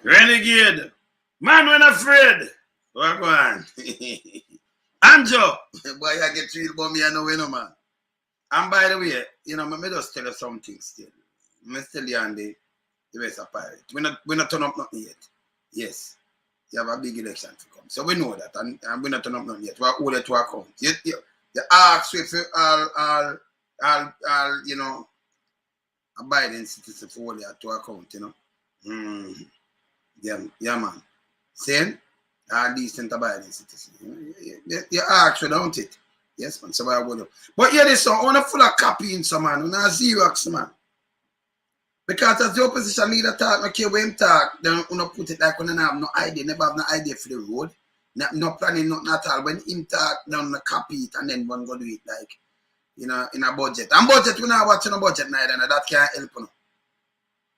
Renegade. Man when afraid. What go on? Anjo. Boy, I get real about me, I know, man. And by the way, you know, let me just tell you something still. I'm still you on the rest of pirate. We're not turn up nothing yet. Yes. You have a big election to come. So we know that. And we're not turn up nothing yet. We're all to account. You ask if all you know, abiding citizens for all to account, you know. Yeah, man. Saying, all decent abiding citizens. You ask for, don't it? Yes, man. So I would. But yeah, this one, I want to full of copying some man. Not Xerox, man. Because as the opposition leader talk, no care when him talk, then you put it like when you have no idea, never have no idea for the road. No planning, nothing at all. When him talk, then you copy it and then one go do it like, you know, in a budget. And budget, we not watching a budget neither, and that can't help you.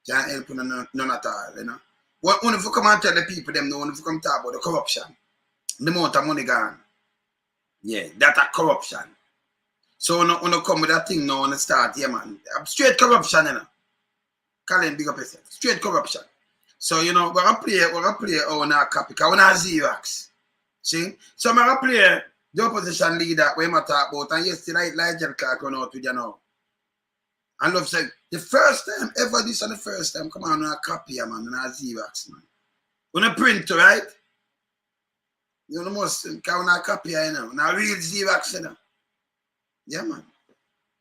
Can't help you none at all, you know. When you come and tell the people, them know, when you come talk about the corruption, the amount of money gone. Yeah, that's a corruption. So when you come with that thing now, when you start, yeah, man, straight corruption, you know. Call him big up yourself. Straight corruption. So, you know, we're going to play our copy, because we're not Xerox. See? So, I'm going to play the opposition leader, we might talk about, and yesterday, Ligel Clarke run out with you now. And love said, the first time ever, this is the first time, come on, we're copy, man, we're not Xerox, man. We're not print, right? You know, most, because we're not copy, you know, we're not real Xerox, you know. Yeah, man.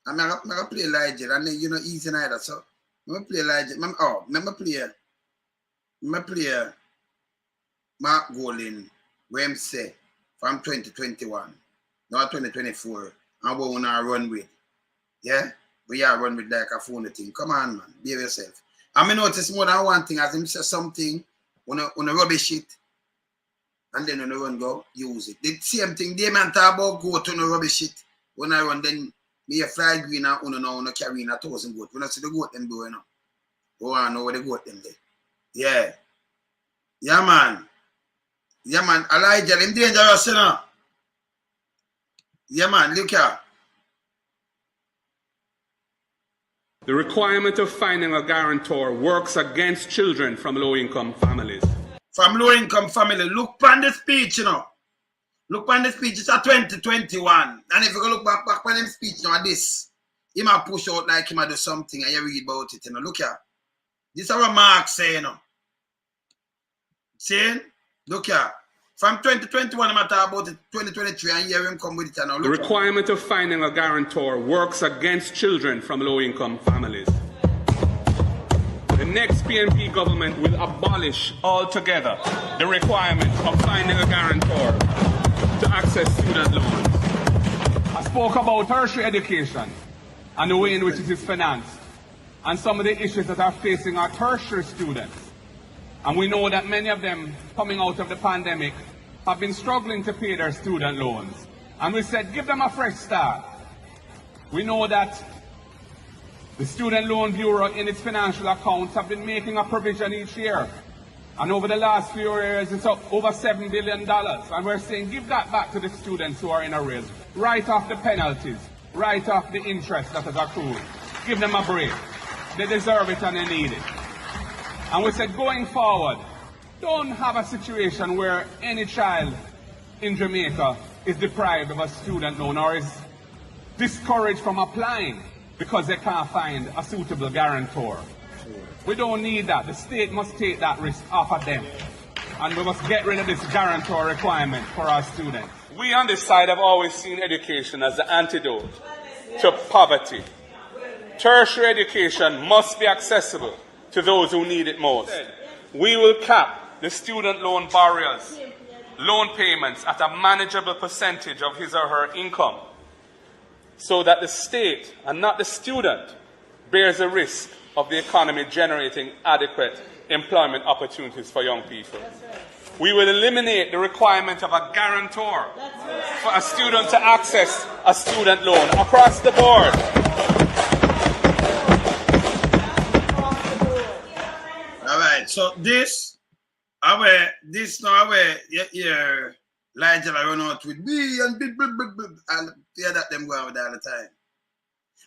I'm going to play Ligel, and then, you know, easy neither, so. I'm play Ligel. I'm play Mark Golden, where him say from 2021, now 2024, and what we want to run with. Yeah? We are run with like a phone thing. Come on, man. Behave yourself. I mean, notice more than one thing, as him say something, on a rubbish it, and then when you run go, use it. The same thing, they man talk about go to no rubbish it. When I run, then me a fly green and uno carry in 1,000 goat. We don't see the goat them doing now. Go on, know where the goat them there. Yeah. Yeah, man. Yeah, man. Elijah, them dangerous, you know. Yeah, man. Look here. The requirement of finding a guarantor works against children from low-income families. From low-income family. Look on the speech, you know. Look on the speech, it's a 2021. And if you go look back on them speech now, this, he might push out like he might do something and you read about it, you know. Look here. This is what Mark say, you know. See? Look here. From 2021, I'm talking about it, 2023, and here him come with it, you know. The requirement of finding a guarantor works against children from low-income families. The next PNP government will abolish altogether the requirement of finding a guarantor to access student loans. I spoke about tertiary education and the way in which it is financed and some of the issues that are facing our tertiary students. And we know that many of them coming out of the pandemic have been struggling to pay their student loans. And we said, give them a fresh start. We know that the Student Loan Bureau in its financial accounts have been making a provision each year. And over the last few years, it's up over $7 billion. And we're saying, give that back to the students who are in arrears. Write off the penalties. Write off the interest that has accrued. Give them a break. They deserve it and they need it. And we said, going forward, don't have a situation where any child in Jamaica is deprived of a student loan or is discouraged from applying because they can't find a suitable guarantor. We don't need that. The state must take that risk off of them. And we must get rid of this guarantor requirement for our students. We on this side have always seen education as the antidote to poverty. Tertiary education must be accessible to those who need it most. We will cap the student loan borrowers' loan payments at a manageable percentage of his or her income so that the state and not the student bears the risk of the economy generating adequate employment opportunities for young people. We will eliminate the requirement of a guarantor for a student to access a student loan across the board. All right, so this now Ligel run out with me and and hear that them go out with all the time.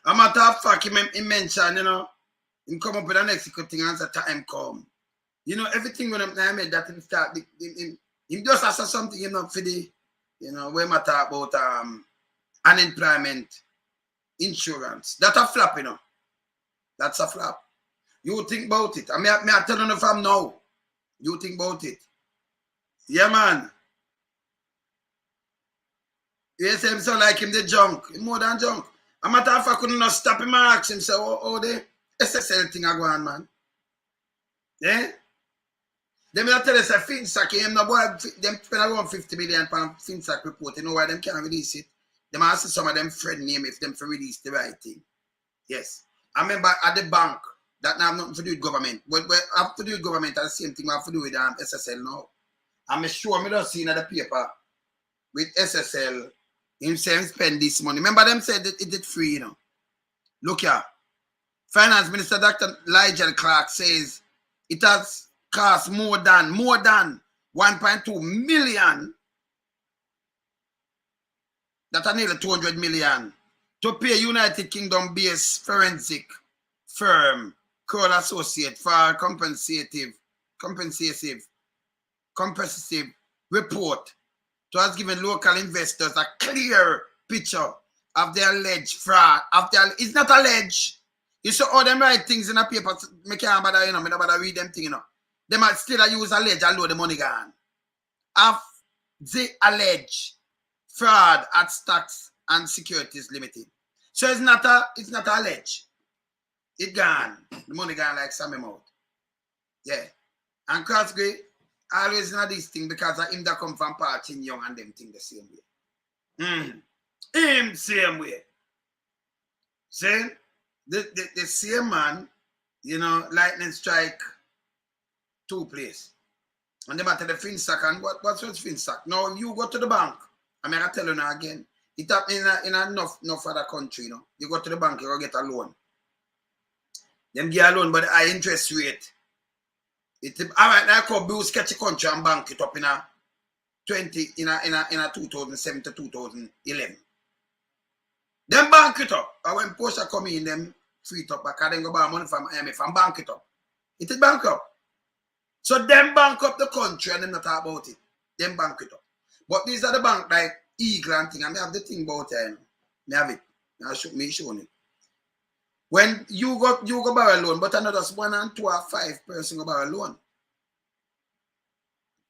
I'm at top fact he mentioned, you know, him come up with an executive thing and say time come. You know, everything when I made that him start, him just ask something, you know, for the, you know, when I talk about unemployment insurance. That's a flap, you know. That's a flap. You think about it. I mean, I tell you from now. You think about it. Yeah, man. Yes, him so like him the junk. More than junk. A matter of fact, I couldn't not stop him and ask him, say, oh, the SSL thing I go on, man. Yeah? Them will tell us a FinSac, him no boy, them spend around 50 million pound FinSac report. You know why them can't release it? Them ask some of them friend name if them for release the right thing. Yes. I remember at the bank, that now have nothing to do with government. But I have to do with government, and the same thing I have to do with SSL now. I'm sure I don't see in the paper with SSL, him saying spend this money. Remember them said that it is free, you know. Look here. Finance Minister Dr. Ligel Clarke says it has cost more than 1.2 million, that are nearly 200 million, to pay United Kingdom based forensic firm Kroll Associate for compensative report to has given local investors a clear picture of the alleged fraud. It's not alleged. You show all them right things in the paper. I can't bother, you know, I don't bother read them thing, you know. They might still use alleged and load the money gone. Of the alleged fraud at Stocks and Securities Limited. So it's not alleged. It gone. The money gone like some mouth. Yeah. And Crossgrave always know this thing because of him that come from partying young and them thing the same way. Him same way. See? The same man, you know, lightning strike 2 places. And they matter the FinSac, and what's FinSac? Now you go to the bank. I mean, I tell you now again, it happen in enough other country, you know. You go to the bank, you go get a loan. Them give a loan, but the high interest rate. All right, like how Bill sketch a country and bank it up in a 2007 to 2011. Them bank it up. And when Porsche come in, them free it up, because they go buy money from IMF and bank it up. It is bank up. So them bank up the country and them not talk about it. Them bank it up. But these are the bank like Eagle and thing. And I have the thing about it. I have it. I'll show it. When you go borrow a loan, but another 1 and 2 or 5 person go borrow a loan.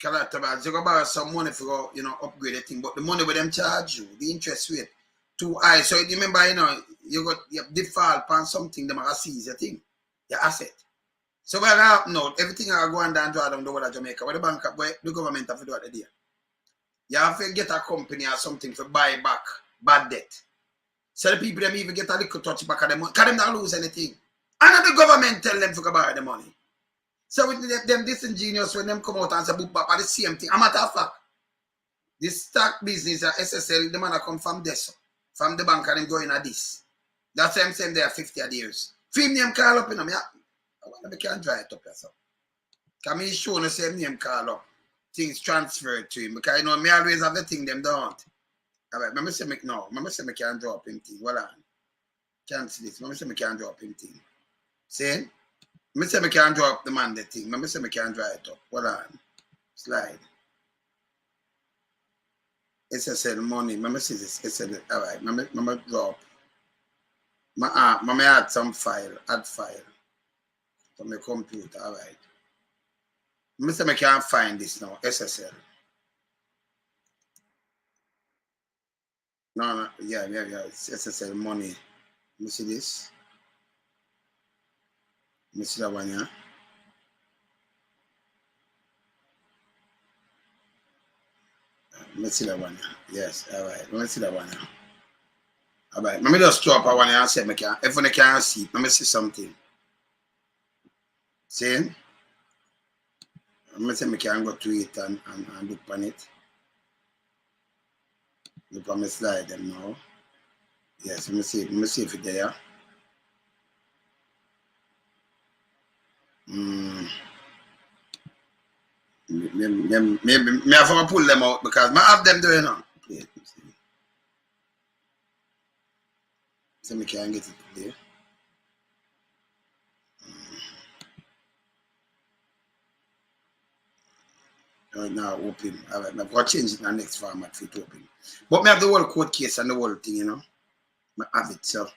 You go borrow some money for, you know, upgrade the thing. But the money with them charge you, the interest rate too high. So you remember, you know, you default on something, them are seize your thing, your asset. So what happen now, everything are going down draw down the whole of Jamaica. Where the bank, where the government have to do it there. You have to get a company or something to buy back bad debt. So the people them even get a little touch back of the money. Because them not lose anything. And the government tell them to go buy the money. So with them disingenuous when them come out and say book back are the same thing. A matter of fact, this stock business at SSL, the man that come from this, from the bank and them going at this. That's why I'm saying they are 50 years. Film name call up in them. I can't dry it up yourself. Because me show the same name call up. Things transferred to him. Because you know, me always have the thing them don't. Alright, let me say me no. Let me say me can't draw up him thing. Hold on. Can't see this. Let me say me can't draw up him thing. See? Let me say me can't draw up the man the thing. Let me say me can't draw it up. Hold on. Slide. SSL money. Let me see this. SSL. Alright. Let me draw up. Let me add some file. Add file. From the computer. Alright. Let me say me can't find this now. SSL. No, yeah. It's SSL money. Let me see this. Let me see that one, yeah. Let me see that one, yeah. Yes, all right. Let me see that one, yeah. All right. Let me just drop a one and say, if I can't see, let me see something. See? Let me say, I can go to it and look on it. Look on my slide them now. Yes, let me see if it's there. Maybe I have to pull them out because I have them doing now. So I can't get it there. Now open. All right, I've got to change it in the next format for it to open. But I have the whole court case and the whole thing, you know. I have it, so.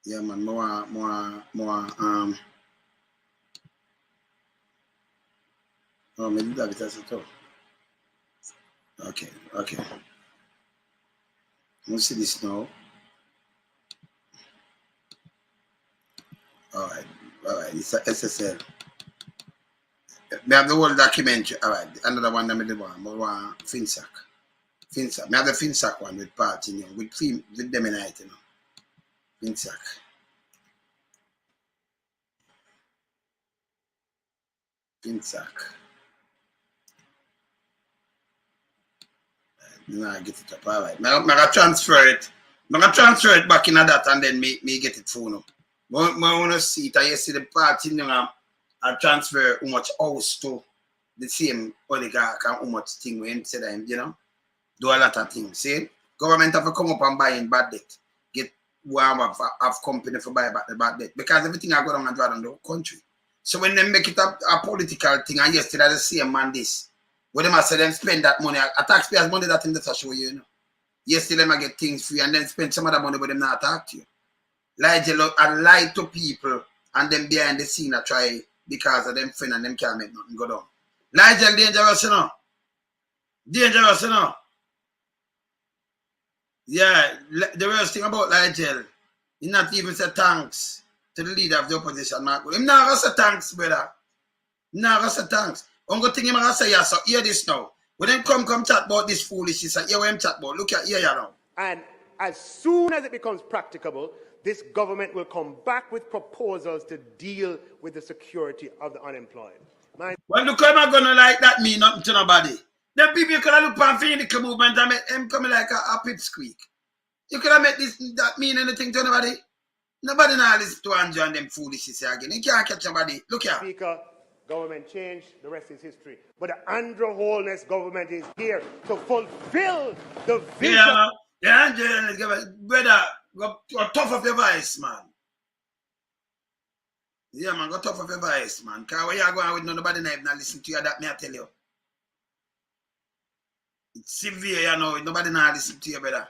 Yeah, man, more, oh, maybe that it as a talk. Okay. Let's see this now. All right, it's a SSL. We have the whole documentary. All right, another one that I did one, but one FinSac. We have the FinSac one with party, you know, with them in it, you know. FinSac. No, I get it up. All right. I'm going to transfer it. I'm going to transfer it back in that and then me get it phone up. I want to see it. I see the party, you know, I transfer how much house to the same oligarch and how much thing we into them, you know. Do a lot of things. See? Government have to come up and buy in bad debt. Get one have company for buy back the bad debt. Because everything I go down and draw on the country. So when they make it a political thing, and yesterday the same man this. When them say them spend that money, a taxpayers money that in the show you know. Yesterday them get things free and then spend some of that money but them not talk to you. Lie to people and them behind the scene I try because of them friend and them can't make nothing go down. Ligel dangerous, you know. Dangerous, you know. Yeah, the worst thing about Ligel, he not even say thanks to the leader of the opposition, Mark. Him not gonna say thanks, brother. Not gonna say thanks. Only thing him gonna say, yeah, so hear this now. When them come chat about this foolishness, hear what him chat about. Look at here now. And as soon as it becomes practicable, this government will come back with proposals to deal with the security of the unemployed. Well, look, I'm not gonna like that mean nothing to nobody. The people could have looked at the movement and make him coming like a pipsqueak. You could have made that mean anything to anybody. Nobody now listen to Andrew and them foolishness again. You can't catch somebody. Look here. Speaker, government change, the rest is history. But the Andrew Holness government is here to fulfill the vision. Yeah, brother, go tough of your voice, man. Yeah, man, go tough of your voice, man. Because where you are going with nobody now listen to you, that me I tell you. It's severe, you know, nobody now listen to you, brother.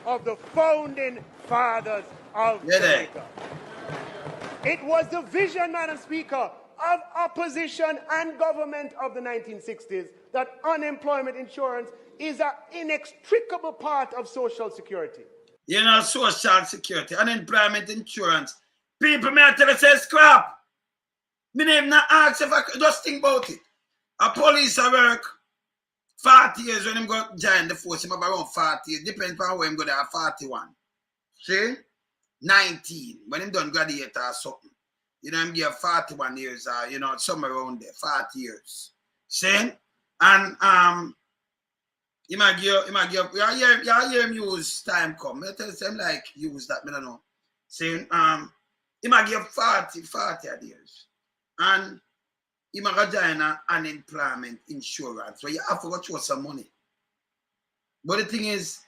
Of the founding fathers of Jamaica. It was the vision, Madam Speaker, of opposition and government of the 1960s that unemployment insurance is an inextricable part of social security. You know, social security, unemployment insurance. People may tell us, say, scrap. Me name not ask if I just think about it. A police work 40 years when him go join the force, him have around 40 years. Depends on where him go there, 41. See? 19. When him done graduate or something. You know, him give 41 years or, you know, somewhere around there, 40 years. See? And, you might give, you hear him use time come. I tell him like use that, I don't know. Saying, he might give 40 years. And he might join an unemployment insurance. So you have to go through some money. But the thing is,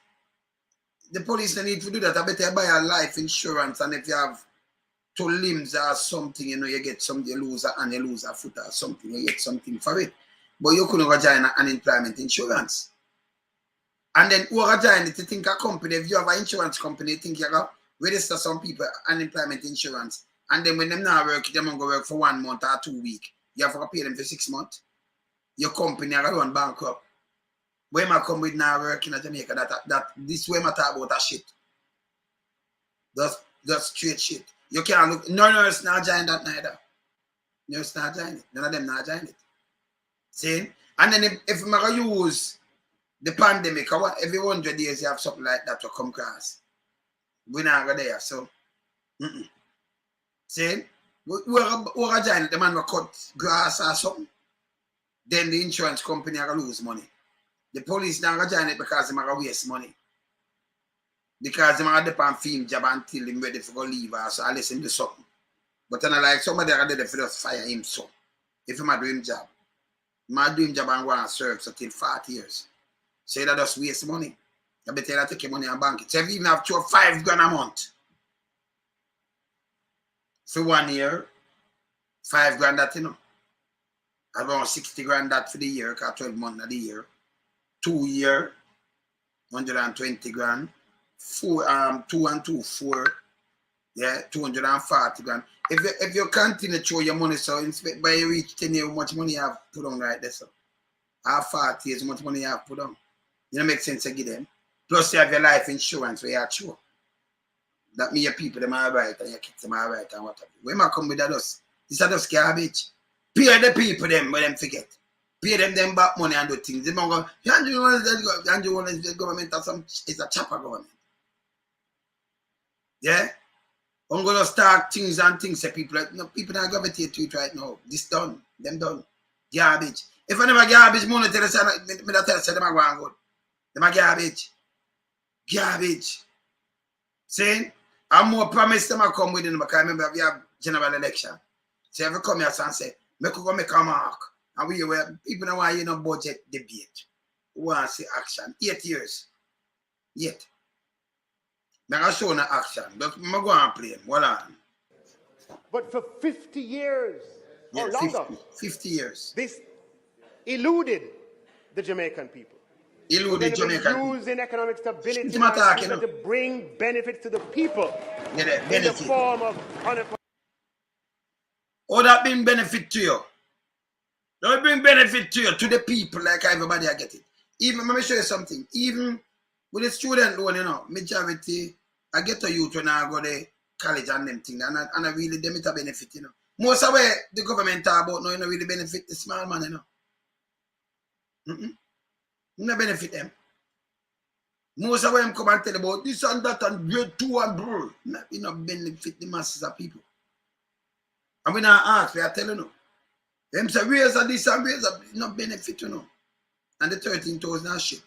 the police don't need to do that. I better buy a life insurance, and if you have 2 limbs or something, you know, you get something, you lose a hand, you lose a foot or something, you get something for it. But you couldn't go join an unemployment insurance. And then who are joining it to think a company, if you have an insurance company, you think you go register some people unemployment insurance. And then when them now work, them going to work for 1 month or 2 weeks. You have to pay them for 6 months. Your company are run bankrupt. Where I come with now working in Jamaica, that this way I talk about that shit. That's straight shit. You can't look, no nurse not join that neither. Nurse not join it. None of them not join it. See? And then if I'm going to use the pandemic, every 100 days you have something like that to come across. We're not going there, so. See? We're join it, the man will cut grass or something. Then the insurance company are going to lose money. The police not going to join it because they are going to waste money. Because they are depend film job until they're ready to go leave or so unless him do something. But then I like somebody are ready to just fire him so. If he might do him job. He might do him job and go and serve so till 40 years. So that just waste money. I better that take your money and bank it. So if you even have 5 grand a month for 1 year, 5 grand that you know. Around 60 grand that for the year, 12 months of the year. 2 year, 120 grand. 2 and 2, 4. Yeah, 240 grand. If you continue to show your money, so by you reach 10 years, how much money you have put on right there, so. Half 40 years, how much money you have put on. You know, make sense to give them. Plus, you have your life insurance where you are sure. That means your people, them are right, and your kids, them are right, and whatever. When I come with that, this is just garbage. Pay the people, them, when them forget. Pay them back money and do things. They go, Andrew is the government, or some, it's a chopper government. Yeah? I'm going to start things and things that people don't gravitate to it right now. This done. Them done. Garbage. If I never garbage money, tell us, them are going good. Them are garbage. Garbage. Saying, I'm more promise them I come with them because I remember we have general election. So if you come here and say, make go make a mark. And we were people know why you know budget debate. We want to see action. 8 years. Yet. I'm going to show no action. But I'm going to play him. Hold on. But for 50 years or longer, 50 years. This eluded the Jamaican people. Eluded Jamaican people. Using economic stability to bring benefits to the people in the form of unemployment. Oh, that bring benefit to you. That bring benefit to you, to the people, like everybody I get it. Even, let me show you something. Even with the student loan, you know, majority, I get to youth when I go to college and them things, and I really, them it a benefit, you know. Most of where the government talk about, no, you know, really benefit the small man, you know. No benefit them. Most of them come and tell about this and that and grade 2 and bro. You know, benefit the masses of people. And we not ask, we are telling you. Them say, raise of this and raise of no benefit, you know. And the 13,000 and shit.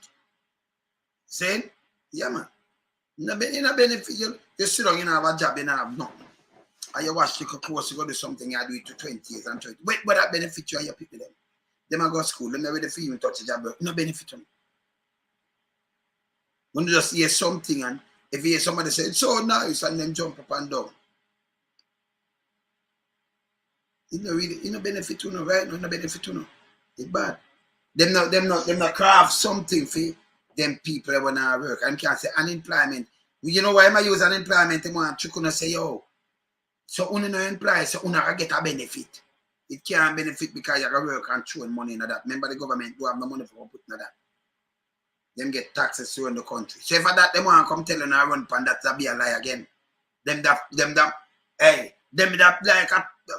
Saying, yeah, man. No benefit. You sit down, you have a job, you have nothing. And you watch the course, you go do something, you do it to 20 years and 30. Wait, but that benefit you and your people them. Them a go to school, them never ready for you touch a job, no benefit to them. When you just hear something and if you hear somebody say, it's so nice, and then jump up and down. You know, really, you know, benefit to no, right? No benefit to no. It's bad. Them not craft something for them people that want to work. And can't say unemployment. You know why I use unemployment? They want to say, yo, so you no employ, so you get a benefit. It can't benefit because you can work and throw money in that. Remember the government do have no money for putting that. Them get taxes through in the country. So if that them want to come tell you now run pan that be a lie again. Them that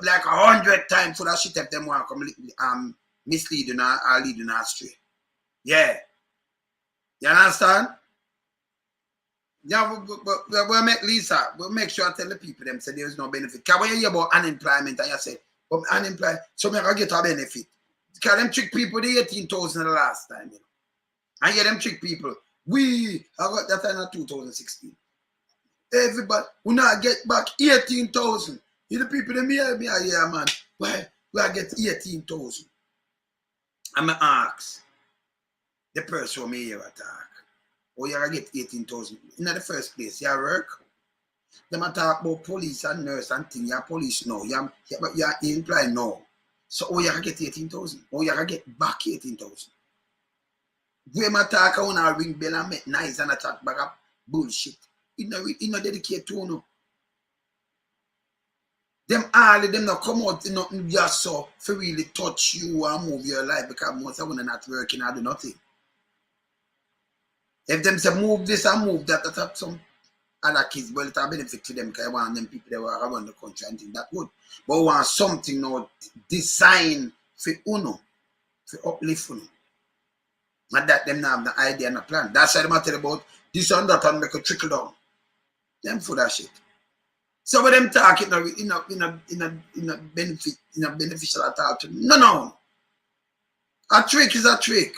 like 100 times for that shit if them want to come misleading or leading astray. Yeah. You understand? Yeah, we'll make Lisa, we'll make sure I tell the people them say there is no benefit. Because when you hear about unemployment and you say, but unemployed, so I get a benefit. Because them trick people the 18,000 the last time, you know. And yeah, them trick people. I got that time in 2016. Everybody, we not get back 18,000. You the people them hear me, yeah, man. Why I get 18,000? I'm going to ask the person who me here attack. Or you get 18,000. In the first place, you work. Them talk about police and nurse and thing. You're police now. You're employed now. So you get 18,000. Or you get back 18,000. We ma talk on a ring bell and make nice and attack back up bullshit. You know dedicate to no. Them all of them not come out in nothing just so for really touch you and move your life because most of them not working and do nothing. If them say move this and move that, that's some other kids, well, it's a benefit to them because I want them people that were around the country and think that would. But we want something now designed for UNO, for uplift UNO. Not that them not have the idea and the plan. That's why they matter about this and that and make a trickle down. Them for that shit. So when them talk in a beneficial at all to them. No. A trick is a trick.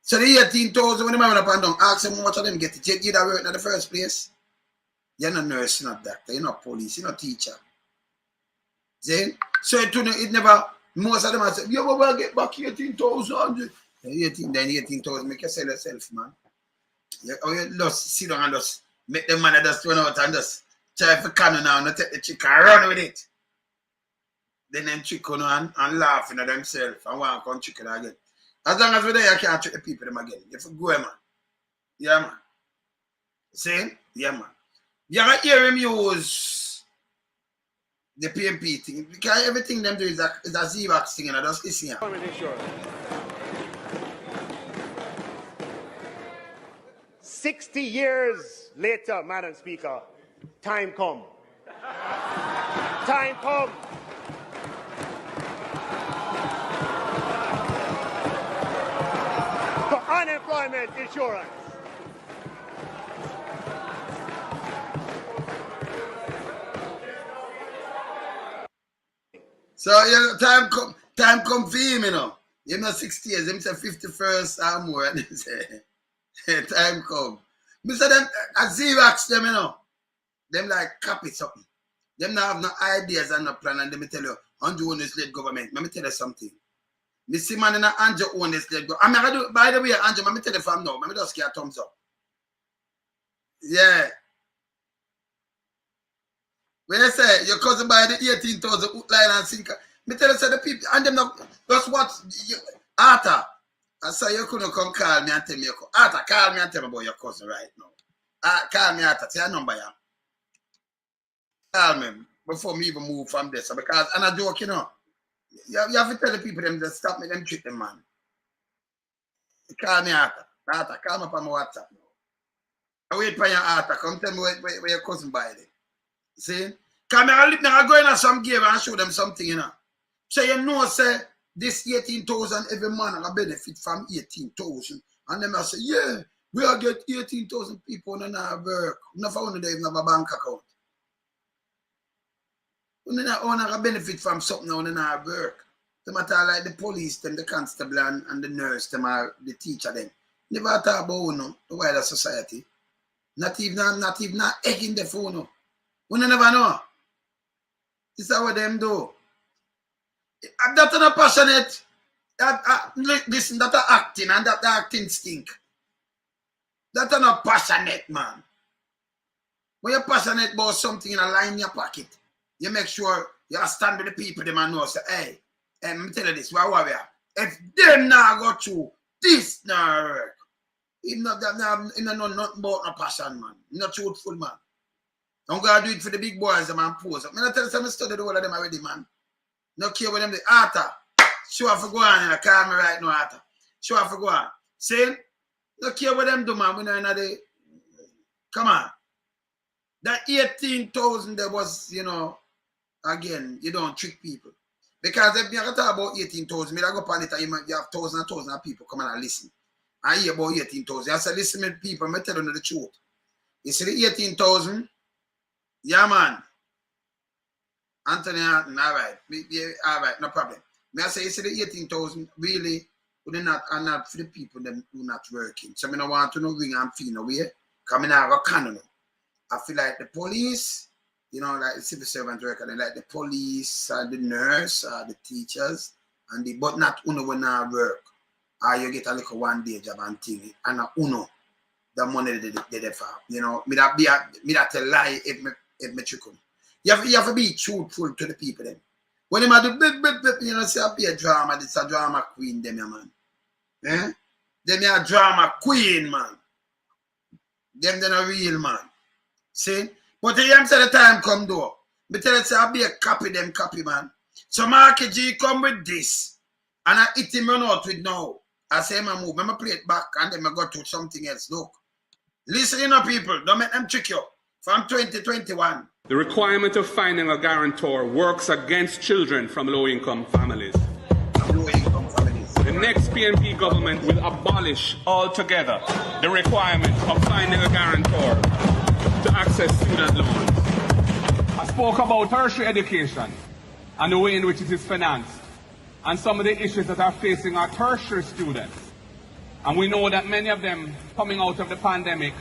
So the 18,000 when they man up and down, ask them how much of them get it. You that work in the first place. You're not nurse, you're not doctor, you're not police, you're not teacher. See? So it never, most of them are saying, you will get back 18,000. 18,000, make you sell yourself, man. You just sit down and just make the money just run out and just try for cannon now and take the chick and run with it. Then them trick on and laughing at themselves and want to come trick it again. As long as we're there, you can't trick the people them again. You have to go, man. Yeah, man. See? Yeah, man. You have to hear him use the PMP thing. Because everything them do is a XEROX thing, and I just listen here. 60 years later, Madam Speaker, time come. Time come. For unemployment insurance. So yeah, time come for him, you know. Him not 60 years, him say 51st or more, and he say time come. Me say them XEROX them, you know. Them like copy something. Them not have no ideas and no plan, and let me tell you, Andrew Holness led government. Let me tell you something. Me see man in a Andrew Holness led government. I mean, by the way, Andrew, let me tell you from now. Let me just give a thumbs up. Yeah. When you say your cousin buy the 18,000 line and sinker, me tell you, say the people, and them not, just what, Arthur, I say you couldn't come call me and tell me, Arthur, call me and tell me about your cousin right now. Call me, Arthur, say a number, yeah. Call me before me even move from this, because, and I joke, you know, you have to tell the people them to stop me, them treat them, man. Call me, Arthur. Arthur, call me up on my WhatsApp now. I wait for your Arthur, come tell me where your cousin buy it. See? Because I go in at some game and show them something, you know. So you know, say, this 18,000 every man will benefit from 18,000. And then I say, yeah, we will get 18,000 people in our work. Not for one they even have a bank account. We don't benefit from something in our work. They matter like the police, them, the constable and the nurse, them are the teacher, them. Never talk about the wider society. Not even egging the phone. We never know. This is what them do. That's not passionate. Listen, that's acting, and that acting stink. That's not passionate, man. When you're passionate about something in a line in your pocket, you make sure you stand with the people, them and know, say, hey, let me tell you this, where we are. If them now go through, this now work. He not nothing about no passion, man. He's not truthful, man. Don't go do it for the big boys, the man pose. I'm going to tell you something, study the whole of them already, man. No care with them, the Arthur. Show off for go on, and call me right now, Arthur. Show off for go on. See? No care what them do, man. We know another. Come on. That 18,000 there was, you know, again, you don't trick people. Because if you talk about 18,000, me I go on it and you have thousands and thousands of people come and listen. I hear about 18,000. I say, listen to people, I tell you the truth. You see the 18,000? Yeah, man. Anthony, all right. All right, no problem. May I say, you see the 18,000, really, are not for the people that who not working. So I don't want to know ring and feel no way. Coming out of canon. I feel like the police, you know, like the civil servant worker, like the police, the nurse, the teachers, and the but not uno when I work. Or you get a little one day job and thing, and uno the money they for. You know, me that tell lie if me trick them. You have to be truthful to the people then. When them do you know, say be a drama, this a drama queen, them, man. Eh? Them a drama queen, man. Them a real man. See? But the am say the time come though. Me tell you, say I be a copy, man. So Marky G come with this. And I hit him out with now. I say my move. I play it back and then I go to something else. Look. Listen up, people. Don't make them trick you. From 2021. The requirement of finding a guarantor works against children from low-income families. The next PNP government will abolish altogether the requirement of finding a guarantor to access student loans. I spoke about tertiary education and the way in which it is financed and some of the issues that are facing our tertiary students. And we know that many of them coming out of the pandemic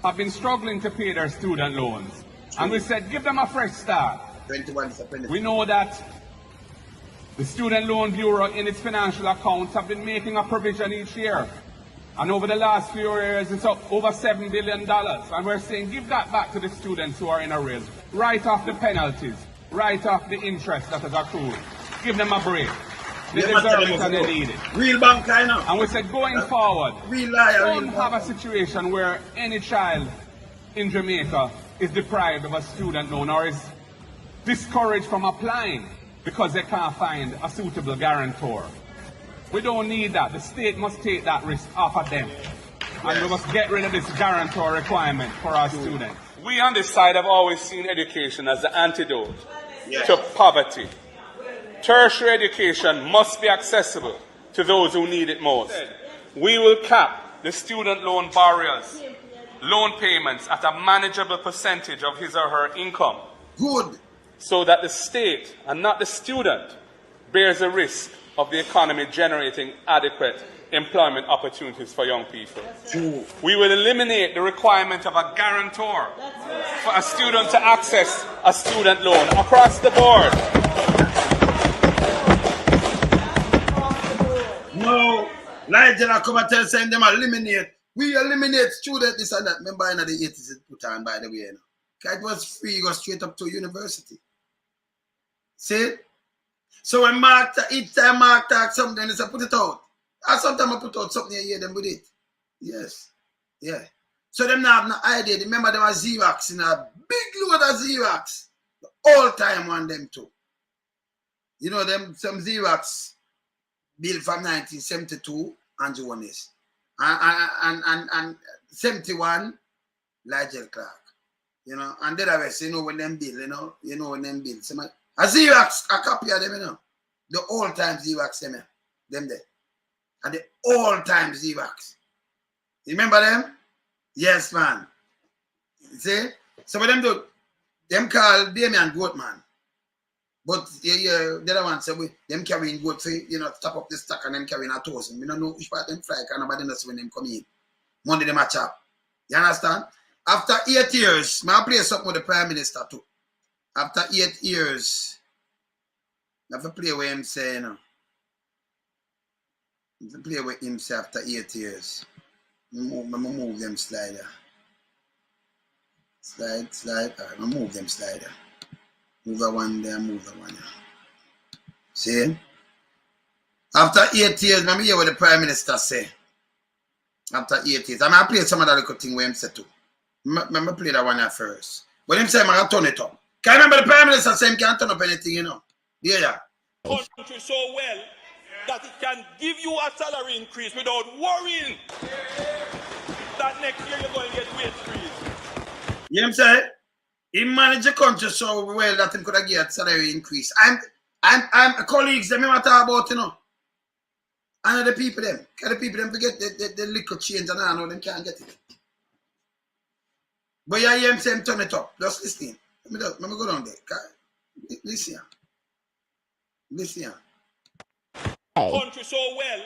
have been struggling to pay their student loans. And we said, give them a fresh start. We know that the Student Loan Bureau in its financial accounts have been making a provision each year. And over the last few years, it's up over $7 billion. And we're saying, give that back to the students who are in arrears. Write off the penalties. Write off the interest that has accrued. give them a break. They Yeah, deserve man, it and they need it. real bank kind of. And we said going forward, Real liar, don't real have a bank. situation where any child in Jamaica is deprived of a student loan or is discouraged from applying because they can't find a suitable guarantor. We don't need that. The state must take that risk off of them. And we must get rid of this guarantor requirement for our students. We on this side have always seen education as the antidote to poverty. Tertiary education must be accessible to those who need it most. We will cap the student loan borrowers' loan payments at a manageable percentage of his or her income. Good. So that the state and not the student bears the risk of the economy generating adequate employment opportunities for young people. We will eliminate the requirement of a guarantor for a student to access a student loan across the board. No, Ligel I come and tell saying them eliminate. We eliminate student this and that. Remember in the 80s it put on, by the way. You know. It was free, go straight up to university. See? So when each time Mark talks something, they say put it out. And sometimes I put out something and hear them with it. Yes. Yeah. So them now have no idea. Remember them are XEROX in a big load of XEROX. The all time on them too. You know them some XEROX built from 1972 and Jonas. And 71 Ligel Clarke. You know, and the rest, you know when them build, you know when them build. A XEROX, a copy of them, you know. The all time XEROX them there. And the all time XEROX. You remember them? Yes, man. See? So what them do, them call Damien Goat Man. But the other one say them carrying goat for, you know, top up the stack and them carrying 1,000. We don't know which part them fly, because nobody knows when them come in. Monday them match up. You understand? After 8 years, I play something with the Prime Minister too. After 8 years, I have to play with him say, you know. I have to play with him say after 8 years. I move them slider. Slide. I move them slider. Move the one there, move the one there. See? After 8 years, let me hear what the Prime Minister say. After 8 years. I play some of that little thing where him say too. Let me play that one there first. But him say I'm going to turn it up. Can you remember the Prime Minister say he can't turn up anything, you know? Yeah. Country so well that it can give you a salary increase without worrying that next year you're going to get wage freeze. You know what I'm saying? He managed the country so well that he could have get salary increase. I'm colleagues, them I talk about, you know. And the people them. Can the people them forget the little change and I know them can't get it. But yeah, him say him turn it up. Just listen. Let me go down there. Listen. Country so well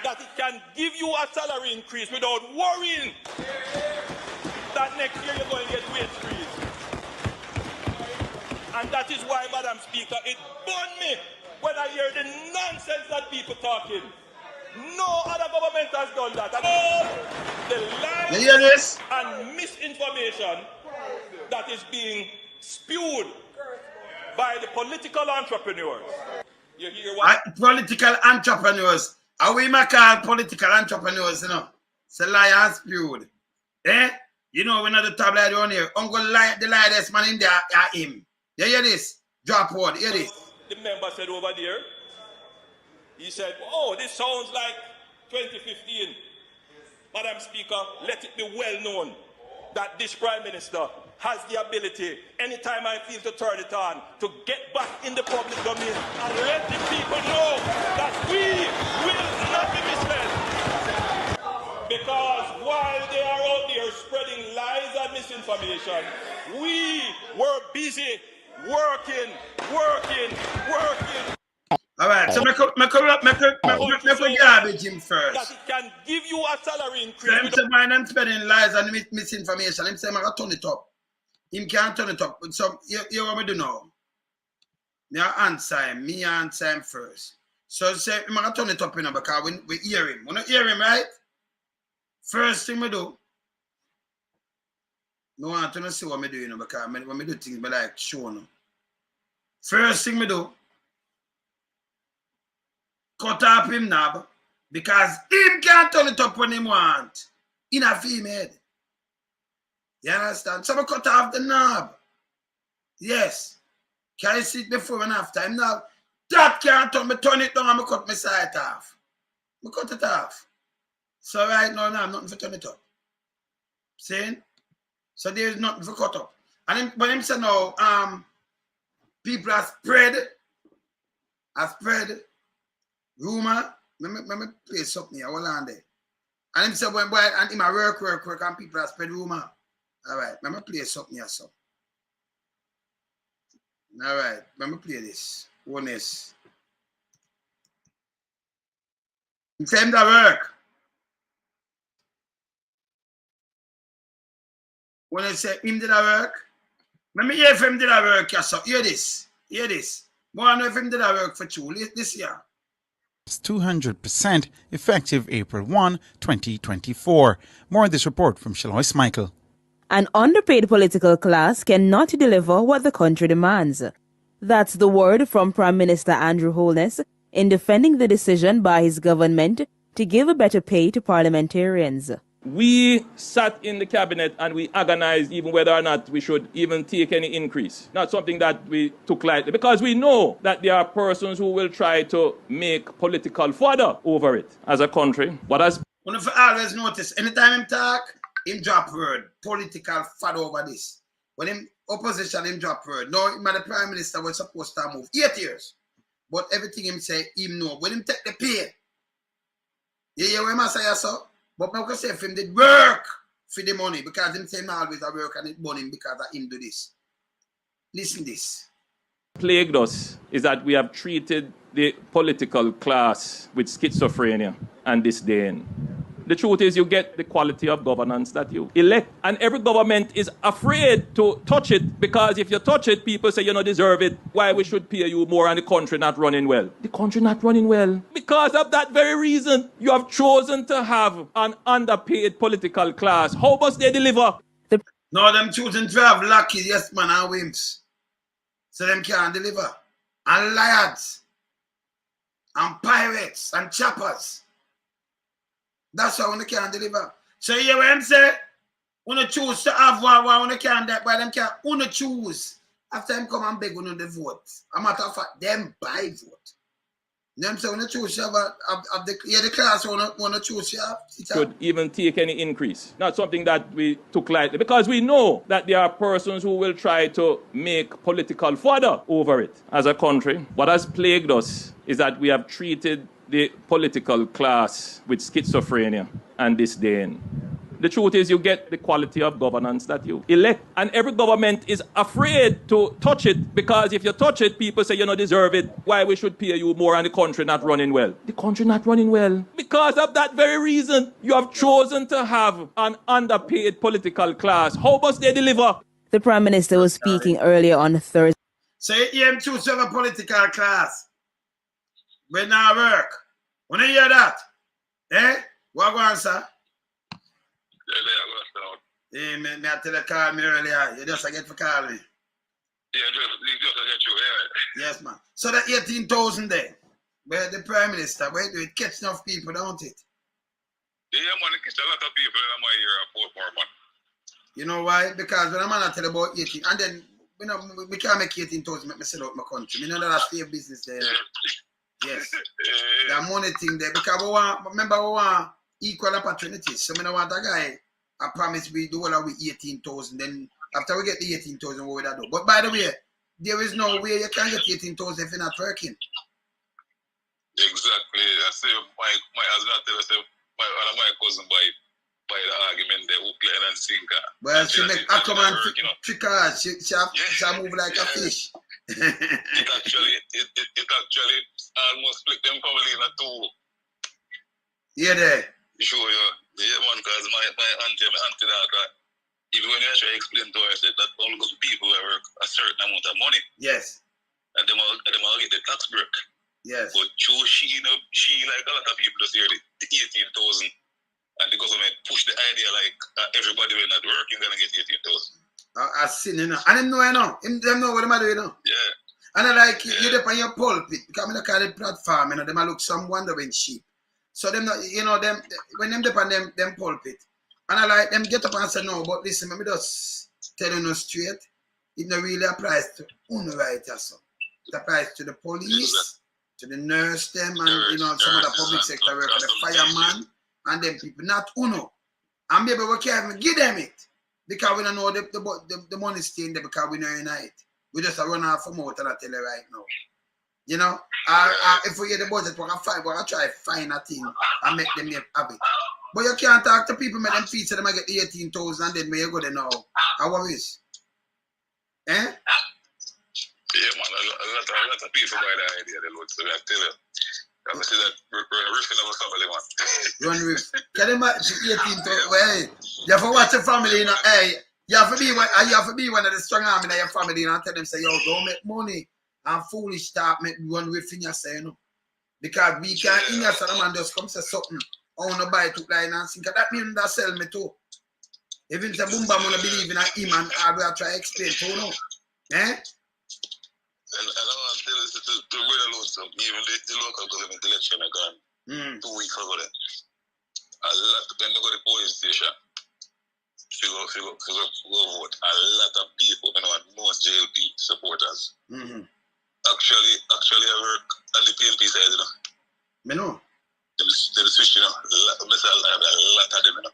that it can give you a salary increase without worrying that next year you're going to get wage freeze. And that is why, Madam Speaker, it burned me when I hear the nonsense that people talking. No other government has done that. And all the lies and misinformation that is being spewed by the political entrepreneurs. You hear what? Political entrepreneurs. How we might call political entrepreneurs, you know? It's a lie and spewed. Eh? You know, we're not the tabloid on here. Uncle the lightest man in there are him. You hear this? Drop word, hear this. The member said over there, he said, oh, this sounds like 2015. Madam Speaker, let it be well known that this Prime Minister has the ability, anytime I feel to turn it on, to get back in the public domain and let the people know that we will not be misled. Because while they are out there spreading lies and misinformation, we were busy working. All right, so make garbage him first. That it can give you a salary increase. So him say mine and spreading lies and misinformation. Him say I'm going to turn it up. Him can't turn it up. So you want me to do now? Me answer him first. So say I'm going to turn it up, you know, because we hear him. We don't hear him, right? First thing we do, no want to see what I do, you know, because when I do things, I like show them. First thing we do, cut off him knob because him can't turn it up when him want in a female. You understand? So I cut off the knob. Yes. Can you see it before and after? Him now, that can't turn me, turn it down and I cut my side off. I cut it off. So right now, I'm nothing for turn it up. See? So there's nothing for cut up. And him, but him say now, people are spread rumor. Let me play something here. Hold on there. And him say, when boy, and him a work, and people are spread rumor. All right, let me play something here, so. All right, let me play this. Honest. Him say him that work. When I say him did a work, let me hear if him did a work, yeah, so. Hear this. Hear this. More I know if him did a work for you this year. It's 200% effective April 1, 2024. More on this report from Shalois Michael. An underpaid political class cannot deliver what the country demands. That's the word from Prime Minister Andrew Holness in defending the decision by his government to give a better pay to parliamentarians. We sat in the cabinet and we agonized even whether or not we should even take any increase. Not something that we took lightly, because we know that there are persons who will try to make political fodder over it as a country. What has... One of you always notice, anytime him talk, him drop word, political fodder over this. When him opposition, him drop word. No, him and the Prime Minister was supposed to move 8 years. But everything him say, him know. When him take the pay, you hear what I say, so? But I can say if him did work for the money, because him say him always a work and it burn him because of him do this. Listen this. Plagued us is that we have treated the political class with schizophrenia and disdain. The truth is you get the quality of governance that you elect. And every government is afraid to touch it, because if you touch it, people say you don't deserve it. Why we should pay you more and the country not running well? The country not running well. Because of that very reason, you have chosen to have an underpaid political class. How must they deliver? No, them choosing to have lucky, yes man, and wimps. So them can't deliver. And liars. And pirates and choppers. That's why they can't deliver. So you hear what I'm saying? When you choose to have one, they can't that, but them can't. When you choose, after them come and beg on the vote. A matter of fact, them buy vote. You know what I'm saying? When you choose, you have the class when you choose, you have. Should even take any increase. Not something that we took lightly, because we know that there are persons who will try to make political fodder over it as a country. What has plagued us is that we have treated the political class with schizophrenia and disdain. The truth is you get the quality of governance that you elect. And every government is afraid to touch it, because if you touch it, people say you don't deserve it. Why we should pay you more and the country not running well? The country not running well. Because of that very reason, you have chosen to have an underpaid political class. How must they deliver? The Prime Minister was speaking earlier on Thursday. So you choose to have a political class. When not work. When you hear that, what go on, sir? Yeah, man, I tell you call me earlier. You just get to call me. Yeah, just get you, yeah. Yes, man. So that 18,000 there, where the Prime Minister, where do it catch enough people, don't it? Yeah, man, it catch a lot of people in my year afford more, man. You know why? Because when a man tell about 18, and then, you know, we can't make 18,000, make me sell out my country. You know that's fair business there. Yes. The money thing there, because we want equal opportunities. So I don't want a guy, I promise we do all with 18,000. Then after we get the 18,000, what would I do? But by the way, there is no way you can get 18,000 if you're not working. Exactly. I say my husband tell us my cousin by the argument there, hook, line and sinker. Well, she make Aquaman trick her. She move like a fish. It actually almost split them family in two. Yeah, there. Sure, yeah, man, because my auntie that even when you actually explain to her, that only goes to people who work a certain amount of money. Yes. And them all get the tax break. Yes. But she like a lot of people just hear the 18,000, and the government push the idea like everybody when not working gonna get 18,000. I seen, you know. And them know, you know. Them know what them are doing, you know. Yeah. And I like you dip on your pulpit because I call it platform, you know, them I look some wandering sheep. So them not, you know, them when them dip on them pulpit, and I like them get up and say no, but listen, let me just tell you no straight. It not really applies to underwriters. So it applies to the police, to the nurse, them, and you know, some of the public sector workers, the fireman, and them people, not UNO. And maybe we can't even give them it because we don't know the money staying there because we know in it. We just run off from out and I tell you right now. You know, if we get the budget, we're gonna try to find a thing and make them have it. But you can't talk to people, make them feel so they might get the 18,000 and then when you go there now. How is? Eh? Yeah, man, a lot of people buy the idea, they look, so I tell you. I see that riffing of a family, man. Run riff. Can you imagine 18,000? Well, you have to watch your family, you know, hey. You have to be one of the strong arm in your family, you know, and tell them, say, yo, don't make money and foolish start make run riff in yourself, you know. Because we can't, in your son, man, just come say something. I want to buy two line and sink. That means that sell me too. Even if Boomba want to believe in him and I will try to explain to you, eh? And I want to tell you to really lose some. Even the local government election are gone 2 weeks ago. Then. A lot of them go to the police station. Go vote. A lot of people, you know, no JLP supporters. Actually, I work on the PNP side, you know. Me know. They switch, you know. A lot of them, you know.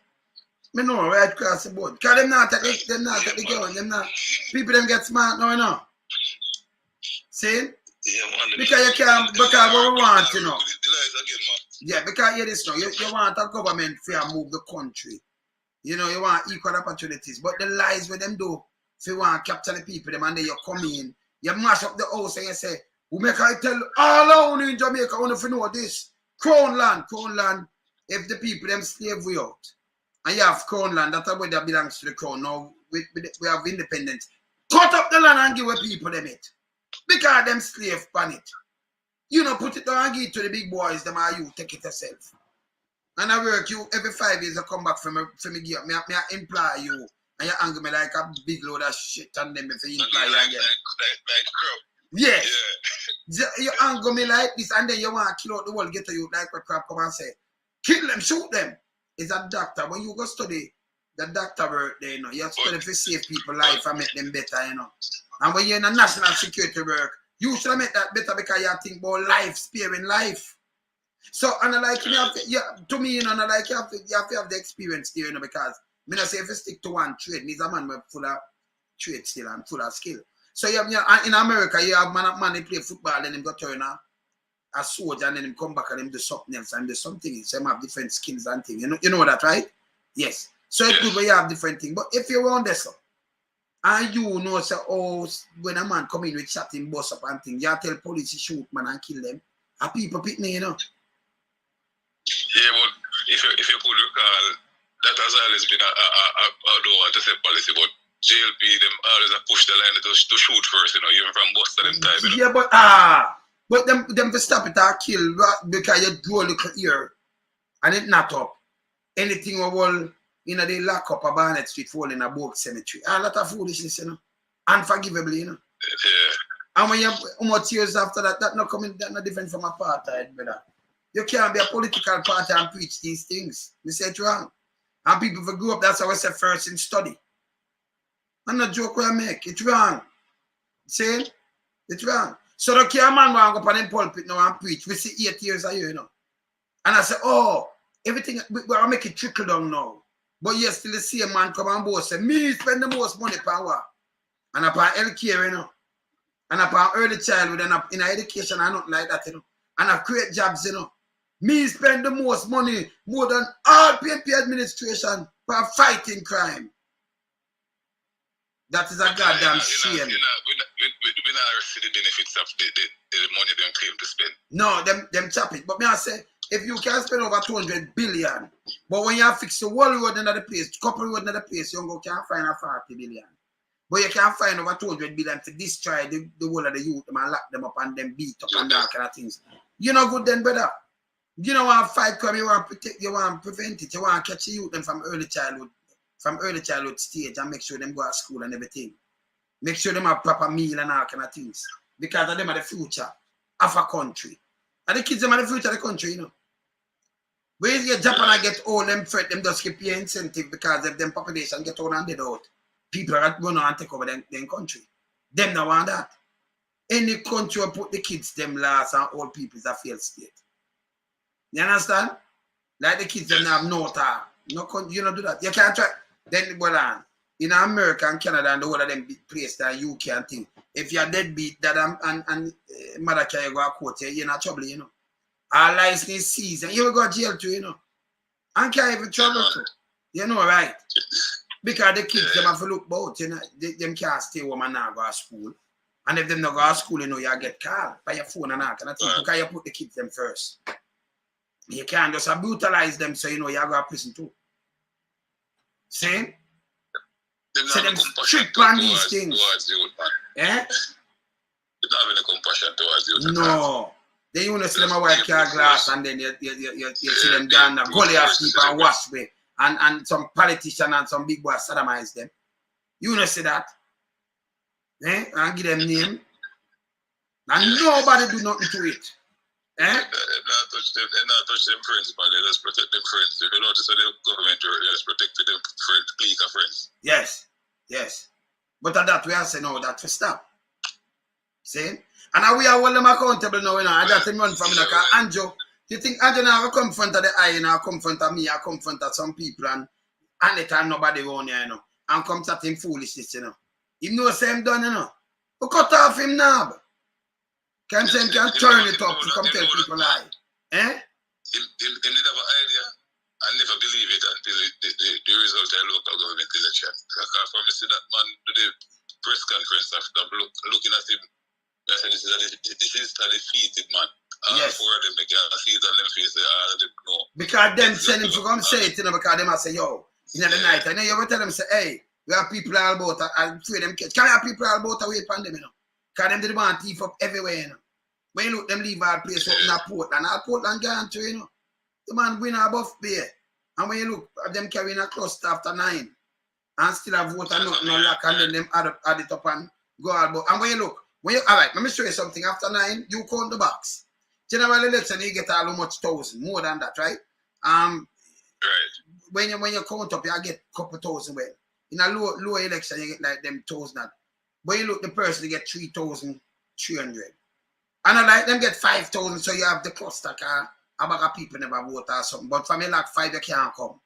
Me know, right across the board. Because them not at the gun. Them not. People them get smart now, you know. See? Yeah, man. Because you can't, because what we want, you know. The lies again, man. Yeah, because hear this now. You want a government to move the country. You know, you want equal opportunities. But the lies with them do, if you want to capture the people, them and then you come in, you mash up the house and you say, we make I tell all of you in Jamaica, I want to know this. Crown land, if the people them slave we out. And you have crown land, that's where that belongs to the crown. Now we have independence. Cut up the land and give the people them it. Because them slave pan it. You know, put it down and give it to the big boys, them are you take it yourself. And I work you every 5 years I come back from me give me I employ you and you anger me like a big load of shit and then if you employ you again. Like crap. Yes. Yeah. You anger me like this and then you want to kill out the world, get to you like what crap come and say. Kill them, shoot them. It's a doctor. When you go study the doctor work there, you know, you have to study to save people life and make them better, you know. And when you're in a national security work, you should make that better because you think about life, sparing life. So, and I like, to me, you know, and I like, you have to have the experience there, you know, because, I mean, I say if you stick to one trade, he's a man with full of trade still and full of skill. So, you have, in America, you have man who play football, and him go turn a soldier, and then him come back and him do something else, and do something else. So, him have different skills and things. You know that, right? Yes. So, it's good when you have different things. But if you're on this, and you know, say, oh, when a man come in with shotting, bust up and things, you tell police to shoot man and kill them. And people pick me, you know. Yeah, but if you could recall, that has always been I don't want to say policy, but JLP them always push the line to shoot first, you know, even from Buster them time. You know? Yeah, but them to stop it or kill because you draw a little ear and it not up. Anything will, you know, they lock up a Barnett Street fall in a Boak Cemetery. A lot of foolishness, you know. Unforgivable, you know. Yeah. And when you how much years after that, that not coming, that not different from apartheid, brother. You can't be a political party and preach these things. You say it's wrong. And people who grew up, that's how I say first in study. I'm not joke where I make. It's wrong. See? It's wrong. So the care man go up on the pulpit now and preach. We see 8 years a year, you know. And I say, oh, everything, I make it trickle down now. But yes, still the same man come and boast, say, me spend the most money per hour. And upon healthcare, you know. And upon early childhood and in education and nothing like that, you know. And I create jobs, you know. Me spend the most money, more than all PNP administration for fighting crime. That is a goddamn shame. We not see the benefits of the money they claim to spend. No, them chop it. But me I say, if you can spend over 200 billion, but when you fix the whole road in the place, couple road in the place, you can't find a 40 billion. But you can't find over 200 billion to destroy the whole of the youth and lock them up and then beat up and that kind of things. You know good then, brother. You don't want to fight crime, you want to protect, you want to prevent it, you want to catch the youth them from early childhood stage and make sure them go to school and everything. Make sure them have proper meal and all kind of things. because of them are the future of a country. And the kids them are the future of the country, you know. Where you get Japan and get all them threat, them just give you incentive because if them population get all and dead out. People are going to take over them country. Them don't want that. Any country will put the kids, them last and old people is a failed state. You understand? Like the kids them have no time. No, you don't do that. You can't try. Then well on. In America and Canada and the whole of them big place that UK and thing. If you're deadbeat, that and mother can go to court, you're in trouble, you know. Our license season, you will go to jail too, you know. And can't even travel too. You know, right? Because the kids them have to look both, you know. Them can't stay home and not go to school. And if them not go to school, you know, you get called by your phone and that. And I think because you put the kids them first. You can't just brutalize them so you know you go to prison too. See? So them strict on these things. Eh? You don't have any compassion towards you. No. Then you want to see them a white car glass and then you see them down the gully of people and wash away. And some politician and some big boy sodomize them. You want to see that? Eh? And give them name. And nobody do nothing to it. Eh? They not touch them friends, man. They just protect them friends. If you notice that the government, they just protect them friends, clique of friends. Yes, yes. But at that we are saying no, that we stop. See? And now we are all them accountable now, you know. I got him run from like Anjo. You think Anjo now come front of the eye, you know, come front of me, I come front of some people and it and nobody around here, you know. And come to him foolishness, you know. He knows same done, you know. We cut off him now. Can say him can turn it up to come tell people lie. Eh? He did have an idea and never believe it until the result of the local government election. Because from see that man to the press conference after looking at him, I said this is a defeated man. Yes. For them, they can't see it on them face. No. Because them send him to come say it, you know, because them I say, yo, in the night, and then you will tell them, say, hey, we have people all about, and free them catch. Can you have people all about away from them, you know? Because them did want thief up everywhere, you know. When you look, them leave our place up in a Portland. Our Portland gone to, you know. The man win a buff beer. And when you look, them carrying a cluster after 9. And still have vote and nothing on lock, and then them add it up and go all about. And when you look, all right, let me show you something. After 9, you count the box. General election, you get how much thousand, more than that, right? Right. When you count up, you get a couple thousand. Well, in a low election, you get like them 1,000. But you look, the person you get 3,300. And I like them get 5,000, so you have the cluster car. About people never vote or something. But from a like 5, you can't come.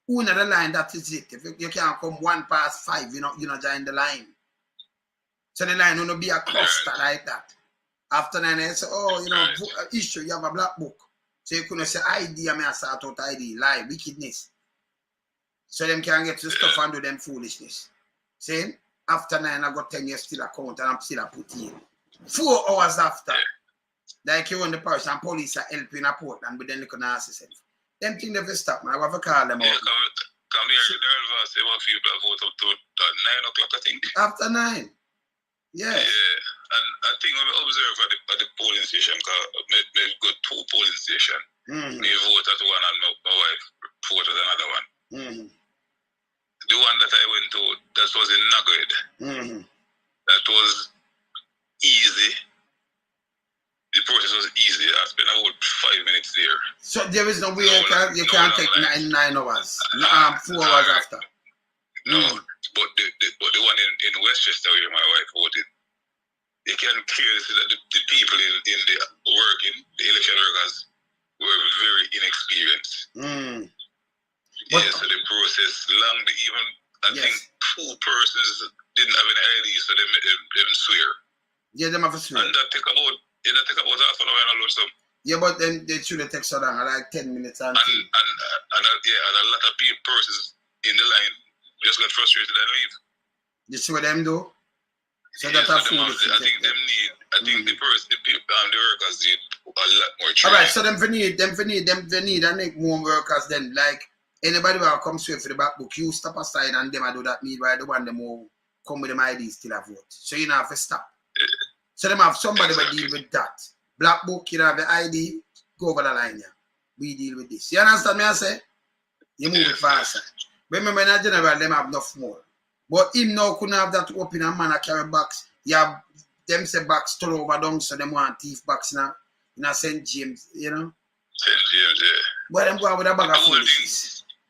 Who in the line, that is it. If you can't come 1 past 5, you know join the line. So the line will not be a cluster like that. After 9, they say, oh, you know, issue, you have a black book. So you couldn't say ID, I may start out ID, lie, wickedness. So them can get to stuff and do them foolishness. See? After 9, I got 10 years still account and I'm still a put in. 4 hours after, like you on the parish and police are helping a Portland, but then they couldn't ask themselves. Them things never stop, man. I have to call them out. Come here, the girl say what people vote up to 9 o'clock, I think. After 9. Yeah. Yeah. And I think when we observe at the polling station, because we got 2 polling stations. Mm-hmm. They vote at one and my wife voted at another one. Mm-hmm. The one that I went to, that was in Nagred. Mm-hmm. That was easy. The process was easy. I spent about 5 minutes there. So there is no way you can't take 9 hours. 4 hours after. No, but the one in Westchester where my wife voted, you can clearly see that the people in the election workers, were very inexperienced. But, yeah, so the process long. Even I think 2 persons didn't have any ID, so they swear. Yeah, they have to swear. And that take about half an hour and alone some. Yeah, but then they should take so long, like 10 minutes and a lot of persons in the line just got frustrated and leave. You see what them do? So yeah, that's a foolish. I think the workers need a lot more training. Alright, so them need and make more workers then. Like anybody will come straight for the back book, you step aside and them I do that need by the one them who come with them IDs still have vote. So you don't have to stop. Yeah. So them have somebody will deal with that. Black book, you have the ID, go over the line here. We deal with this. You understand me I say? You move it faster. Remember in a general them have enough more. But him now couldn't have that open and man a carry box. You have them say box still over down, so them want thief box now. In a St. James, you know? St. James, yeah. But them go out with a bag of food.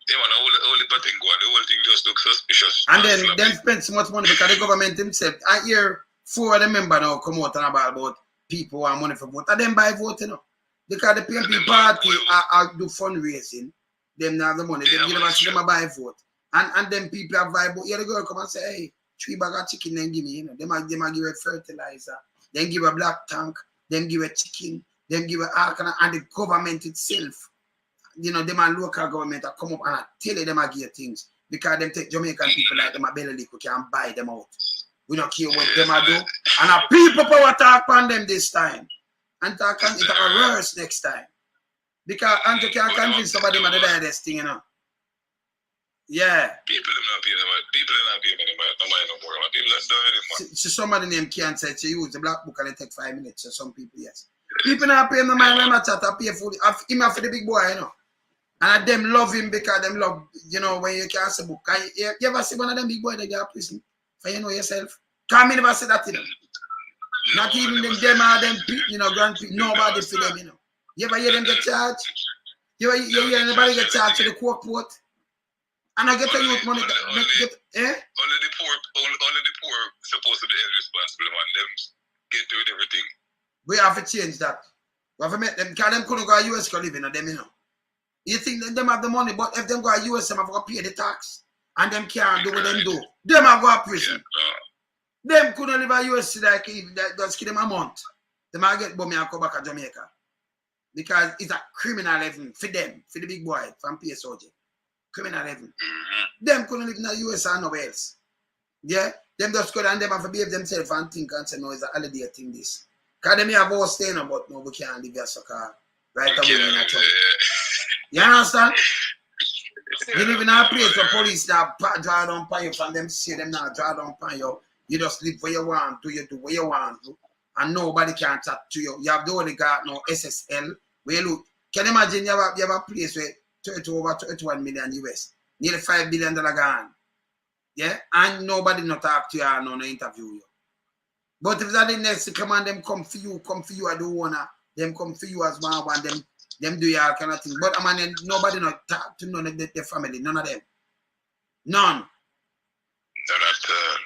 Yeah, man, the whole thing just looks suspicious. And then them spend so much money because the government himself, I hear 4 of the members now come out and about people who want money for vote. And them buy vote, you know. Because the PNP party are do fundraising. Them now have the money. Them give them buy vote. And them people have buy vote. Yeah, the girl come and say, hey, 3 bag of chicken, then give me, you know. Them give a fertilizer. Then give a black tank. Then give a chicken. Then give a and the government itself. You know, them and local government are come up and tell them I give things. Because them take Jamaican people like them a belly lick, we can buy them out. We don't care what them do. And a people power talk on them this time. And talk on it worse next time. Because Andrew can't convince somebody to die this thing, you know. Yeah. People are not paying no more. People are done anymore. So somebody named can't say she use the black book and it take 5 minutes. So some people, yes. People not paying no mind when I chat, I pay for him for the big boy, you know. And them love him because them love, you know, when you can't say book. You ever see one of them big boys that get prison? For you know yourself? Can't me never say that to them. Not even them or them, you know, grandparents, nobody for them, you know. You ever hear them get charged? You hear anybody get charged to the court port? And I get a youth money. Only the poor supposed to be irresponsible, man. Them get to with everything. We have to change that. We have to make them, because them couldn't go to US to live in them, you know. You think that them have the money, but if them go to US, them have to pay the tax. And them can't do what them do. Them have go to prison. Yeah, them couldn't live in US like just give them a month. Them have get bomb and come back to Jamaica. Because it's a criminal even for them, for the big boy from PSOJ. Criminal even. Them couldn't live in the US or nowhere else. Yeah? Them just go and them have to behave themselves and think and say, no, it's a holiday thing this. Because them have all staying about, no, we can't live here, so right away in a trouble. You understand? You live in a place where police that draw down on you from them, see them now draw down on you. You just live where you want to, you do what you want to, and nobody can chat to you. You have the only got no SSL. Where you look, can you imagine you have a place where over 21 million US, nearly $5 billion gone. Yeah? And nobody not talk to you or no interview you. But if that the next come on, them come for you as the owner, them come for you as one, them do your kind of thing. But I mean, nobody not talk to none of their family, none of them. None. None at all.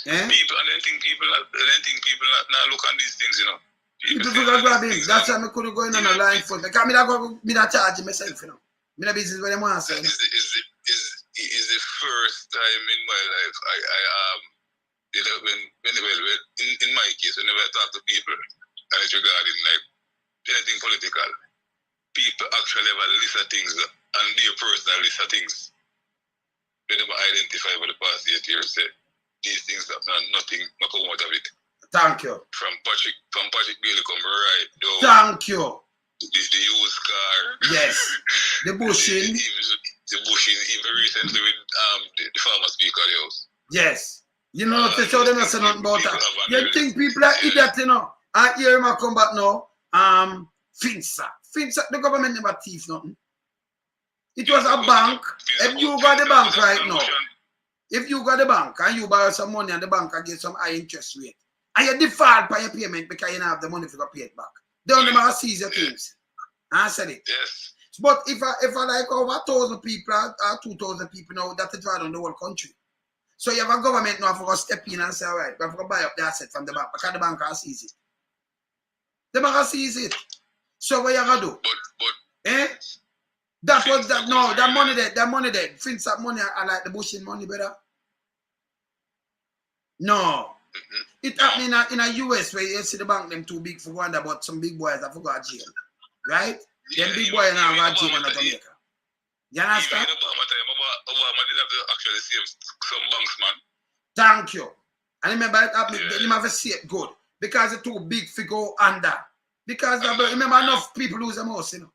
People, I don't think people now look on these things, you know. People forgot grab him. That's why I couldn't go in on a line for because me not charge myself, you know. Me not business where them want to say. It's the first time in my life you know, in my case, whenever I talk to people and it's regarding like anything political, people actually have a list of things and their personal list of things. They never identify over the past 8 years. Say these things that nothing not come out of it. Thank you. From Patrick Bailey come right down. Thank you. The used car. Yes. The bushing. The bushing, even recently with the former speaker of the house. Yes. You know, they show them say nothing about that. You think people are idiots, you know? I hear him come back now. FINSA, the government never thief nothing. It was a bank. If you got the bank right now, if you got the bank and you borrow some money and the bank get some high interest rate, and you default by your payment because you don't have the money to pay it back, they don't seize your things. I said it. Yes. But if I like over 1,000 people or 2,000 people now, that's draw on the whole country. So you have a government now for step in and say, all right, we're going to buy up the asset from the bank because the bank can seize it. The bank can seize it. So what you going to do? But that was that. No, that money there. FinSap money, I like the bushing money, brother. No. It happened in a US where you see the bank them too big for wonder, but some big boys that forgot jail. Right? Them big boys now got jail in Jamaica. You understand? Obama did have to actually save some banks, man. Thank you. And remember it happened, you have to see it good. Because it's too big to go under. Because remember enough people lose them house, you know.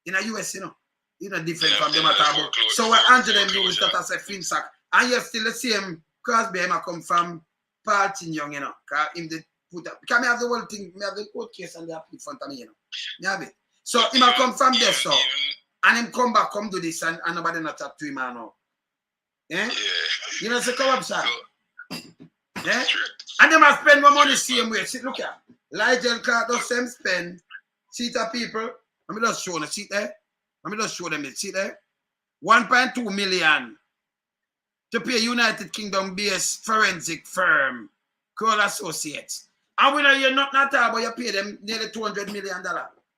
In the US, you know. You know, different from them at all. So what Angela used that as a FinSac. And you're still the same Crosby I come from Paul Young, you know. Because him they put up. Because I have the whole thing, I have the court case and they have in front of me, you know. You have it. So him I come from there, so. And him come back, come do this, and nobody not talk to him now. Yeah? You know, say, come up, sir. Yeah? And them have spend more money same way. See, look here. Ligel Clarke does them spend. See the people. Let me just show them. See there? Let me just show them it. See there? 1.2 million to pay United Kingdom based forensic firm, Kroll Associates. And we know you're not at all, but you pay them nearly $200 million.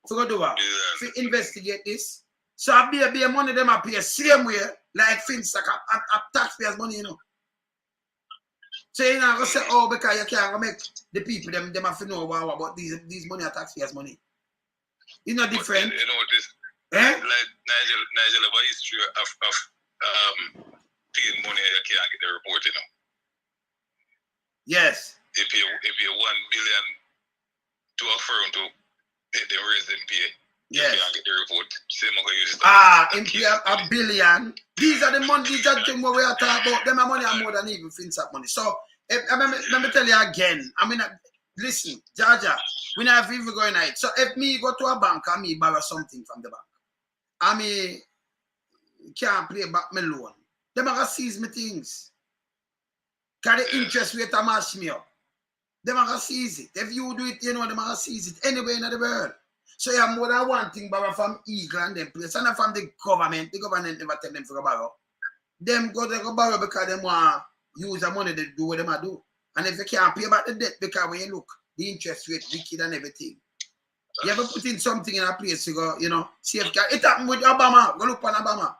So go do what? To investigate this. So I be money them up here same way like Finstock up taxpayers' money, you know. So you know, go say, oh, because you can't make the people them have to know about these money are taxpayers' money. It's not different. You know this. Eh? Like Nigel have a history of paying money you can't get the report, you know. Yes. If you 1 billion to a firm to pay them raise them pay, yes. You can't get the report. Same way you use a billion. These are the money, these are the things we are talking about. Them are money are more than even Finstock money. So let me tell you again. I mean, listen, Jaja, we never even going at it. So if me go to a bank and me borrow something from the bank, I mean, can't play back my loan. Them are gonna seize me things. Because the interest rate are mash me up. Them are gonna seize it. If you do it, you know, them are gonna seize it anywhere in the world. So you have more than one thing borrow from Eagle and them place. And from the government never tell them to borrow. Them go borrow because they want to use the money to do what they want to do. And if you can't pay back the debt, because when you look, the interest rate wicked and everything. You ever put in something in a place to go, you know, safeguard. It happened with Obama. Go look on Obama.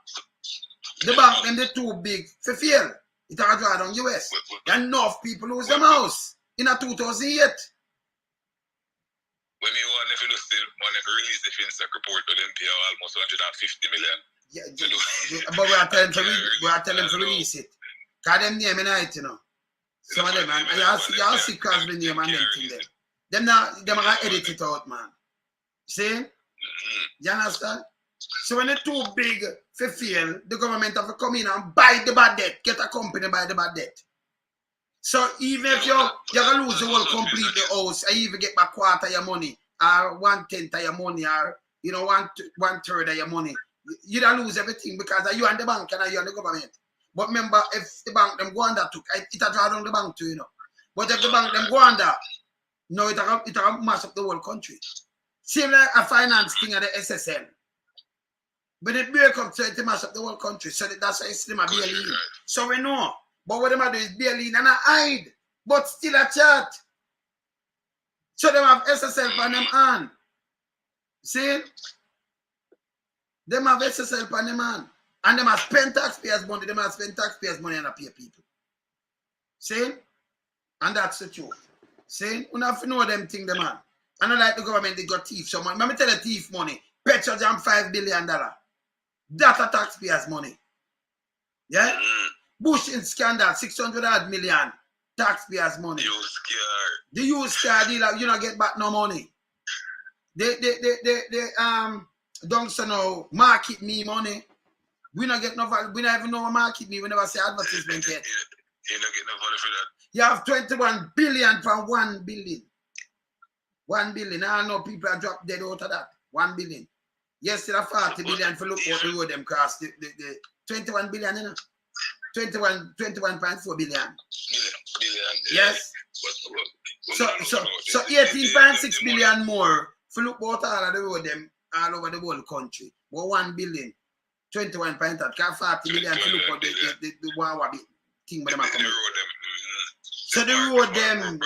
The bank, them, they're too big for fail. It has drawn on US. Enough people lose them house in a 2008. When you want to release the Finstock report, to them pay almost 150 million. Yeah, but we are telling them to release it. Because them name in it, you know. Some of them, man. You see Crosby name and them thing there. Them are going to edit it out, man. See? You understand? So when it's too big for fail, the government have to come in and buy the bad debt, get a company buy the bad debt. So even if you're going to lose the whole complete the house, or even get back quarter of your money, or 1/10 of your money, or you know, 1/3 of your money, you don't lose everything because you and the bank and you and the government. But remember, if the bank them go under took, it will draw down the bank too, you know. But if the bank them go under, no, it will mash up the whole country. Same like a finance thing at the SSL. But it break up so it mash up the whole country. So that's why it's them a barely. So we know. But what them do is barely and I hide. But still a chat. So them have SSL on them hand. See? Them have SSL on them hand. And them have spend taxpayers money. Them have spend taxpayers money and pay people. See? And that's the truth. See? We have to know them thing, them man. And I like the government, they got thief. So let me tell you thief money. Petrol jam $5 billion. That's a taxpayers money. Yeah? Bush in scandal, 600 million. Taxpayers money. The used car dealer, you don't get back no money. They don't say no market me money. We don't get no value. We don't even know what market me. We never say advertisement yet. You don't get no value for that. You have 21 billion from 1 billion. 1 billion. I know people are dropped dead out of that. 1 billion. Yesterday, 40 billion for look what the road them cross. The 21 billion, you know. 21.4 billion. Yes. So 18.6 billion more for look what all of the road them all over the whole country. But 1 billion, 21.8, 40 billion for look what the one thing with them are coming. So the road them,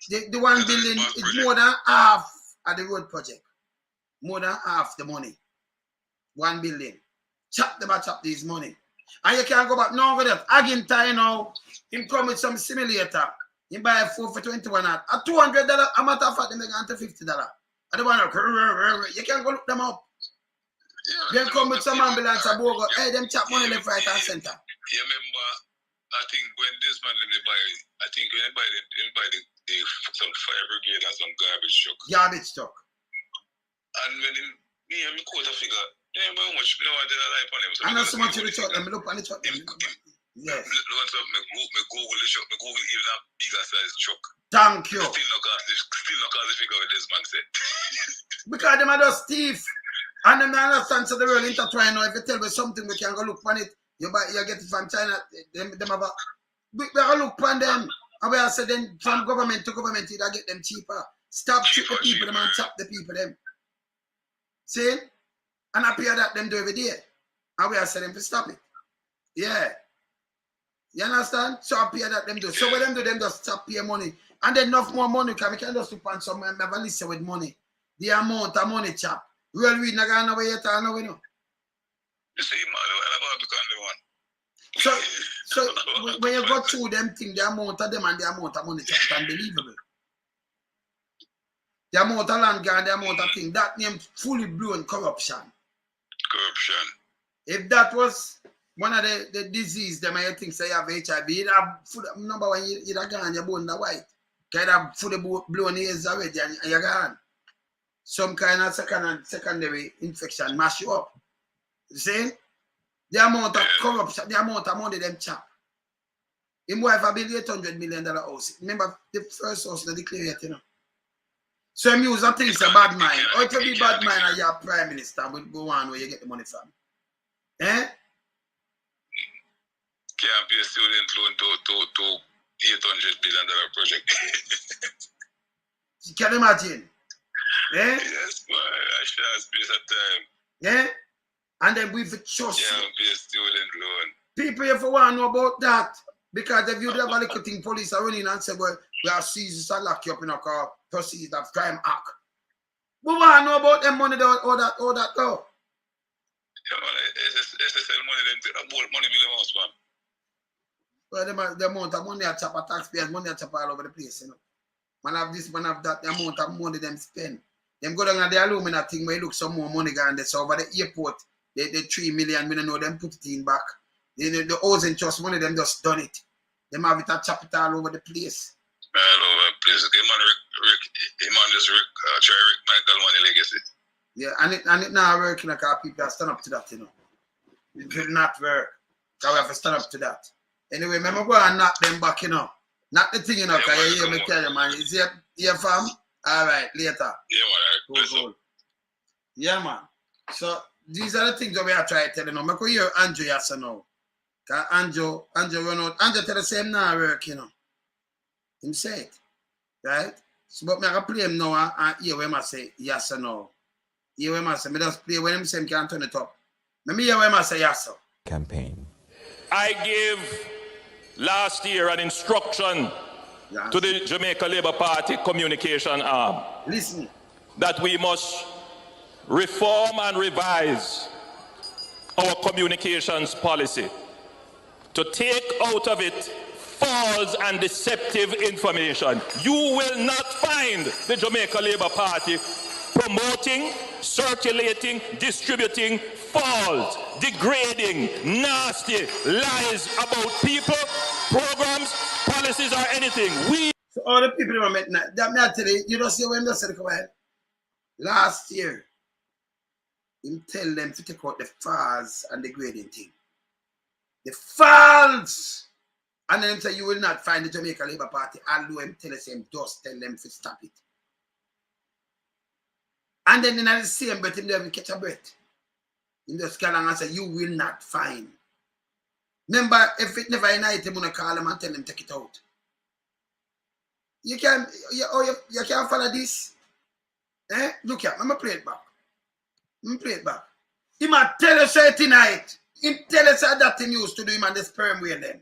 the 1 billion is more than half of the road project. More than half the money. 1 billion. Chop these money. And you can't go back now with that. Again, time now, him come with some simulator. He buy a 4 for 21 at $200. A matter of fact, they make it to $50. I don't want to. You can't go look them up. Then come with some ambulance and go, hey, them chop money left, right, and center. You remember, I think when this man they buy, I think when they buy the some fire brigade and some garbage truck. Garbage truck. And when me and me quote a figure, yeah, how much me want to life on them. So I know so much of the truck, them look on the truck. Yes. Me Google the truck, me Google even a bigger size truck. Thank you. Still not cause the figure what this man said. Because them are just thief. And them not understand so the world intertwine now. If you tell me something, we can go look on it. You get it from China. Them have We gotta look upon them. And we say then from government to government, you get them cheaper. Stop cheap the people them and chop the people them. See? And I pay that them do every day. And we are saying them to stop it. Yeah. You understand? So I pay that them do. So what them do, them just stop pay money. And then enough more money, because we can just look on some never listen with money. The amount of money chop. Well, we not going away yet, I know we know. You see, man, So when you go through them things, the amount of them and the amount of money chop, unbelievable. The amount of land and the amount of thing, that name fully blown corruption. Corruption. If that was one of the disease, them I think say you have HIV, you'd have food, number one, you'd have gone, you're born the white. You'd have fully blown ears already and you're gone. Some kind of secondary infection mash you up. You see? The amount of corruption, the amount of money them chop. Him wife have built $800 million house. Remember the first house they declare it, you know. So him use that thing's a bad mind. Or it will be bad mind and you're prime minister will go on where you get the money from. Eh? Can't be a student loan to $800 billion project. Can you imagine? Eh? Yes, man. I shall space at time. Yeah? And then we trust you. Can't be a student loan. People if you want to know about that. Because if you have a little thing, police are running and say, well, we are seized and lock you up in a car, proceed of crime act. We want to know about them money, all that though. Yeah, man, it's sell money, them money bill amounts, man. Well, the amount of money I chop a taxpayers, money I chop all over the place, you know. Man have this, man have that, the amount of money them spend. Them go down at the alumina thing where you look some more money gone there. So over the airport, they 3 million, we don't know them put it in back. The housing trust money, them just done it. Them have it a chop it all over the place. All over the place. Okay, man, try Rick Michael money legacy. Yeah, and it now working like our people stand up to that, you know. It will not work. So we have to stand up to that. Anyway, remember go and knock them back, you know. Not the thing, you know, because you hear me tell you, man. Is here fam? All right, later. Yeah, man. Cool. Yeah, man. So these are the things that we are trying to tell you now. I could hear Andrew yes or no. Because Andrew run out. Andrew tell the same now work, you know. Him say it. Right? So but I can play him now and hear when I say yes or no. Hear when I say, I just play when him say him can't turn it up. Let me hear when I say yes or. Campaign. I gave last year an instruction to the Jamaica Labour Party communication arm. Listen. That we must reform and revise our communications policy to take out of it false and deceptive information. You will not find the Jamaica Labour Party promoting, circulating, distributing false, degrading, nasty lies about people, programs, policies, or anything. So all the people who met that me today, you don't see when they said come ahead. Last year, him tell them to take out the false and degrading thing. The false! And then him say you will not find the Jamaica Labour Party, although him tell us him just tell them to stop it. And then in the same breath, him never catch a breath. In the scale and say, you will not find. Remember, if it never united, him, gonna call him and tell him take it out. You can't follow this. Eh? Look at, I'm gonna play it back. He might tell us tonight. He tell us that thing used to do him and the sperm whale them.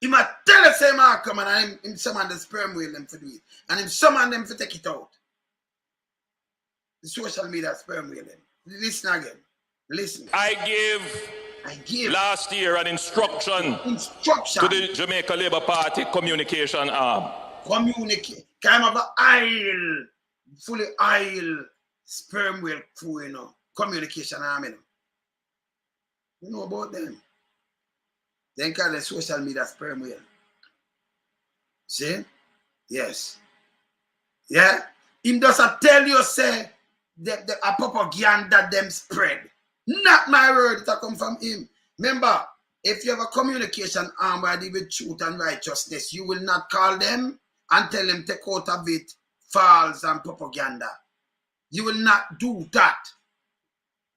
He might tell us him come and him summon the sperm whale them to do it. And him summon them to take it out. The social media sperm whale them. Listen again. Listen. I gave last year an instruction to the Jamaica Labour Party communication arm. Communicate. Kind of an fully oil sperm whale crew, you know. Communication arm, you know. You know about them. They call it social media sperm whale. See? Yes. Yeah? Him does tell you, say, a propaganda them spread. Not my word, it come from him. Remember, if you have a communication arm where they with truth and righteousness, you will not call them and tell them take out of it false and propaganda. You will not do that.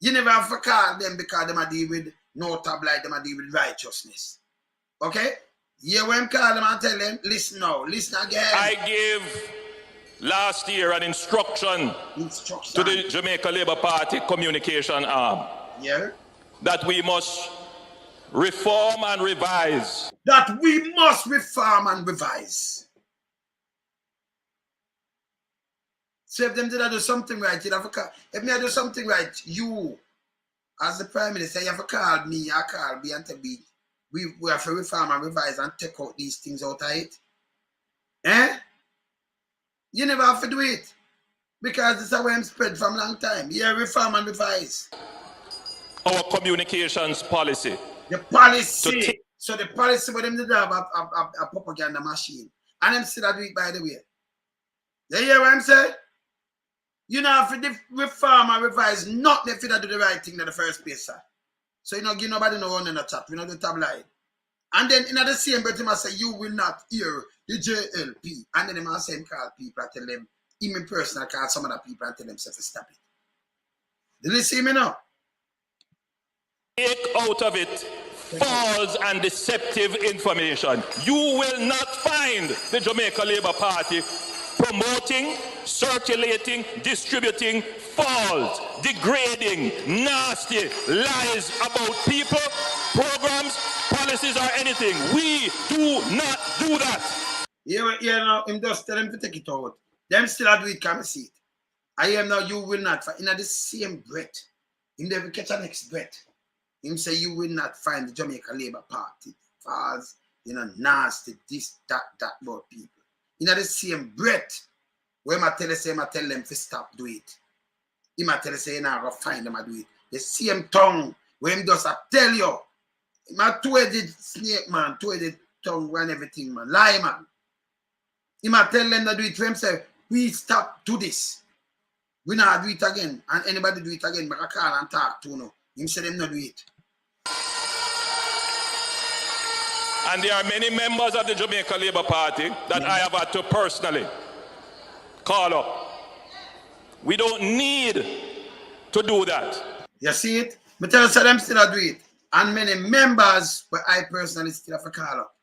You never have to call them because they are deal with no tabloid, they are deal with righteousness. Okay? Yeah, when call them and tell them, listen now, listen again. I gave last year an instruction to the Jamaica Labour Party communication arm that we must reform and revise. That we must reform and revise. So if them did I do something right, you'd have to call. If me I do something right, you, as the Prime Minister, you have to call me, I call me and tell me, we have to reform and revise and take out these things out of it. Eh? You never have to do it. Because it's a way I'm spread from a long time. Yeah, reform and revise. Our communications policy. The policy. So the policy for them to have a propaganda machine. And them still do it by the way. You hear what I'm saying? You know, if you reform and revise, not if you do the right thing in the first place, sir. So you know, give nobody no one in the chat. We don't do tabloid. And then in the same breath, you must say, you will not hear the JLP. And then they must say, call people and tell them, even personal, call some other people and tell themselves to stop it. Did you see me now? Take out of it false and deceptive information. You will not find the Jamaica Labour Party promoting, circulating, distributing false, degrading, nasty lies about people, programs, policies, or anything. We do not do that. Yeah, now, him just tell them to take it out. Them still do it, come see it. I am now, you will not find, in the same breath, him never catch a next breath. Him say, you will not find the Jamaica Labour Party false, you know, nasty, this, that about people. In the same breath, when I tell them to stop do it. He might tell you, say, you know, go find them and do it. The same tongue, when him does tell you, he might two-headed snake, man, two-headed tongue and everything, man, lie, man. He might tell them to do it for himself. We stop do this. We not do it again. And anybody do it again, I call and talk to no. Him say them not do it. And there are many members of the Jamaica Labour Party that I have had to personally call up. We don't need to do that. You see it? I tell you, so them still do it. And many members, but I personally still have to call up.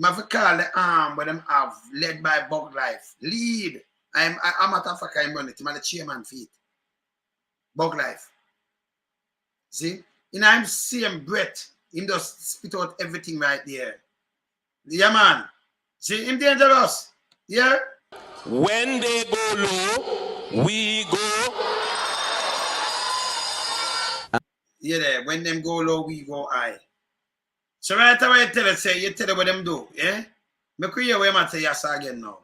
I have to call the arm where them have led by Bug Life. Lead. I'm at Africa, I'm running it. I'm the chairman for it. Bug Life. See? In the same breath, him just spit out everything right there. Yeah, man. See, him dangerous. Yeah? When they go low, we go. Yeah, there. When them go low, we go high. So right away, you tell them what them do. Yeah? Make you hear what I'm say yes again now.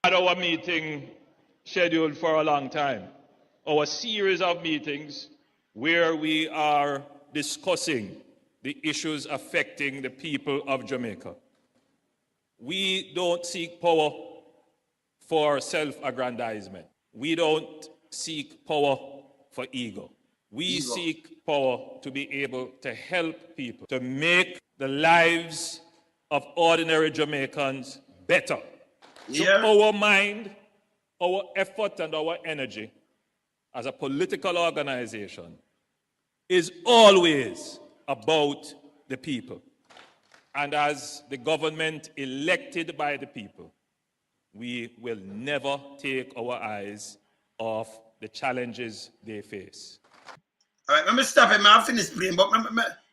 Had our meeting scheduled for a long time. Our series of meetings where we are discussing the issues affecting the people of Jamaica. We don't seek power for self-aggrandizement. We don't seek power for ego. We seek power to be able to help people, to make the lives of ordinary Jamaicans better. Yeah. So our mind, our effort, and our energy as a political organization is always about the people. And as the government elected by the people, we will never take our eyes off the challenges they face. All right, let me stop him. I'll finish playing, but I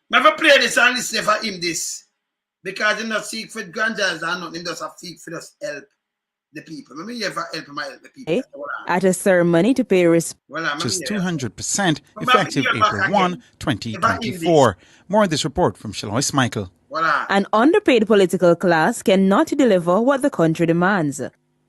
never play this and listen for him this. Because he not seek for grandeurs and nothing, he does seek for just help the people. Let me hear for help the people. At a ceremony to pay respect. Which is 200% effective April 1, 2024. More on this report from Holness Ligel. An underpaid political class cannot deliver what the country demands.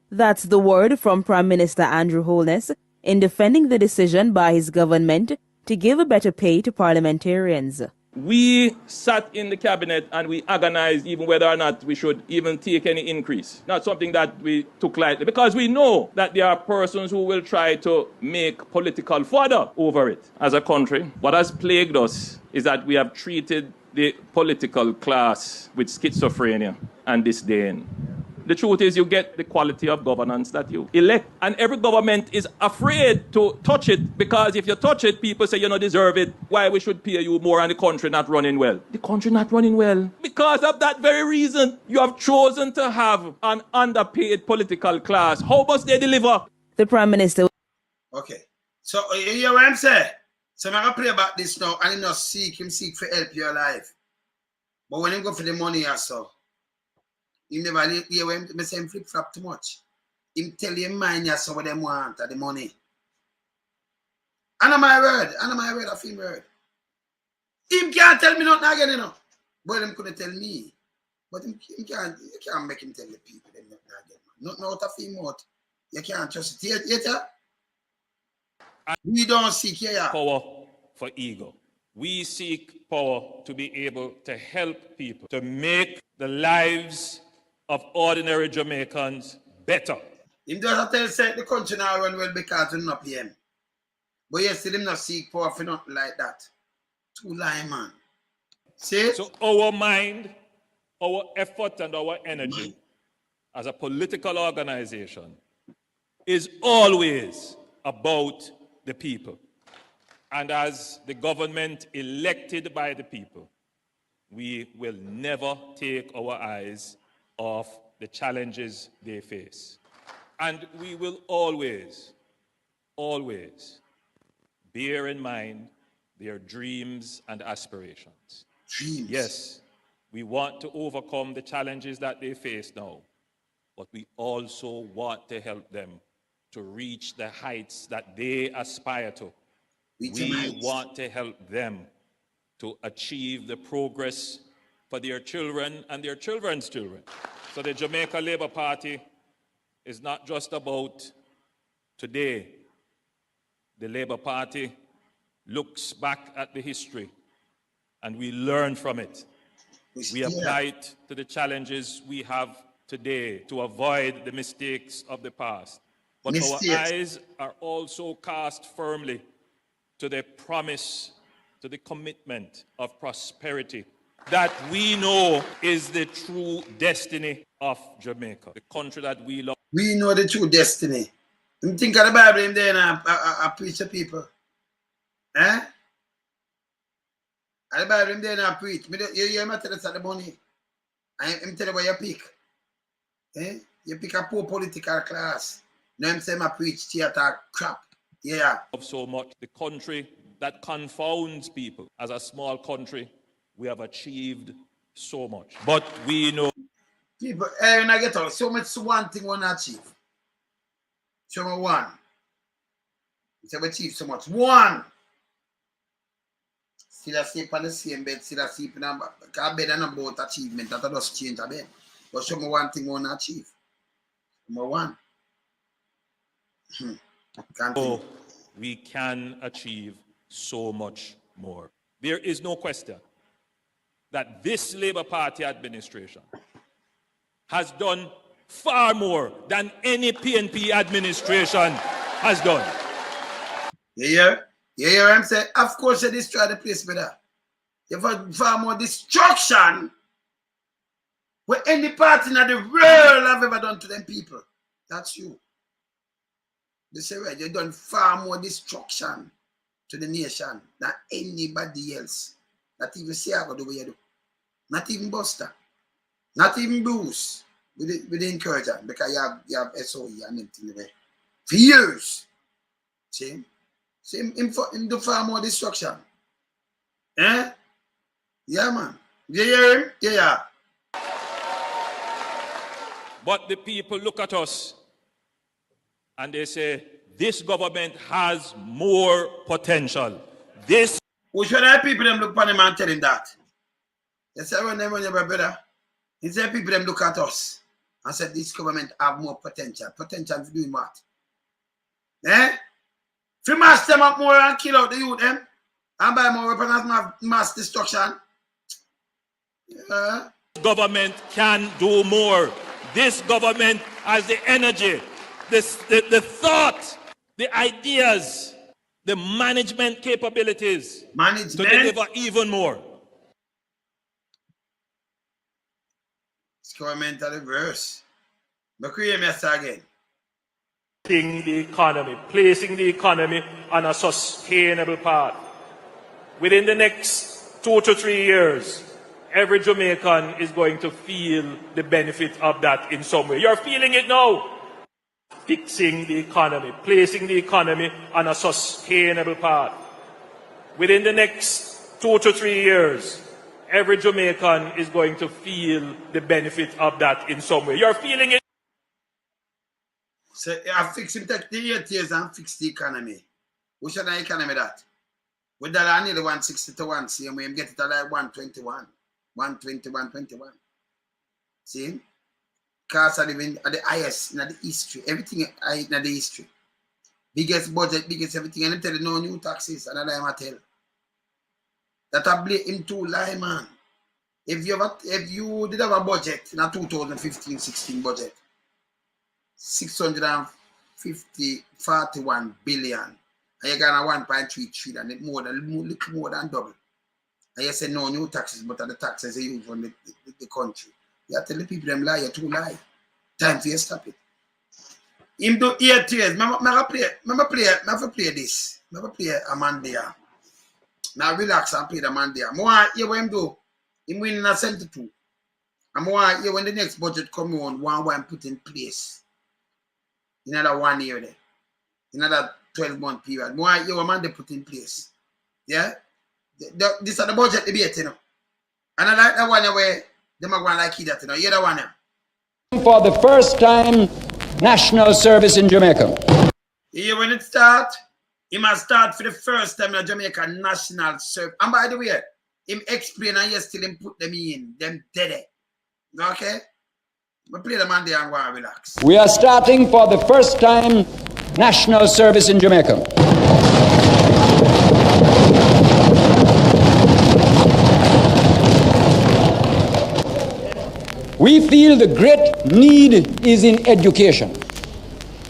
That's the word from Prime Minister Andrew Holness in defending the decision by his government to give a better pay to parliamentarians. We sat in the cabinet and we agonized even whether or not we should even take any increase. Not something that we took lightly, because we know that there are persons who will try to make political fodder over it. As a country, what has plagued us is that we have treated the political class with schizophrenia and disdain. The truth is you get the quality of governance that you elect. And every government is afraid to touch it because if you touch it, people say you don't deserve it. Why we should pay you more and the country not running well? The country not running well. Because of that very reason, you have chosen to have an underpaid political class. How must they deliver? The Prime Minister. Okay. So you hear what I'm saying? So I'm going to play about this now and him seek for help your life. But when him go for the money also, he never hear when him say him flip-flop too much. Him tell him mind so what them want at the money. And my word of him word. Him can't tell me nothing again, you know. But him couldn't tell me. But him can't, you can't make him tell the people them nothing again. Nothing out of him out. You can't trust it. Yet, we don't seek power for ego. We seek power to be able to help people, to make the lives of ordinary Jamaicans better. Him just tell say the country now run well because we not pay him. But yes, him not seek power for nothing like that. Too lying, man. See? So our mind, our effort and our energy as a political organization is always about the people. And as the government elected by the people, we will never take our eyes off the challenges they face. And we will always bear in mind their dreams and aspirations. Dreams. Yes, we want to overcome the challenges that they face now, but we also want to help them to reach the heights that they aspire to. We want to help them to achieve the progress for their children and their children's children. So the Jamaica Labour Party is not just about today. The Labour Party looks back at the history and we learn from it. We apply it to the challenges we have today to avoid the mistakes of the past. But our eyes are also cast firmly to the promise, to the commitment of prosperity that we know is the true destiny of Jamaica, the country that we love. We know the true destiny. You think of the Bible in there and I preach to people. Eh? The Bible in there and I preach. You hear me tell us at the money. I'm telling you what you pick. Eh? You pick a poor political class. Now I'm saying I preach theater crap. Yeah. So much the country that confounds people. As a small country, we have achieved so much. But we know people, when I get out, so much one thing one achieve. Show me one. You say we achieve so much. One. Still sleep on the same bed, still sleep in a bed and about achievement that I just change a bed. But show me one thing one achieve. Number one. Oh, we can achieve so much more. There is no question that this Labour Party administration has done far more than any PNP administration has done. You hear what I'm saying? Of course you destroy the place better. You've had far more destruction what any party in the world have ever done to them people. That's you. They say, right, you've done far more destruction to the nation than anybody else. Not even Siago the way you do. Not even Buster. Not even Bruce. With the encourager. Because you have SOE and everything there. For years. See? See him do far more destruction. Eh? Yeah, man. You hear him? Yeah. But the people look at us and they say, this government has more potential. This. Which one of the people them look upon him and tell him that? They say, when they brother, he said people them look at us and said this government have more potential. Potential for doing what? Eh? If you mash them up more and kill out the youth them and buy more weapons of mass destruction. Yeah. Government can do more. This government has the energy, the thought, the ideas, the management capabilities to deliver even more. This government are the worst. Again. Placing the economy on a sustainable path. Within the next 2 to 3 years, every Jamaican is going to feel the benefit of that in some way. You're feeling it now. Fixing the economy, placing the economy on a sustainable path. Within the next 2 to 3 years, every Jamaican is going to feel the benefit of that in some way. You're feeling it. So I fix him, take the 8 years and fix the economy. Which is the economy that? With that, I need 160 to 1. See, we get it at like 121. 120, 121. See? Cars are even at the highest in the history. Everything in the history. Biggest budget, biggest everything. And I tell you, no new taxes. And I tell. That I blame him too, lie, man. If you did have a budget in a 2015-16 budget, 641 billion, and you got a 1.3 trillion, and little more than double. And you say no new taxes, but the taxes they use on the country. You tell the people them lie, you too lie. Time for you stop it. Him do 8 years. I play this. I play Amandia. Now relax and play the Amandia. More hear what him do. Him win in a 72. And more hear when the next budget come on, one put in place. Another 1 year there. Another 12-month period. More hear what man they put in place. Yeah? This is the budget debate, you know. And I like that one where them are going like that, you know. You the one now. For the first time, national service in Jamaica. Yeah, when it start, he must start for the first time in Jamaica national service. And by the way, him explain and you still him put them in, them dead. Okay? But play the man there and go and relax. We are starting for the first time national service in Jamaica. We feel the great need is in education.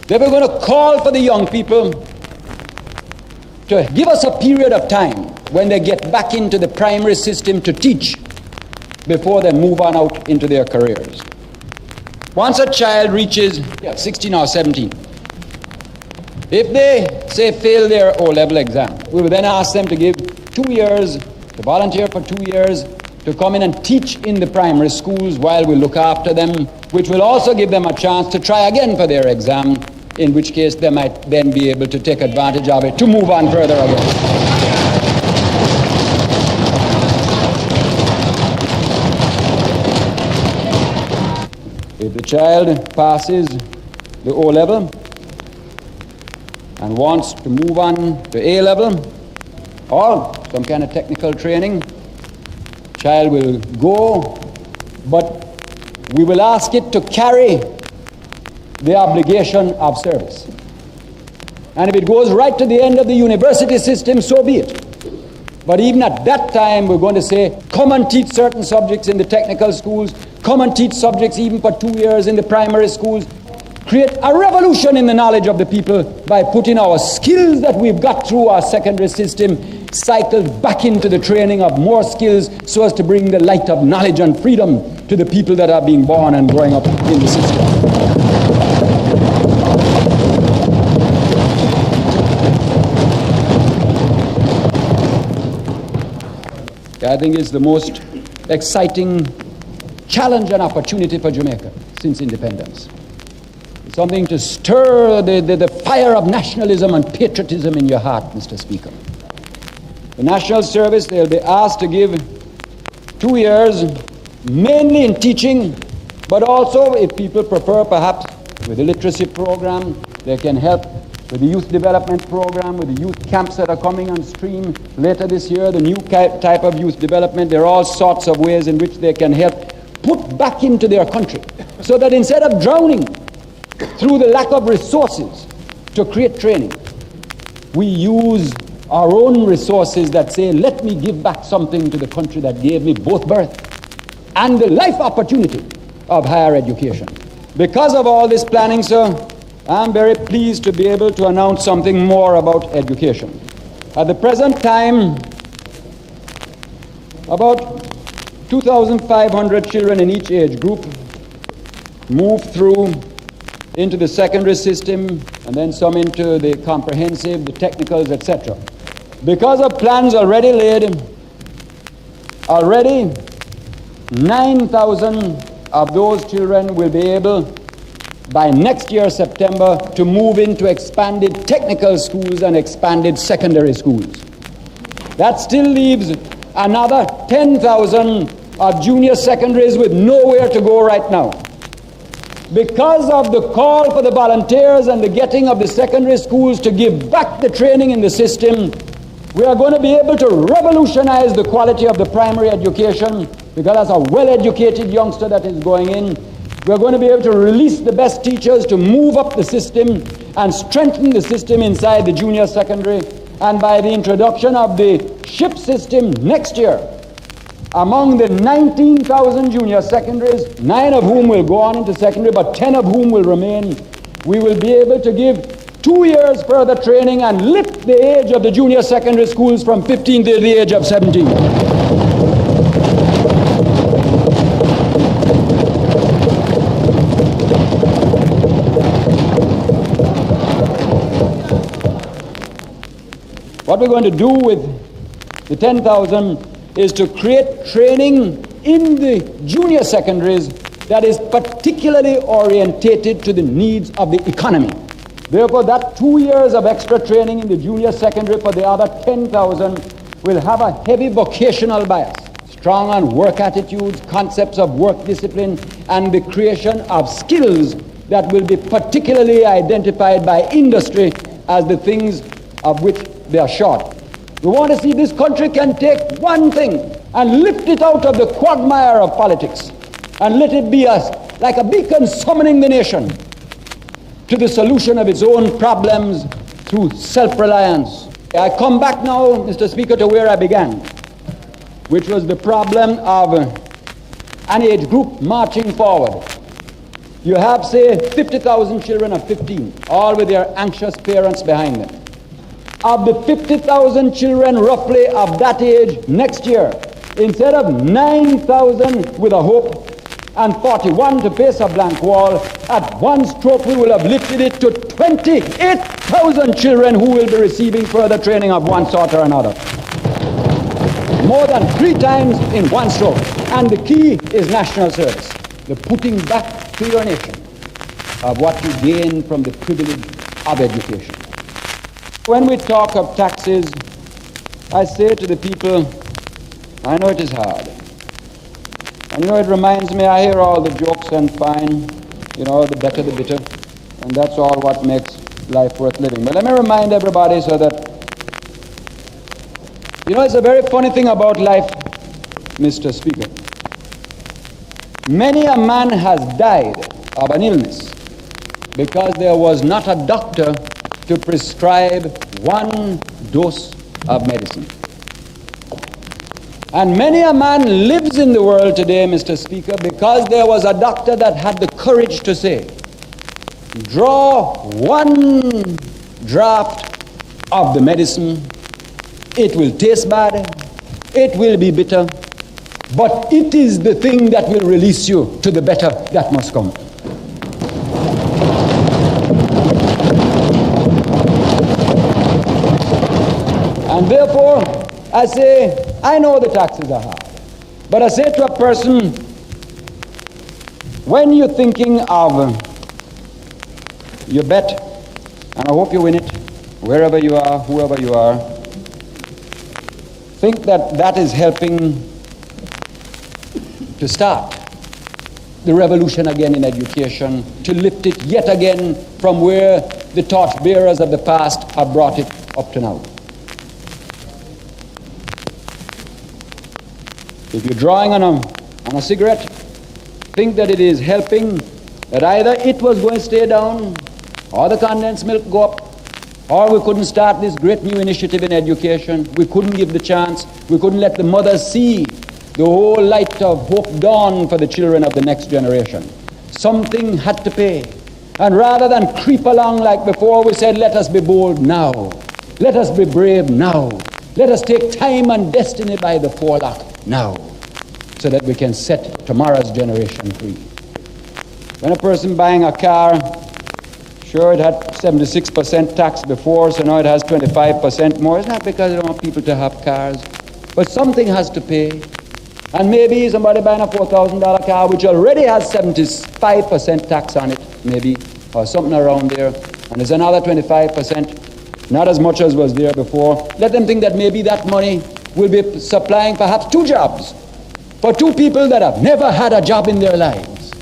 They were going to call for the young people to give us a period of time when they get back into the primary system to teach before they move on out into their careers. Once a child reaches 16 or 17, if they, say, fail their O-level exam, we will then ask them to give 2 years, to volunteer for 2 years, to come in and teach in the primary schools while we look after them, which will also give them a chance to try again for their exam, in which case they might then be able to take advantage of it to move on further again. If the child passes the O-level and wants to move on to A-level or some kind of technical training, child will go, but we will ask it to carry the obligation of service. And if it goes right to the end of the university system, so be it. But even at that time, we're going to say, come and teach certain subjects in the technical schools, come and teach subjects even for 2 years in the primary schools, create a revolution in the knowledge of the people by putting our skills that we've got through our secondary system cycled back into the training of more skills so as to bring the light of knowledge and freedom to the people that are being born and growing up in the system. I think it's the most exciting challenge and opportunity for Jamaica since independence. It's something to stir the fire of nationalism and patriotism in your heart, Mr. Speaker. The national service, they'll be asked to give 2 years, mainly in teaching, but also, if people prefer, perhaps with the literacy program, they can help with the youth development program, with the youth camps that are coming on stream later this year, the new type of youth development. There are all sorts of ways in which they can help put back into their country, so that instead of drowning through the lack of resources to create training, we use our own resources that say, let me give back something to the country that gave me both birth and the life opportunity of higher education. Because of all this planning, sir, I'm very pleased to be able to announce something more about education. At the present time, about 2,500 children in each age group move through into the secondary system, and then some into the comprehensive, the technicals, etc. Because of plans already laid, already 9,000 of those children will be able, by next year, September, to move into expanded technical schools and expanded secondary schools. That still leaves another 10,000 of junior secondaries with nowhere to go right now. Because of the call for the volunteers and the getting of the secondary schools to give back the training in the system, we are going to be able to revolutionize the quality of the primary education, because that's a well-educated youngster that is going in. We're going to be able to release the best teachers to move up the system and strengthen the system inside the junior secondary. And by the introduction of the SHIP system next year, among the 19,000 junior secondaries, 9 of whom will go on into secondary, but 10 of whom will remain, we will be able to give 2 years further training and lift the age of the junior secondary schools from 15 to the age of 17. What we're going to do with the 10,000 is to create training in the junior secondaries that is particularly orientated to the needs of the economy. Therefore, that 2 years of extra training in the junior secondary for the other 10,000 will have a heavy vocational bias, strong on work attitudes, concepts of work discipline, and the creation of skills that will be particularly identified by industry as the things of which they are short. We want to see this country can take one thing and lift it out of the quagmire of politics and let it be like a beacon summoning the nation to the solution of its own problems through self-reliance. I come back now, Mr. Speaker, to where I began, which was the problem of an age group marching forward. You have, say, 50,000 children of 15, all with their anxious parents behind them. Of the 50,000 children roughly of that age next year, instead of 9,000 with a hope and 41 to face a blank wall, at one stroke we will have lifted it to 28,000 children who will be receiving further training of one sort or another. More than 3 times in one stroke. And the key is national service, the putting back to your nation of what you gain from the privilege of education. When we talk of taxes, I say to the people, I know it is hard. And it reminds me, I hear all the jokes and fine, the better the bitter, and that's all what makes life worth living. But let me remind everybody so that, it's a very funny thing about life, Mr. Speaker. Many a man has died of an illness because there was not a doctor to prescribe 1 dose of medicine. And many a man lives in the world today, Mr. Speaker, because there was a doctor that had the courage to say, draw 1 draft of the medicine, it will taste bad, it will be bitter, but it is the thing that will release you to the better that must come. And therefore, I say, I know the taxes are hard, but I say to a person, when you're thinking of your bet, and I hope you win it, wherever you are, whoever you are, think that that is helping to start the revolution again in education, to lift it yet again from where the torchbearers of the past have brought it up to now. If you're drawing on a cigarette, think that it is helping, that either it was going to stay down, or the condensed milk go up, or we couldn't start this great new initiative in education. We couldn't give the chance. We couldn't let the mothers see the whole light of hope dawn for the children of the next generation. Something had to pay. And rather than creep along like before, we said, let us be bold now. Let us be brave now. Let us take time and destiny by the forelock now, so that we can set tomorrow's generation free. When a person buying a car Sure, it had 76% tax before, so now it has 25% more. It's not because they don't want people to have cars, but something has to pay. And maybe somebody buying a $4,000 car which already has 75% tax on it, maybe, or something around there, and there's another 25%, not as much as was there before. Let them think that maybe that money will be supplying perhaps 2 jobs for 2 people that have never had a job in their lives.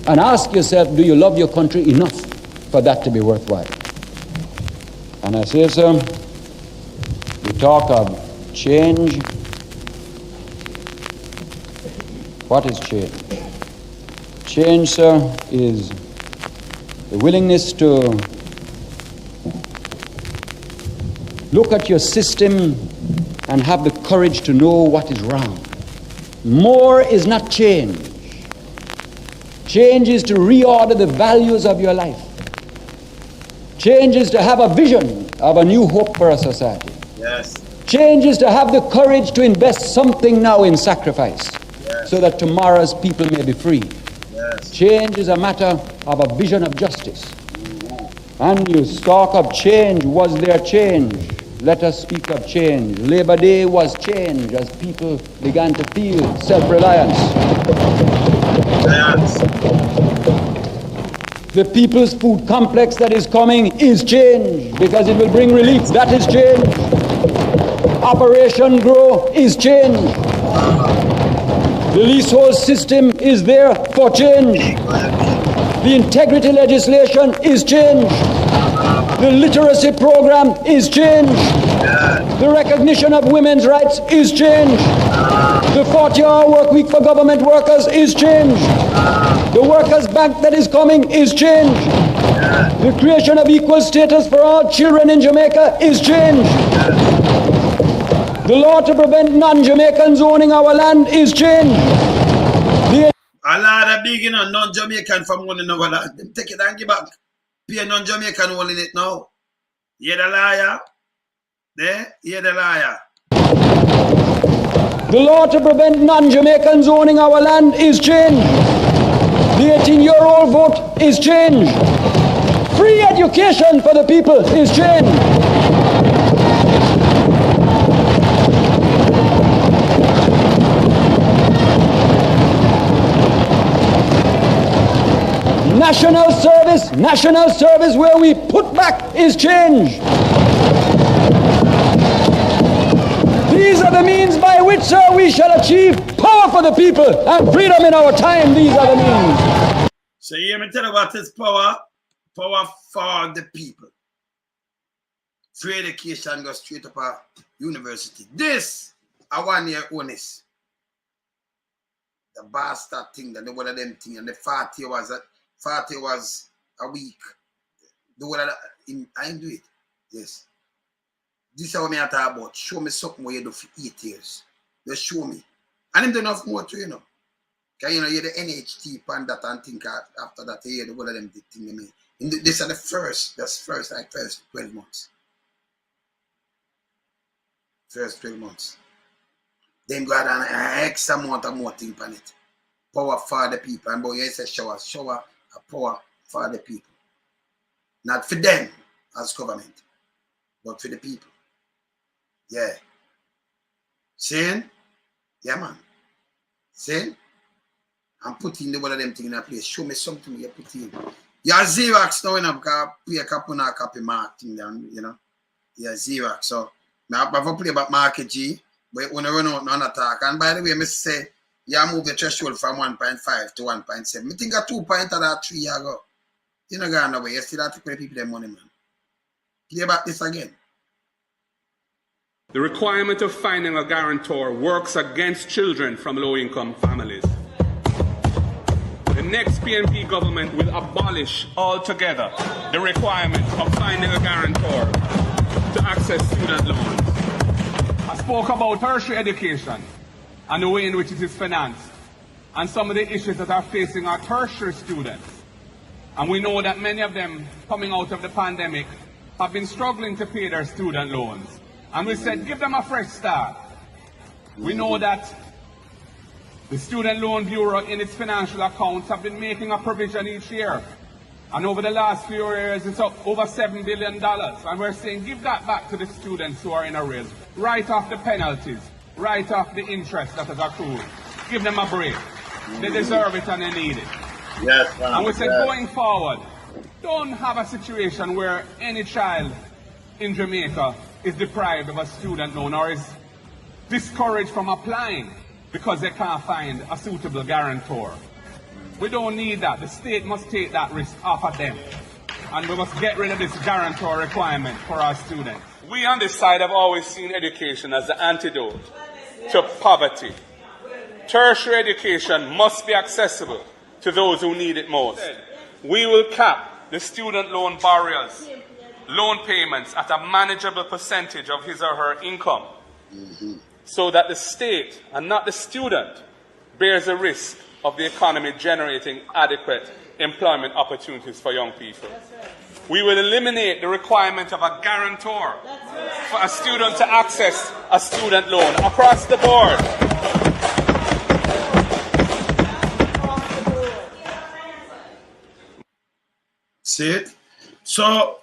And ask yourself, do you love your country enough for that to be worthwhile? And I say, sir, we talk of change. What is change? Change, sir, is the willingness to look at your system and have the courage to know what is wrong. More is not change. Change is to reorder the values of your life. Change is to have a vision of a new hope for a society. Yes. Change is to have the courage to invest something now in sacrifice, yes, so that tomorrow's people may be free. Yes. Change is a matter of a vision of justice. And you talk of change. Was there change? Let us speak of change. Labor Day was change as people began to feel self-reliance. Yes. The People's Food Complex that is coming is change because it will bring relief. That is change. Operation Grow is change. The leasehold system is there for change. The integrity legislation is change. The literacy program is change. The recognition of women's rights is change. The 40-hour work week for government workers is change. The Workers' Bank that is coming is change. The creation of equal status for all children in Jamaica is change. The law to prevent non-Jamaicans owning our land is change. A lot of big, non-Jamaican from owning our land. Them take it and give back. Pay non-Jamaican owning it now. Hear the liar? There? Hear the liar? The law to prevent non-Jamaicans owning our land is change. The 18-year-old vote is change. Free education for the people is change. National service where we put back is change. These are the means by which, sir, we shall achieve power for the people and freedom in our time. These are the means. So you hear me tell you what is power? Power for the people. Free education goes straight up a university. This, a 1 year onus. The bastard thing, that the one of them thing, and the 40 was a week. The one of I didn't do it. Yes. This is what I talk about. Show me something where you do for 8 years. Just show me. And him do enough more to, Because, you're the NHT and that and think after that, you hear the one of them thing they mean. This are the first 12 months. First 12 months. Then go out and X amount of more thing on it. Power for the people. And boy, you say shower a power for the people. Not for them as government, but for the people. Yeah. See? Yeah, man. See? I'm putting the one of them thing in a place. Show me something you put in. Yeah, XEROX now, because pay a copy mark thing down, Yeah, XEROX. So, I have to play about market G, but when I run out on attack. And by the way, I say, move the threshold from 1.5 to 1.7. I think a 2 point or that 3 years ago. You know, going away. You still have to pay people their money, man. Play about this again. The requirement of finding a guarantor works against children from low-income families. The next PNP government will abolish altogether the requirement of finding a guarantor to access student loans. I spoke about tertiary education and the way in which it is financed and some of the issues that are facing our tertiary students. And we know that many of them coming out of the pandemic have been struggling to pay their student loans. And we said, give them a fresh start. We know that the Student Loan Bureau in its financial accounts have been making a provision each year And over the last few years, it's up over $7 billion. And we're saying give that back to the students who are in arrears. Write off the penalties. Write off the interest that has accrued. Give them a break. They deserve it and they need it. Yes, man. And we say going forward, don't have a situation where any child in Jamaica is deprived of a student loan or is discouraged from applying because they can't find a suitable guarantor. We don't need that. The state must take that risk off of them. And we must get rid of this guarantor requirement for our students. We on this side have always seen education as the antidote to poverty. Tertiary education must be accessible to those who need it most. We will cap the student loan borrowers' loan payments at a manageable percentage of his or her income so that the state and not the student bears the risk of the economy generating adequate employment opportunities for young people. We will eliminate the requirement of a guarantor for a student to access a student loan across the board. See it? So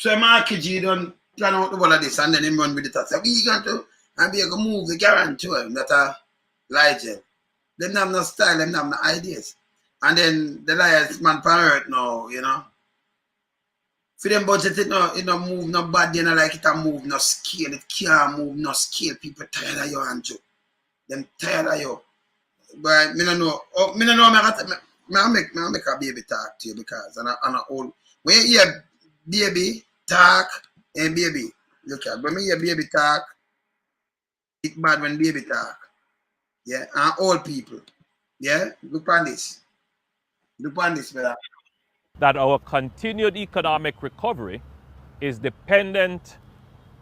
Mark G don't plan out the whole of this and then him run with it and say, we going to and be able to move the guarantor that are Ligel. Them have no style, them have no ideas. And then the liars man per earth now, you know. For them budget it no move no bad, you know, like it a move no scale, it can't move no scale. People tired of you, Andrew. Them tired of you. But me no know. Oh, me no know I make a baby talk to you because I'm a old when you hear baby talk and baby, look at when me hear baby talk, it's bad when baby talk. Yeah, and old people. Yeah, look on this. Look on this, brother. That our continued economic recovery is dependent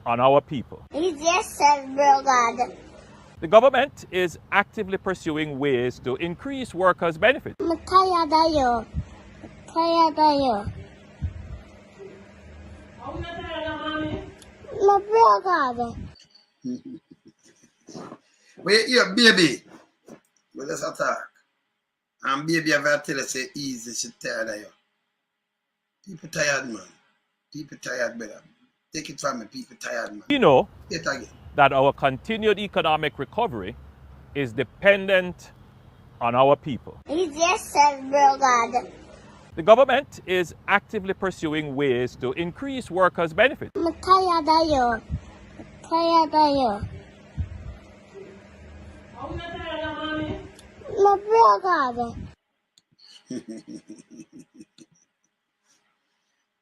on our people. Yes, sir, God. The government is actively pursuing ways to increase workers' benefits. I'm tired of you. Tired of you. My brother. Wait here, baby. Well, let's attack. And baby, I've tell you, say easy, she tired of you. People tired, man. People tired, brother. Take it from me, people tired, man. You know Say it again. that our continued economic recovery is dependent on our people. Yes, sir, God. The government is actively pursuing ways to increase workers' benefits. I'm tired of you. Tired of you. My brother.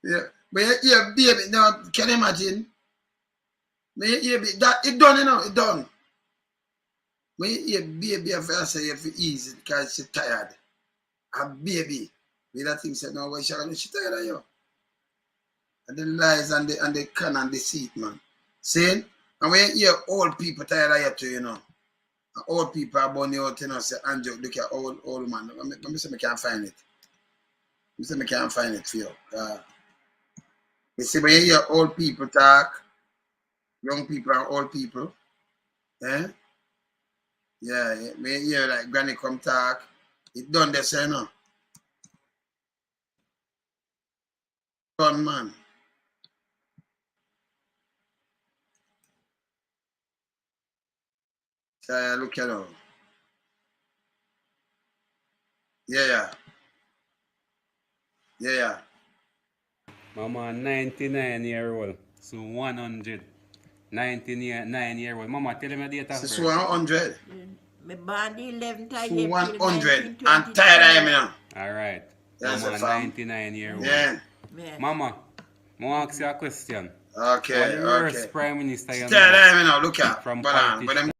Yeah, but yeah, baby, now can you imagine? Yeah, that it done, you know, it done. When you hear baby, I say you feel easy because she's tired. A baby, with that thing said, no, why she tired of you? And the lies and the can and deceit, man. See? And when you hear old people tired of you too, you know. Old people are born out, you know, say, Andrew, look at old man. Let me say I can't find it. Let me say I can't find it for you. You see, when you hear old people talk, young people and old people, yeah, when you hear like granny come talk, it done this, you know. Done, man. So look at it. Yeah. Mama 99-year-old, so 100. 99-year-old. Mama, tell me the date of birth. So 100. My body 11th So 100. I'm tired of him now. Alright. Yes, Mama fam. 99-year-old. Yeah. Mama, I want to ask you a question. Okay, What the worst Prime Minister you tired know of him now. Look at from politicians.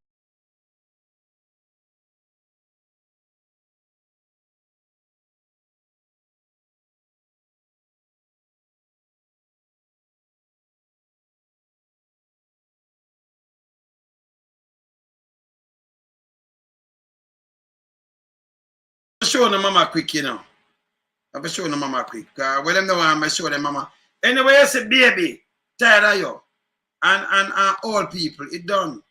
Show the mama quick, you know. I'm show the mama quick. When them the one I show them mama. Anyway, I say baby, tired of you. And old people, it done.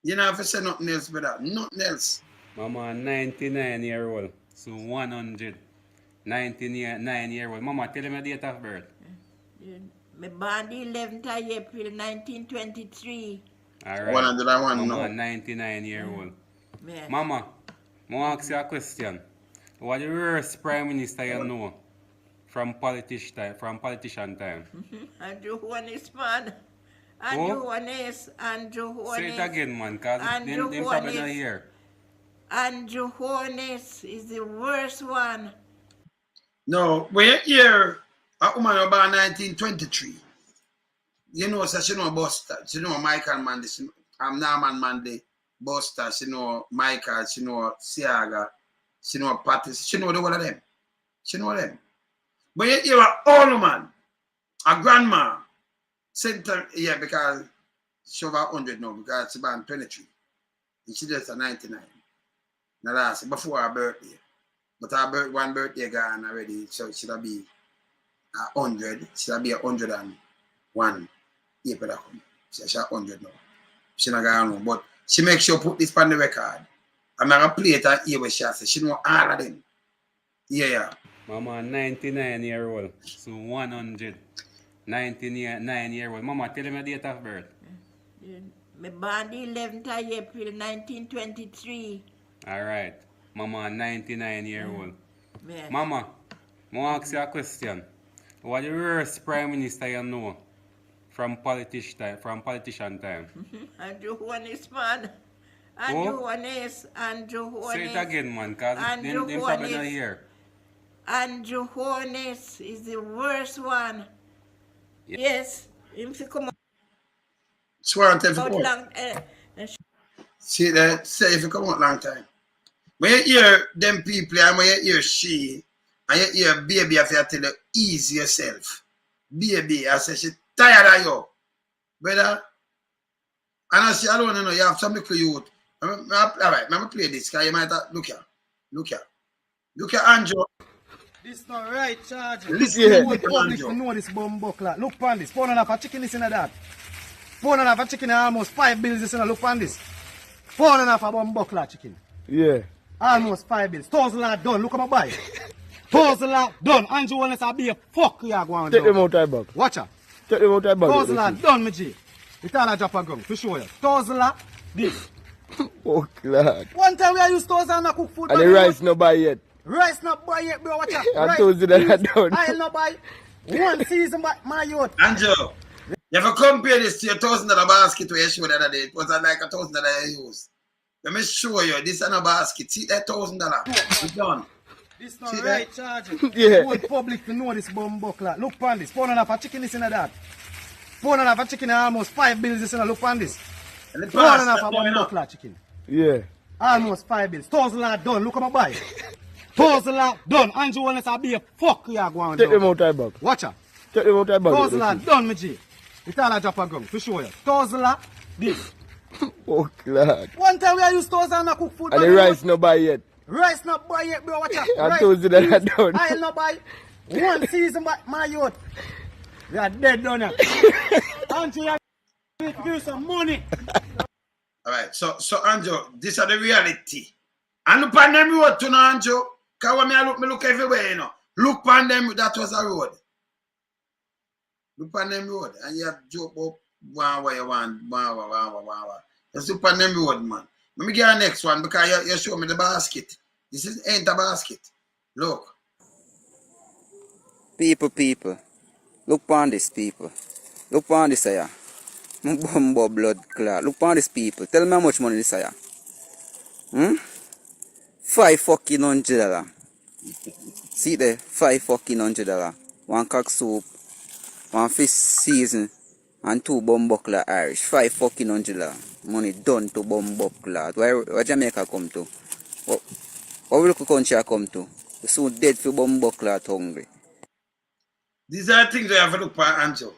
You know if I say nothing else but that. Nothing else. Mama 99-year-old, so 100. 9-year-old. Mama, tell him your date of birth. Me born the 11th of April 1923. All right. 101 Mama, now. 99-year-old. Yes. Mama, I want to ask you a question. What the worst prime minister you know from politician time? Andrew Holness, man. Andrew Holness. Andrew Holness. Say it again, man, because them probably not here. Andrew Holness is the worst one. No, when you hear a woman about 1923, you know, so she know Buster, she know Michael Mandy, Norman Mandy, Buster, she know Michael, she know Siaga, she know Patty, she know the one of them. She know them. But you hear an old woman, a grandma, center, yeah, because she over 100 now, because she born 23. And she just a 99. Now that's before her birthday. But her one birthday gone already, so she'll be 100. She'll be 101 April that come. She's 100 now. She not gone home. But she makes sure put this on the record. I'm gonna play it and hear what she says. She know all of them. Yeah. Mama, 99-year-old. So 100. 9-year-old. Mama, tell him your date of birth. Me born the 11th of April 1923. All right. Mama, 99-year-old. Yes. Mama, I want to ask you a question. What the worst prime minister you know from politician time? Andrew Holness, man. Andrew Holness. Andrew Holness. Say it again, man, because them probably not here. Andrew Holness is the worst one. Yes. Him to come Swear to out long. See that? Say if you come out long time. When you hear them people and when you hear she, and you hear baby, I have to tell you, ease yourself. Baby, I say she tired of you. Brother, and I say, I don't know, you have some little youth. All right, I'm going to play this, because you might have, look here. Look here, Andrew. This not right, charge. Listen here. Public to know this bomb buckler. Look on this. Pound and half a chicken is in that. Pound and half a chicken almost 5 bills is in a look on this. Pound and half a bomb buckler chicken. Yeah. Almost 5 bills. 1,000 lot done. Look at my buy. 1,000 lot done. Andrew Holness will be a fuck you are going Take them out of the bag. Watch out. Take them out of the bag. 1,000 lot done, my G. It's all a drop of gum. To show you. 1,000 lot. This. Oh, Lord. One time we use 1,000 and cook food. And the rice no buy yet. Rice not buy yet, bro. Watch out. I told you that I don't. I not buy. One season by my youth. Andrew, you have to compare this to your $1,000 basket where you showed the other day. It was like $1,000 you used. Let me show you. This is a basket. See that $1,000. It's done. This not right, charging. Yeah. Whole public to know this bomb buckler. Look on this. Pound and half a chicken is in that. Pound and half a chicken almost 5 bills is in a look on this. Pound and half a bomb buckler chicken. Yeah. Almost 5 bills. 1,000 lot done. Look at my buy. 1,000 lot done. Andrew Holness will be a fuck you are going Take them out of the bag. Watch out. Take them out of the bag. 1,000 lot done, my G. It's all a drop of gum. To show you. 1,000 lot. This. Oh, Lord. One time we use 1,000 and cook food. And the rice no buy yet. Rice not buy yet, bro. Watch out. I told you that I don't. I not buy. One season by my youth. We are dead down here. Andrew, you need to give you some money. All right, so Andrew, this is the reality. And look on them road to now, Andrew. Because when me look everywhere, you know. Look on them, that was a road. Look on them road. And you have joke up one way you want, one. Just look on them road, man. Let me get the next one because you show me the basket. This ain't a basket. Look. People. Look on this, people. Look on this, here. Bumbo blood clot. Look on this, people. Tell me how much money this here. $500. See there? $500. One cock soup, one fish season, and 2 bumbuckler Irish. $500. Money done to bumbuckler. Where Jamaica come to? What local country I come to? They soon dead for bumbuckler hungry. These are the things we have to look at, Andrew.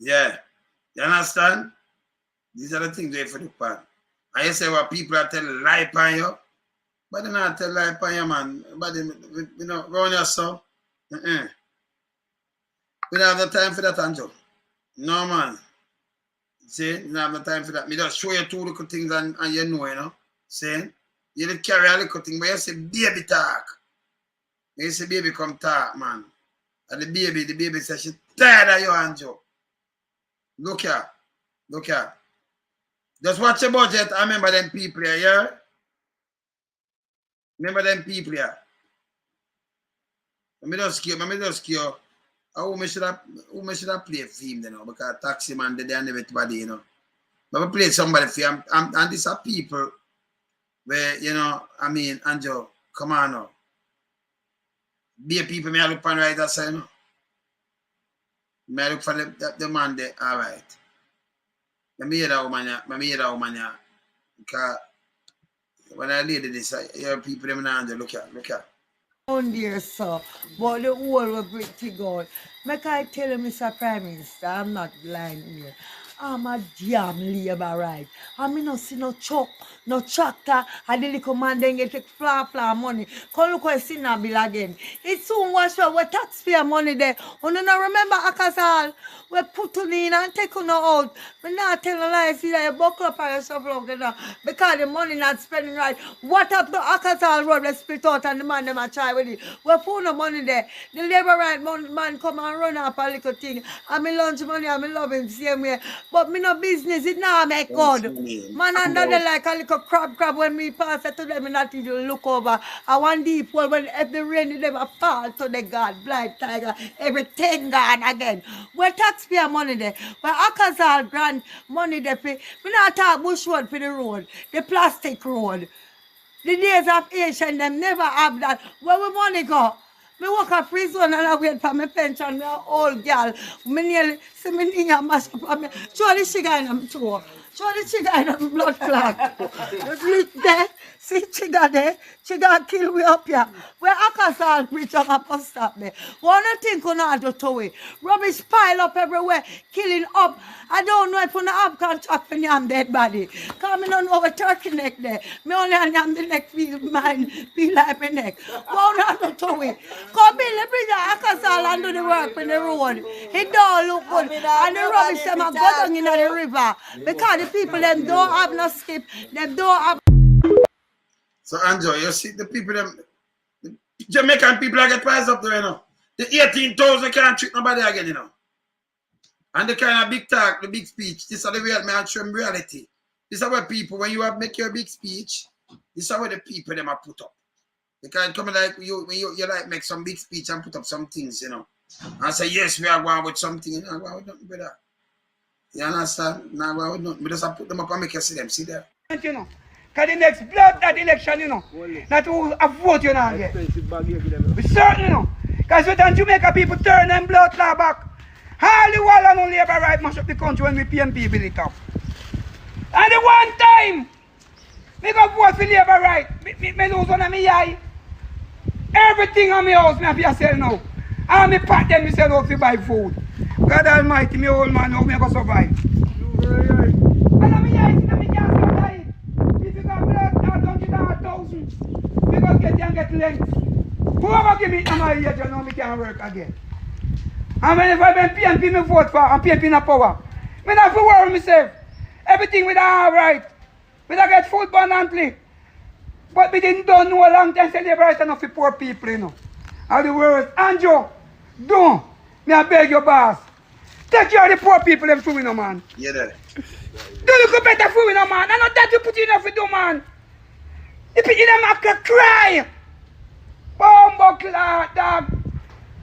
Yeah. You understand? These are the things we have to look at. And you say what people are telling lie upon you, but they not tell lie upon you, man. But you know, run your son. We don't have the time for that, Andrew. No, man. See, you don't have the time for that. Me just show you 2 little things and you know, you know. See? You did carry a little thing, but you say baby talk. You see baby come talk, man. And the baby says she tired of you, Anjo. Look here. Look here. Just watch your budget. I remember them people here, yeah? Remember them people here. Let me just cure. Who me should have played for him, you know, because Taxi Man they and everybody, you know. But I play somebody for him, and these are people where, you know, I mean, Anjo, come on now. Be a people, me I look on right side, you know. Me I look for the man there, all right. Let me hear that woman, yeah. Because when I lady this, I hear people, them now, look here. On there, sir, but the whole were pretty good. Make I tell you, Mr. Prime Minister, I'm not blind here. I'm a damn labor right. I mean, no see no truck, no tractor, and the little man then get take flat money. Come look what I see now bill again. It soon wash out with taxpayer money there. You don't remember Akazal? We put on in and take on out. But now tell a lie, see that you buckle up on yourself long enough because the money not spending right. What up the Akazal road, let's split out and the man them a try with it. We put no money there. The labor right man come and run up a little thing. I mean lunch money, I mean love him same way. But me no business, it now make good. Man under the like a little crab when me pass it to them, not even look over. I want deep well when every rain never fall to the God, blind tiger, everything gone again. Where taxpayer money there, where Akazal grant money there, me not talk bush road for the road, the plastic road. The days of Asian, them never have that. Where we money go? Me work a free zone and I wait for my pension, me old girl. Me nearly see me knee and mash up. Show the sugar in them too. Show the sugar in them blood clot. Look there, see sugar there. Sugar kill we up here. Where Akasal bridge on a stop there. One thing on not do to it. Rubbish pile up everywhere, killing up. I don't know if you have contract for your dead body. Coming on over turkey neck there. Me only on the neck feel mine, feel like my neck. One not do to it. Come in the bridge of Akasal and do the work on the road. It don't look good. And the rubbish them are go down in the river. Because the people them don't have no skip. Them don't have. So Anjo, you see the people them, the Jamaican people are get priced up there, you know. The 18,000 can't treat nobody again, you know. And the kind of big talk, the big speech, this is the real man show reality. This is what people, when you have make your big speech, this is what the people them are put up. They can't come like you when you like make some big speech and put up some things, you know. And say, yes, we are going with something, you know, going with nothing, brother. You understand? Now going with nothing. We just put them up and make you see them, see there. You know. Because the next blood that election, you know, not who a vote you now get. We certainly know. Because when Jamaica people turn them blood law back, all the while and only labor right mash up the country when we PNP build it up. And the one time, me go vote for labor right, me lose one of my eye. Everything on my house, me have to sell now. And me pack them, me sell out to buy food. God Almighty, me old man, how me go survive? And I'm here, me can't survive. If you got blood, 100,000, we go get you and get length. Whoever give me my age, you know me can't work again. And when if I been PNP, me vote for, and PNP in power. Me not to worry myself. Everything with all right. Me not get food abundantly. But we didn't know a long time, say labor right enough for poor people, you know. And the worst, Anjo, don't. Me I beg your boss. Take care of the poor people them food, you know, man. Yeah, that. Do look better for you, know, man. I know that you put enough to do, man. The people them have to cry. Bombo clot, dog.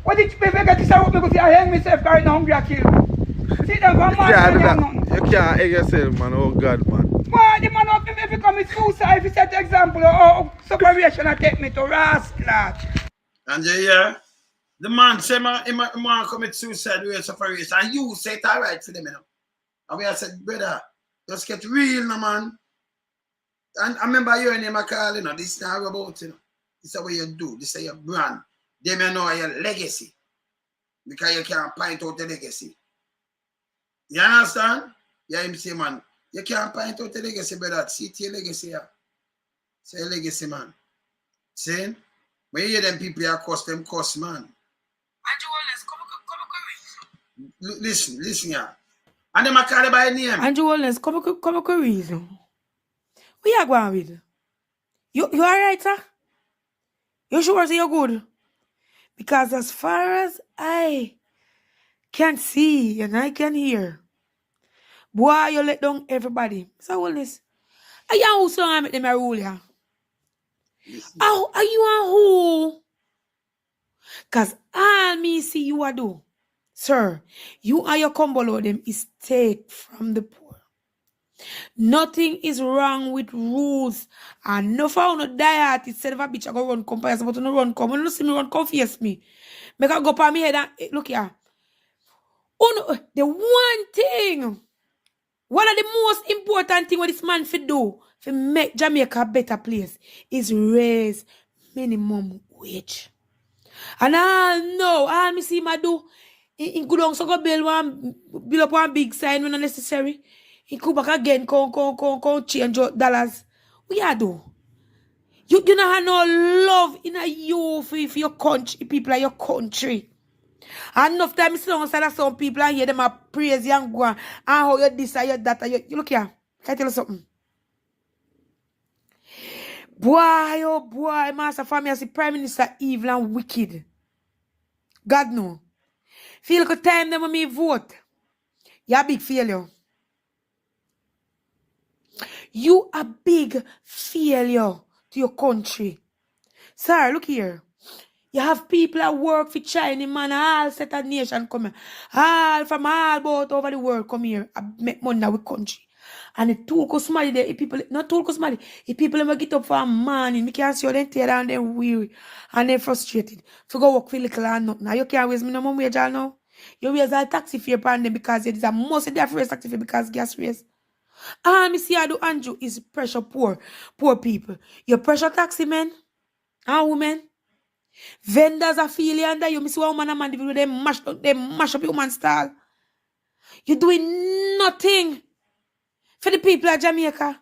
What did you get this out? Because I hang myself carrying hungry I kill me. See them from man. You can't hang yourself, man. Oh God, man. Why the man up if you commit suicide, if you set the example of separation and take me to rascal. And yeah, the man say he want to commit suicide with separation. And you say it all right for them, you know. And we have said, brother, just get real, no man. And I remember your name I call, you know, this is not about, you know. This is what you do. This is your brand. They may know your legacy. Because you can't point out the legacy. You understand? Yeah, him say, man, you can't point out the legacy, brother. See your legacy here. Say legacy, man. See? When you hear them people here cuss, them cuss, man. Listen here. And them a call you by name. Andrew Holness, come reason. Where you going with? You alright, sir? You sure say you're good? Because as far as I can see and I can hear, boy, you let down everybody. So, Holness, are you who so I make them a rule ya? Are you a who? Because all me see you a do, sir, you and your combo load them is take from the poor. Nothing is wrong with rules. And no for no diet instead of a bitch I go run come but no run come. When you see me run come face me. Make I go pa me head and look here. The one thing, one of the most important thing what this man fit do to make Jamaica a better place is raise minimum wage. And I know, all me see my do, in good on so go build up one big sign when necessary. He come back again, come change dollars. What you do? You don't have no love in you for your country, people of your country. And enough time some people and hear them a praise you and go and how you this and you that. You look here, can I tell you something? Boy, oh boy, master family as the Prime Minister evil and wicked. God no. Feel like time them when me vote. You a big failure. You a big failure to your country. Sir, look here. You have people that work for China, man, all set a nation come here. All from all about over the world come here. I make money in our country. And the two cosmali there, people, not two cosmali, the people that get up for a morning, you can't see how they tired and they weary and they frustrated. To go work for little and nothing. Now you can't raise minimum wage all now. You raise all taxi fare upon them because it is a must they have to raise taxi fare because gas raise. All me see I do Andrew is pressure poor people. You pressure taxi men and women. Vendors are feeling under you. Miss woman and man, they mash up your woman style. You're doing nothing for the people of Jamaica.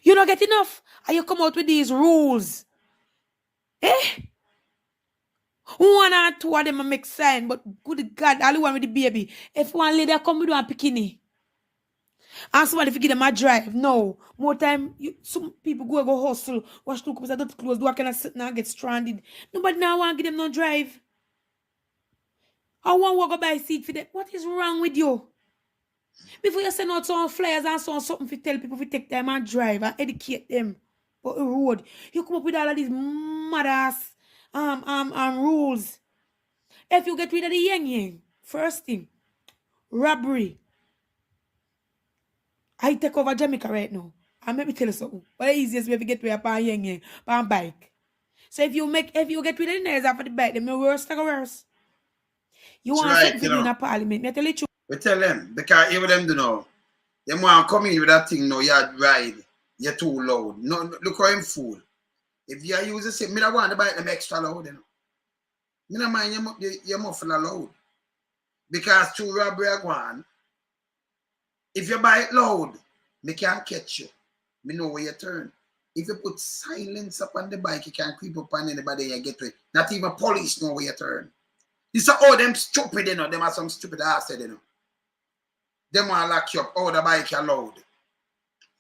You don't get enough. And you come out with these rules. One or two of them make sign, but good God, all the one with the baby. If one lady come with one bikini, and somebody give them a drive. No. More time, some people go hustle, wash two cups of dirty clothes, do I kind of sit now and get stranded. Nobody now want to give them no drive. I want to go buy a seat for them. What is wrong with you? Before you send out some flyers and something to tell people to take time and drive and educate them about the road, you come up with all of these mad-ass rules. If you get rid of the yang, first thing, robbery. I take over Jamaica right now. And let me tell you something. But the easiest way to get rid of a yang on bike. So if you get rid of the nails off of the bike, then the worst take worse. You want right, something to do in a parliament. Me tell you true. We tell them, because even them do know. They want to come in with that thing now, you ride, you're too loud. No, look how him fool. If you use the same, I don't want to buy them extra loud, you know. I don't mind you muffle loud. Because two robbery are gone. If you buy it loud, me can't catch you. Me know where you turn. If you put silence up on the bike, you can't creep up on anybody and get to it. Not even police know where you turn. This are all them stupid, you know. Them are some stupid ass, you know. Them want to lock you up. Oh, the bike are loud.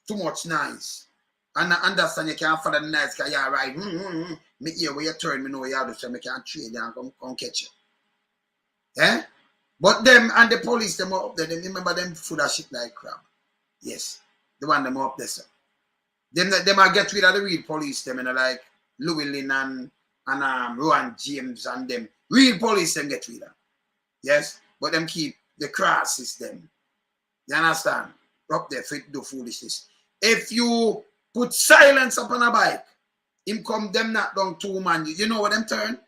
Too much noise. And I understand you can't follow the noise because you're right. Me hear where you turn, me know where you are, so I can't trade you and come catch you. Eh? But them and the police, them are up there. Them remember them full of shit like crap. Yes. The one them up there, sir. Them are get rid of the real police, them, you know, like Llewellyn and Rowan James and them. Real police, them get rid of. Yes? But them keep the crosses, them. You understand? Up there, fit do foolishness. If you put silence up on a bike, him come, them knock down two man. You know what them turn?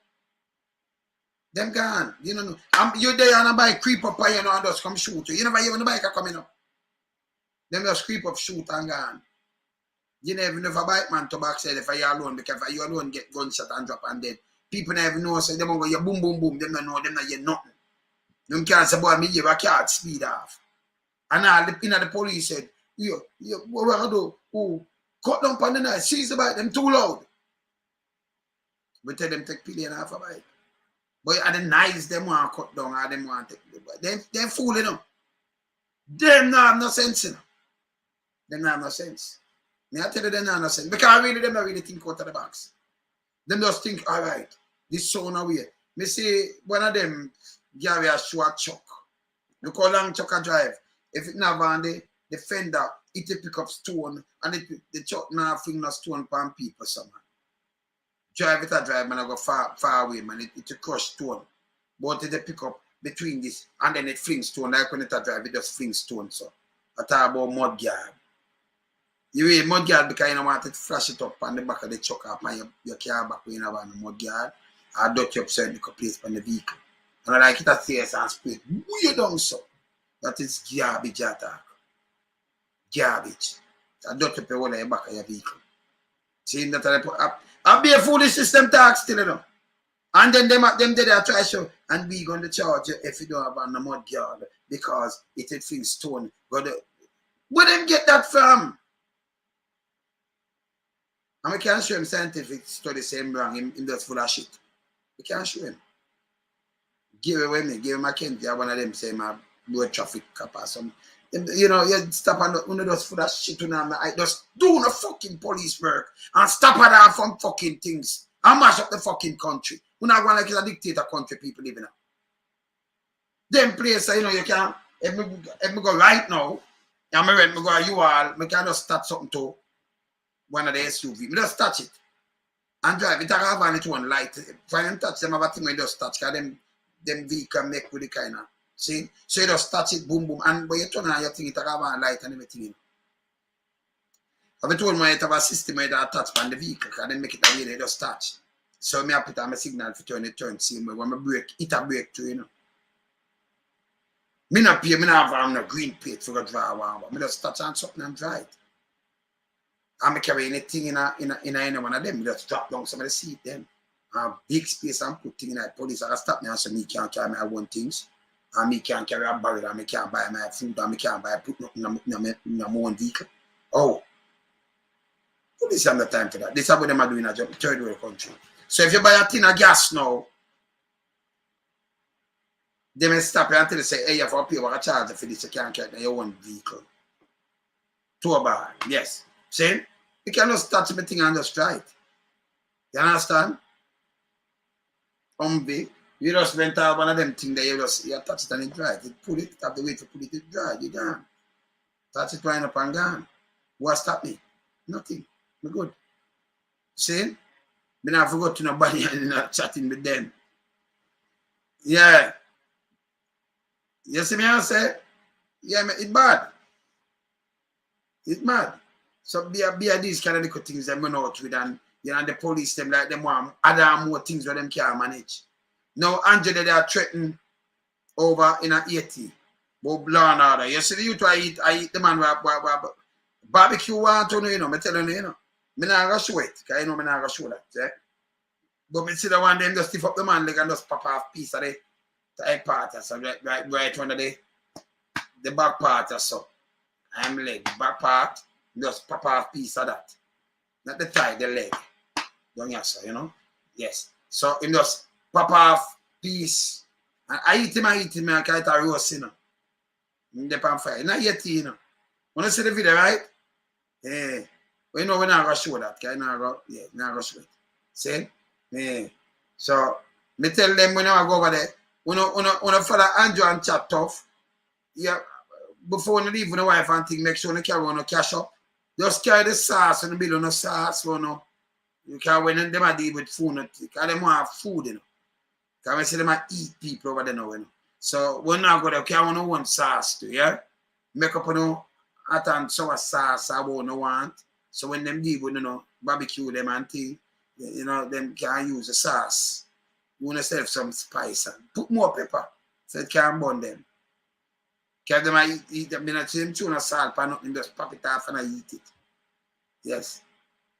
Them gone. You know, you there on a bike, creep up on you know, and just come shoot you. You never hear when the bike are coming up. Them just creep up, shoot and gone. You never know if a bike man to back said if you alone, because if you alone get gunshot and drop and dead. People never know, so them go, you boom, boom, boom. Them don't know, them not hear nothing. Them can't say, boy, me give a cat speed off. And all the police said, what I do? Oh, cut down on the night, seize the bike, them too loud. We tell them take pillion off a bike. But are the nice them want to cut down, or them want to take the bike. They're fooling them. Them not have no sense, you know. Them not have no sense. Me I tell you, them not have no sense. Because really, them not really think out of the box. Them just think, all right, this sound away. Me see one of them Gary a show a truck. Look how long truck a drive. If it never on the fender, it pick up stone and the truck now fling no stone pan people somehow. Drive it a drive, man, I go far away, man. It crush stone. But it pick up between this and then it flings stone. Like when it a drive, it just flings stone. So I talk about mud guard. You read mud guard because you don't want it to flash it up on the back of the truck up and your car back when you have a mud guard. I dot you upside the place on the vehicle. And I like it at CS and spray. You don't so. That is garbage attack. Garbage. I dot up your back of your vehicle. See that I put up. I'll be a foolish system tax still, you know. And then them did a try show and we going to charge you if you don't have a mud guard because it feels stone. Where them get that from? And we can't show him scientific study same wrong. Him just full of shit. We can't show him. Give away me, give him a Kent. One of them say my road traffic cop or something. You know, you stop and one of those full of shit on them. I just do the fucking police work and stop at that from fucking things and mash up the fucking country. We're not going like it's a dictator country people living in. Them places, you know, you can if me go right now, and me go you all, me can just start something to one of the SUV. Me just touch it and drive it. I have on it one light. If I don't touch them, I have a thing I just touch because them vehicle make with the kind of see. So you just touch it, boom, boom, and when you turn on your thing, it have a light and everything. I've been told me it have a system where they attach on the vehicle because they make it a way they just touch. So me I put on my signal for turn same way. When I brake, it a brake too, you know. Me not pay, me not have no green plate for a drive one. Me just touch on something and drive it. And me carry anything in any one of them, me just drop down some of the seat then. Big space and put things in the police and stop me and so me can't carry my own things. And me can't carry a barrel and me can't buy my food and me can't buy put nothing in my own vehicle. Oh. Police have no time for that. This is what them are doing in a third world country. So if you buy a tin of gas now, they may stop you until they say, hey, you have to pay what a charge for this, you can't carry your own vehicle. To a bar, yes. See? You cannot touch the thing and just try it. You understand? You just went out one of them things that you touch it and it dry. You pull it, have to wait to pull it, it dry, you gone. Touch it right up and gone. What stop me? Nothing. We're good. See? Me not forgot to nobody and not chatting with them. Yeah. You see me I say? Yeah, it's bad. It's mad. So be these kind of little things that we know out with and you know the police them like them want other more things where them can't manage. Now Angela they are threatened over in a 80. But law and order. You see the youth I eat the man barbecue want to know, you know, me telling you know. Me not gonna show it, because you know me not gonna show that, yeah? But me see the one them just stiff up the man leg and just pop off piece of the egg part or so, right under the back part or so. I'm leg, back part, just pop off piece of that. Not the thigh, the leg. Don't you say, you know? Yes. So him just pop off piece. And I eat him, I can't eat a roast, you know. In the pan fire. Not yet, you know. When you see the video, right? Yeah. But you know, we're not going to show that. Okay? Not going to show it. See? Yeah. So, me tell them when I go over there, when I follow Andrew and chat tough, yeah, before you leave with the wife and thing, make sure you carry on cash up. Just carry the sauce and the bill on the sauce, you know. Because when them are deal with food, because they want food, you know. Because I see them eat people over there now, you know. So, when I go there, okay, I want sauce too, yeah? Make up, you know, hot and sour sauce I want. So when them deal with, you know, barbecue them and thing, you know, them can use the sauce. You want to serve some spice and put more pepper so it can burn them. Because them eat them in the same tuna salt and nothing, just pop it off and I eat it. Yes.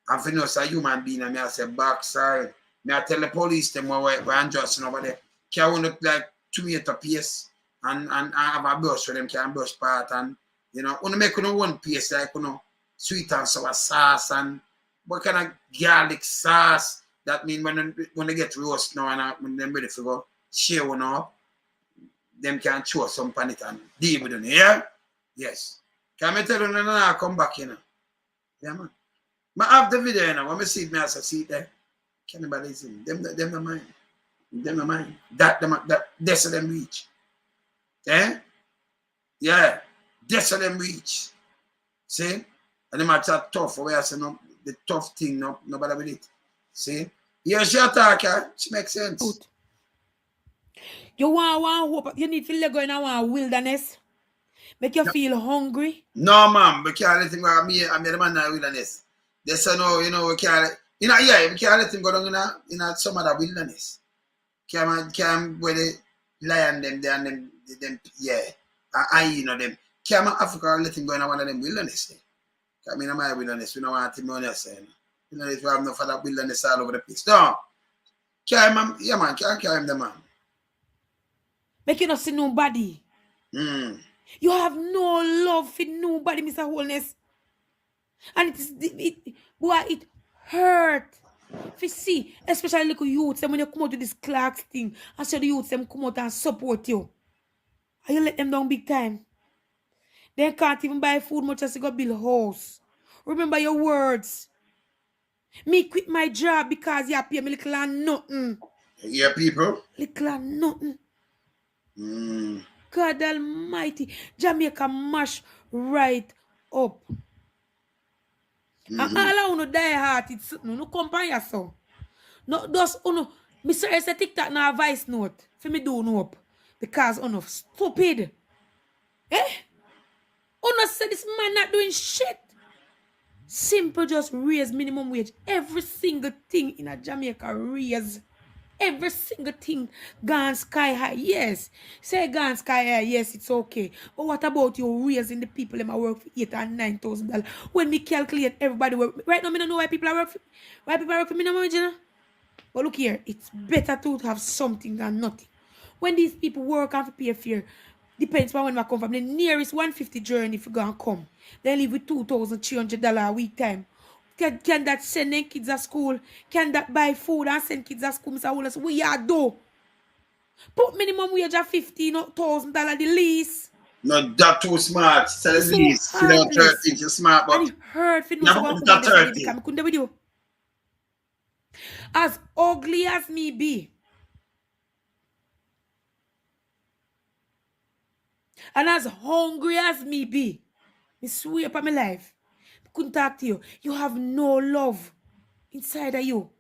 And for you know, it's a human being, and I say backside. I tell the police them where I'm just over there. Can we look like tomato paste and have a brush for them can brush part and you know, when make one paste like you know, sweet and sour sauce and what kind of garlic sauce that mean when they get roast now and when they're ready to go share one up, them can chew some pan it and deal with them, yeah? Yes. Can I tell you now I come back, you know? Yeah, man. I have the video, you know, when I see it, I see it there. Cannibalism. Them no mind. Them no mind. That's how them reach. Eh? Yeah. That's how them reach. See? And them are tough. Where I say no, the tough thing, nobody with it. See? Here's your talk, it makes sense. You want hope. You need to let go in a wilderness. Make you feel hungry. No, man. We can't let him go. I'm the man in the wilderness. They say no, we can't. We can't let him go down in some other wilderness. Can't where the lion them there and them yeah. Them. Can't Africa let him go in one of them wilderness. I mean, in my wilderness, we don't want him on us. We have no for that wilderness all over the place. No. Can't carry him the man. Make you not see nobody. You have no love for nobody, Mr. Holness. And it hurt. If you see, especially little youths, when you come out to this Clarke thing, and so the youths them come out and support you. And you let them down big time. They can't even buy food much as you go build a house. Remember your words. Me quit my job because you pay me little and nothing. Yeah, people? Little and nothing. God Almighty. Jamaica mash right up. And all I want to die heart, it's no company yourself. No, just me sorry say TikTok now voice note for me do no up. Because stupid. Eh? Say this man not doing shit. Simple just raise minimum wage. Every single thing in a Jamaica raise. Every single thing gone sky high. Yes. Say gone sky high. Yes, it's okay. But what about you raising the people that work for $8,000 and $9,000? When me calculate everybody work. Right now, I don't know why people work for minimum wage, you know? But look here, it's better to have something than nothing. When these people work and pay fare, depends on when I come from. The nearest 150 journey if you go and come. They live with $2,300 a week time. Can that send their kids at school? Can that buy food and send kids at school? Mr. Holness, we are do. Put minimum wage at $15,000 the least. No, that too smart. Sell the least. 13, you're smart, but and it hurt for that 30. As ugly as me be, and as hungry as me be, I swear upon my life, I couldn't talk to you. You have no love inside of you.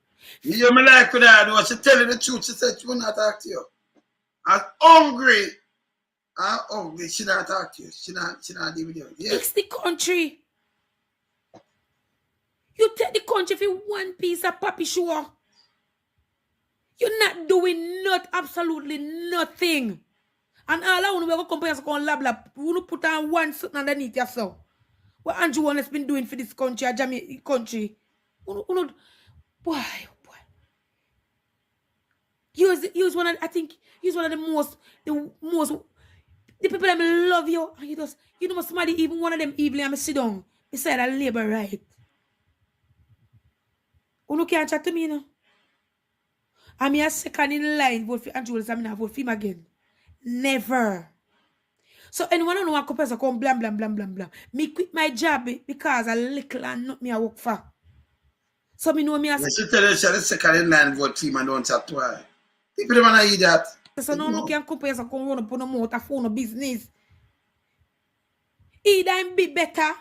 You me like with that, she tell you the truth. She said she will not talk to you. As hungry, she not talk to you. She not deal with you. Yeah. It's the country. You take the country for one piece of papi sure. You're not doing absolutely nothing. And all I want to compare is on lab. We want to put on one something underneath yourself. What Andrew Holness been doing for this country, Jamaica country. Boy. He was one of the most the people that love you. And you know somebody, even one of them evilly, I'm sit down beside a labor right. You can't chat to me, you know. I'm a second in line vote for Andrew Holness, I'm going to vote for him again. Never. So anyone who want to come blam blam blam blam blam. Me quit my job because a little and not me I work for. So me know me as she tell you she the second in line vote for him and don't chat to her. People don't want to hear that. So no can compare so come run up on a motor phone or business. Either him be better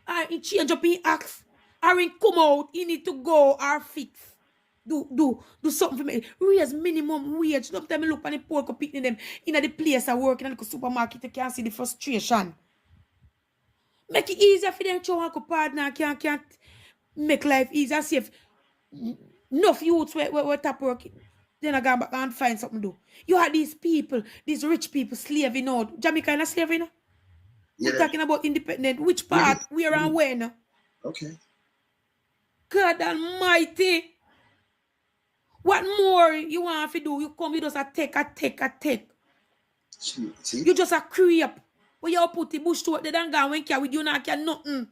or he change up in acts or he come out, he need to go or fix. Do something for me. Raise minimum wage. Don't tell me look on the poor picking them in the place I work in the supermarket. You can't see the frustration. Make it easier for them to work a partner. Can't make life easier. See if enough youths were tap working. Then I go back and find something to do. You have these people, these rich people slaving out. Jamaica is slaving. Yeah. We're talking about independent. Which part? Where and when? Okay. God Almighty. What more you want to do? You come, you just a take. See? You just a creep. When you put the bush to it, they don't go and care with you, not care nothing.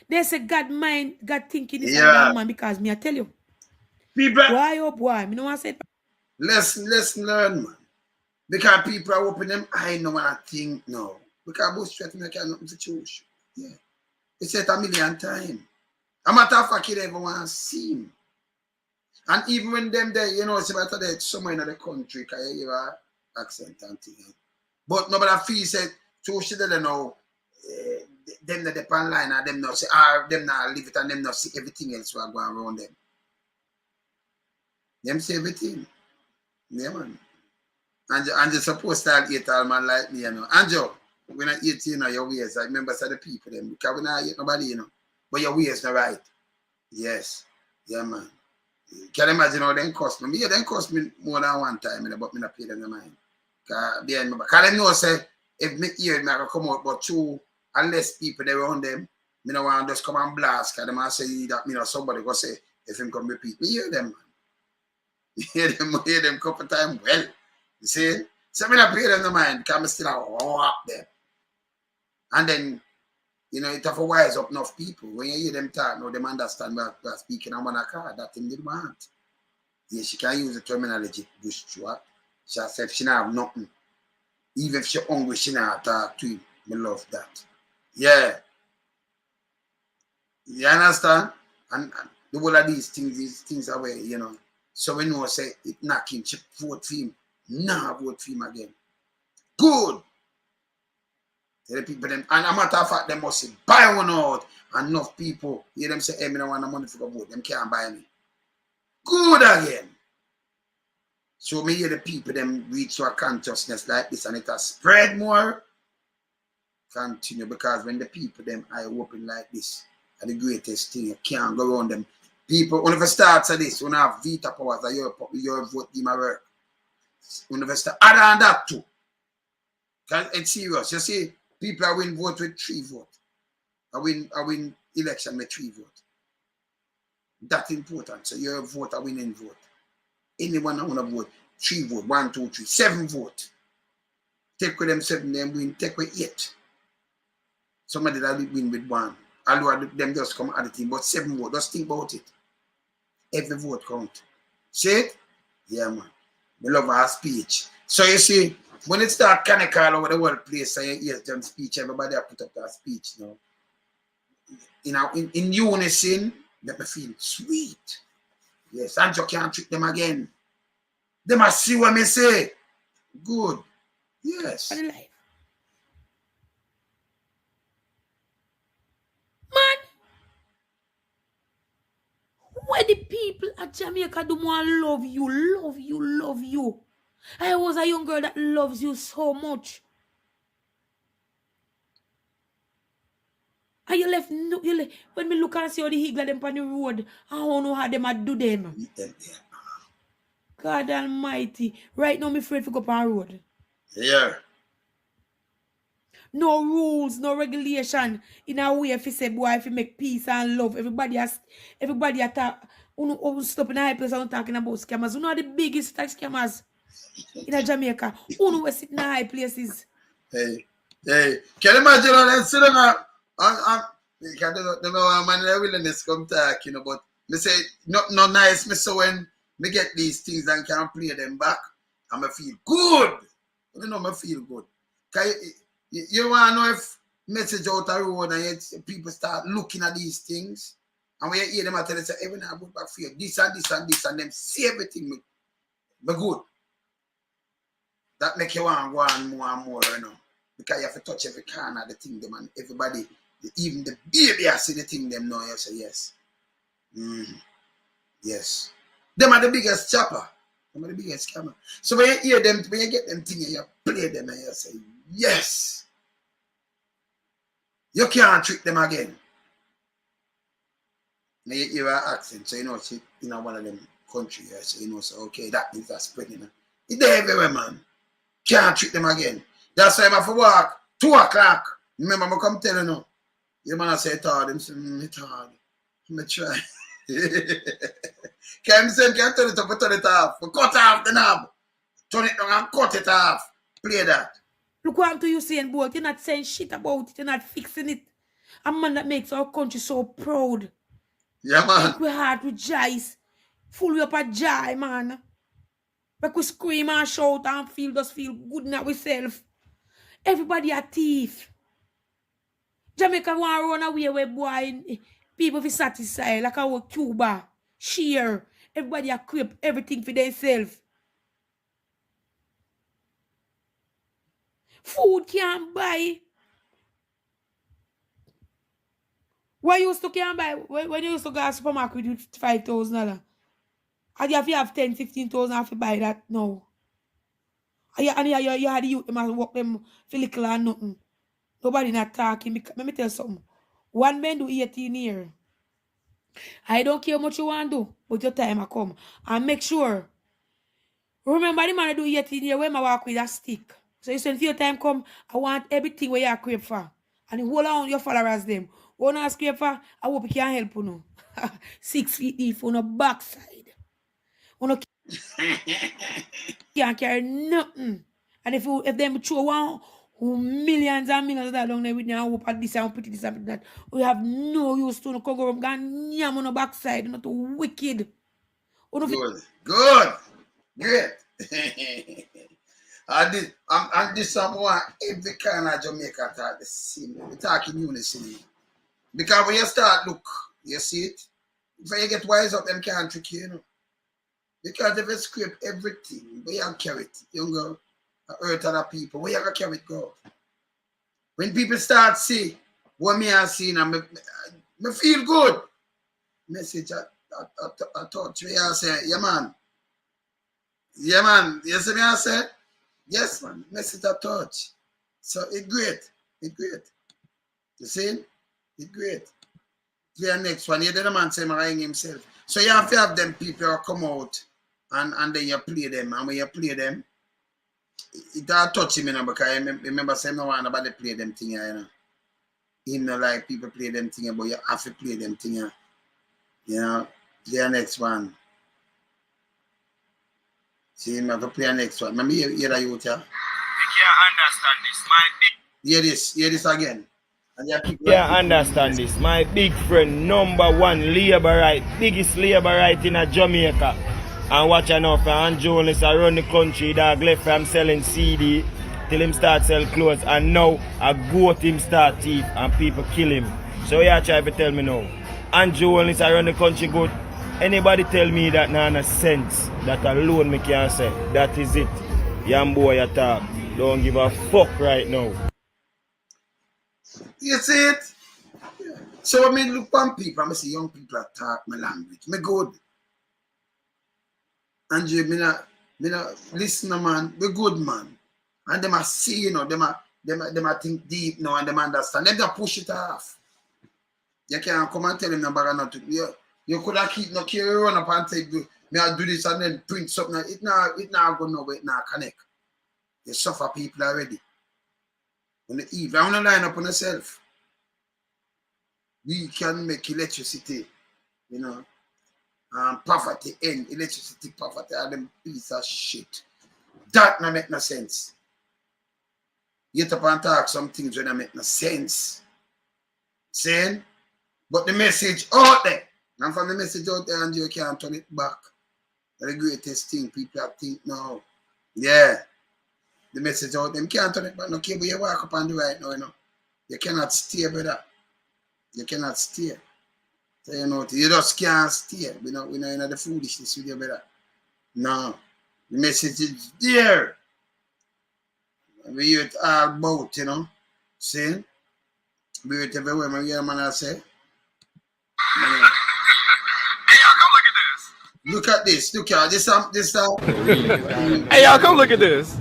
They say God mind, God thinking this and man because me I tell you. People, why oh boy? Me no want to say it. Lesson learn, man. Because people are opening them I know what I think now. Because bush to make nothing to choose. Yeah. It's said 1,000,000 times. I'm not a fucking ever want to see him. And even when them there, you know, it's about there somewhere in the country, can you hear our accent and thing. But nobody feel said, so she didn't know, them that the pan line and them not say, them not leave it and them not see everything else will go around them. Them see everything. Yeah, man. And you're supposed to hate all man like me, you know. And Joe, when I eat, you know, your ways, I remember some the people them, because when I hate nobody, you know. But your ways not right. Yes. Yeah, man. Can you imagine how they cost me? Yeah, they cost me more than one time, you know, but I not pay them the mind. Because they know, say, if me hear me, I can come out, but two and less people they around them, me no want to just come and blast, because they might say that, you know, somebody go say, if him come repeat, me hear them, man. Hear them couple times, well. You see? So I not pay them the mind, because I still up there. And then, you know, it have to wise up enough people. When you hear them talk, now them understand what we're speaking on one card, that thing they want. Yeah, she can use the terminology bush through. She said if she not have nothing. Even if she hungry, she not talk to him. I love that. Yeah. You understand? And the whole of these things are where, you know. So we know say it knock him, she vote for him. Nah, vote for him again. Good. Tell the people them, and a matter of fact, they must say, buy one out. And enough people hear them say, hey, me don't want the money for the vote. Them can't buy me. Good again. So me hear the people them reach to a consciousness like this and it has spread more. Continue, because when the people them eye open like this are the greatest thing. You can't go around them. People, whenever starts at this, when I have veto powers that your vote in my work. Whenever start, other than that too. Because it's serious. You see, people are win vote with 3 votes. I win election with 3 votes. That's important. So your vote a winning vote. Anyone want to vote, 3 votes, 1, 2, 3, 7 votes. Take with them 7, them win, take with 8. Somebody that win with 1. Although them just come at the team, but 7 votes, just think about it. Every vote count. See it? Yeah, man. We love our speech. So you see, when it start kind of call over the world place and you hear them speech, everybody have put up that speech now. You know, in unison, let me feel sweet. Yes, and you can't trick them again. They must see what me say. Good. Yes. Man, when the people at Jamaica do more love you. I was a young girl that loves you so much. And you left, when me look and see all the higgler them on the road, I don't know how them a do them. God Almighty. Right now, me afraid to go up on the road. Yeah. No rules, no regulation. In a way, if you say, boy, if you make peace and love, everybody attack. Stop in a high place and talking about scammers. You know the biggest scammers in Jamaica. Who sit in high places. Hey. Can you imagine all that sitting up? I don't know man the willingness come talk, you know, but me say not nice, me so when me get these things and can play them back, and me feel good. You know, me feel good. You want to know if message out the road and people start looking at these things, and when you hear them, I tell you, say, every now I go back for you, this and this and this, and them see everything me good. That make you want to go on more and more, you know. Because you have to touch every corner of the thing, them, and everybody, even the baby, I see the thing, them know, you say, yes. Yes. Them are the biggest chopper. Them are the biggest scammer. So when you hear them, when you get them things, you play them, and you say, yes. You can't trick them again. Now you hear her accent, so you know, she in one of them countries, so you know, so okay, that means that's spreading. It's there everywhere, man. Can't trick them again. That's why I have to walk 2 o'clock. Remember, I come tell you now. You man say it's hard. Them say, it's hard. I'm going to try. Can turn it up or turn it off? Cut off the knob. Turn it down and cut it off. Play that. Look what I'm to you saying, boy. You're not saying shit about it. You're not fixing it. A man that makes our country so proud. Yeah, man. Make we heart rejoice. Full up a joy, man. Make we scream and shout and just feel good in ourselves. Everybody a thief. Jamaica want to run away with boy. People be satisfied like our Cuba. Share. everybody a crave everything for themselves. Food can't buy. What you used to can buy when you used to go to the supermarket with $5,000? And you have 10, 15,000 to buy that now. And you had the youth them work them for little and nothing. Nobody not talking. Let me tell you something. One man do 18 years. I don't care much you want to do, but your time will come. And make sure. Remember the man do 18 years when I walk with a stick. So you say if your time come, I want everything where you crave for. And you hold on your followers them. One ask crave for, I hope you can help you know. 6 feet deep on the backside. You can't carry nothing. And if them throw one millions and millions of dollars down there with them, hope at this and put this and that, we have no use to no go up and yam on the backside, not wicked. Good. Good. Great. And this someone every kind of Jamaica talk the same. We talk in unison. Because when you start look, you see it. When you get wise up, them can't trick you, you know. Because if you scrape everything, where you carry it, you go hurt other people. Where you gonna carry it go? When people start see what me I seen, and me feel good. Message I touch me I say, yeah man. Yeah man. You see me I say? Yes man. Message I touch. So it's great. It's great. You see? It's great. The next one, you the man say marrying himself. So you have to have them people who come out and then you play them. And when you play them, it don't touch him, you know, because I remember saying no one about to play them thing, you know. Him not like people play them thing, but you have to play them thing, you know. The next one. See him have to play the next one. Let me hear the youth, yeah. You can't understand this, my big. Hear this again. Yeah, understand this. My big friend, #1 laborite, biggest laborite in Jamaica. And watch out for Andrew Holness around the country, dog left from selling CD till him start sell clothes. And now a goat him start thief and people kill him. So yeah, try to tell me now. Andrew Holness around the country good. Anybody tell me that no sense, that alone me can say. That is it. Young boy you talk. Don't give a fuck right now. You see it? So when I look on people, I see young people that talk my language. Me good. And you me not listen man, we good man. And them are see, you know, them are think deep now and them understand. Them just push it off. You can't come and tell them about nothing. You could have keep no carry run up and say me I do this and then print something. It not go nowhere, it not connect. You suffer people already. On the eve, I want to line up on yourself. We can make electricity, you know, poverty end, electricity, poverty, and them piece of shit. That not make no sense. You get up and talk some things when they make no sense. Saying, but the message out there, and from the message out there, and you can't turn it back. That's the greatest thing people have think now. Yeah. The message out them can't turn it back. No care where you walk up and do right now, you know. You cannot stay, brother. You cannot stay. So you know, you just can't stay. We know the foolishness with you, brother. No. The message is there. We hear it all about, you know. See? We hear it everywhere. I hear a man say. Look at this. Look at this. Hey, y'all, come look at this.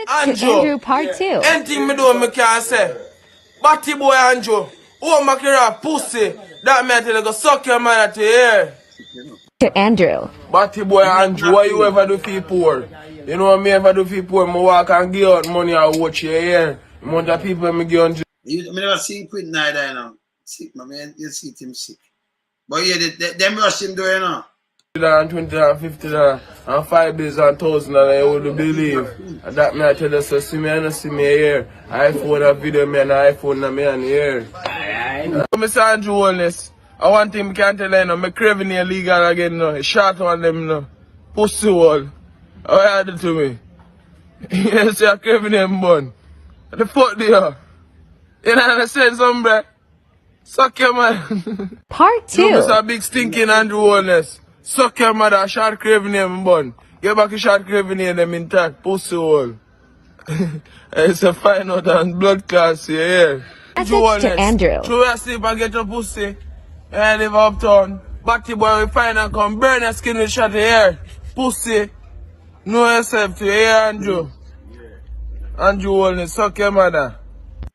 Andrew, part 2. Anything me do, me can say. Batty boy Andrew, oh my god, pussy. That man tell you go suck your mother to here. To Andrew. Batty boy Andrew, what you ever do for poor? You know what me ever do for poor? Me walk and give out money and watch your hair. The amount of people me give on. You never see him quit neither, you know. Sick, man. You see him sick. But yeah, them rush him doing, you know. $20 and $50 and 5 bills and $1,000, you would believe. And that me I tell you, so see me and see me here. iPhone a video me and iPhone me and here. Mr. Andrew Holness, I want him can't tell you, I'm craving illegal again now. Shot on them now. Pussy wall. How you do to me? You say I'm craving them bun. What the fuck do you? You know what I said, somebody? Suck your man. Part 2. You Mr. Big Stinking Andrew Holness. Suck your mother, short craving name, bun. Get back your short craving name, them intact, pussy hole. It's a fine out and blood class here, yeah. Message to Andrew. True, I sleep and get your pussy. And I live uptown. Batty boy, we find and come burn your skin with shot here. Pussy. Know yourself to here, Andrew. Andrew Holness, suck your mother.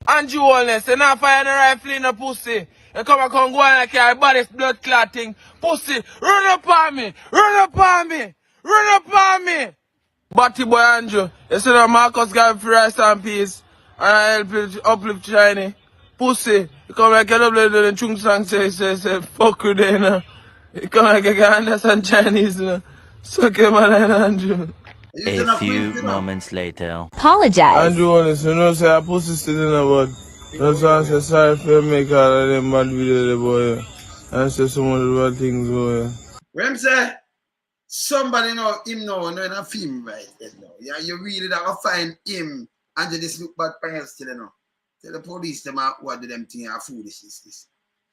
Andrew Holness, you not fire the rifle in the pussy. You come and go and carry body's blood clotting. Pussy, run up on me, run up on me, run up on me. Batty boy Andrew, you see that Marcus got free rice and peace. And I help you uplift Shiny. Pussy, you come like a double the chung sang say, fuck you there, you know. You come like you can understand Chinese, you know. Suck your mother, Andrew. A few moments later. Apologize. Andrew Holness, you know, say a pussy still in the bud. That's why I say sorry for you make all of them bad videos, boy. And say some of the bad things, boy. When say somebody know him now in a film right now. Yeah, you really don't find him and you just look bad parents still, you know. Tell the police them what do them thing are foolishness this.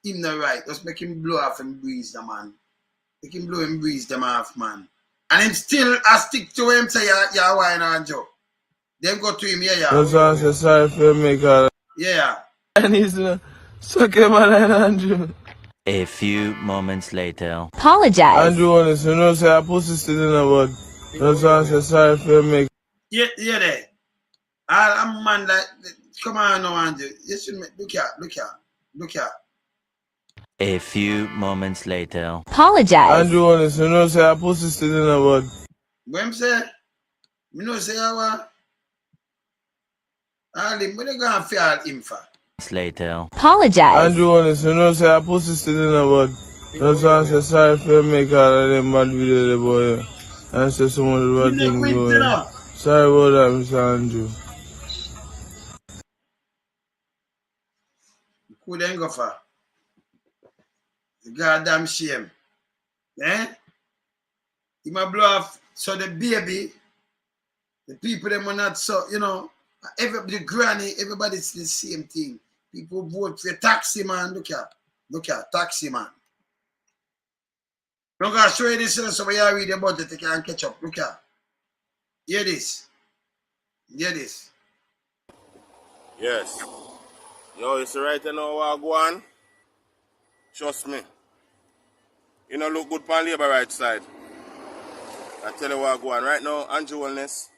Him not right. Just make him blow off and breeze the man. Make him blow and breeze them off, man. And him still stick to him say yeah wine and Joe. Them go to him, yeah. That's why I say sorry for you make all of yeah. And he's suck him and Andrew. A few moments later. Apologize. Andrew Holness, you know, say a pussy still in the bud. That's why I say sorry for you make. Yeah, there. I'm man like come on now, Andrew. You should make look here. A few moments later. Apologize. Andrew Holness, you know, say a pussy still in the bud. What I'm say? Me know say what? All him, what you gonna feel him for? Later. Apologize. Andrew Holness, you know, say a pussy still in the bud. That's why I say sorry for you make all of them bad videos, boy. And say some of the bad things, boy. Sorry about that, Mr. Andrew. Who then go for? The goddamn shame. Eh? He might blow off so the baby, the people them are not so, you know, the granny, everybody's the same thing. People vote for taxi man. Look at taxi man. I'm gonna show you this so you read about it, you can catch up. Look at. Hear this. Yes. Yo, it's right now what go on. Trust me. You know look good for labor right side. I tell you what go on. Right now, Andrew Holness.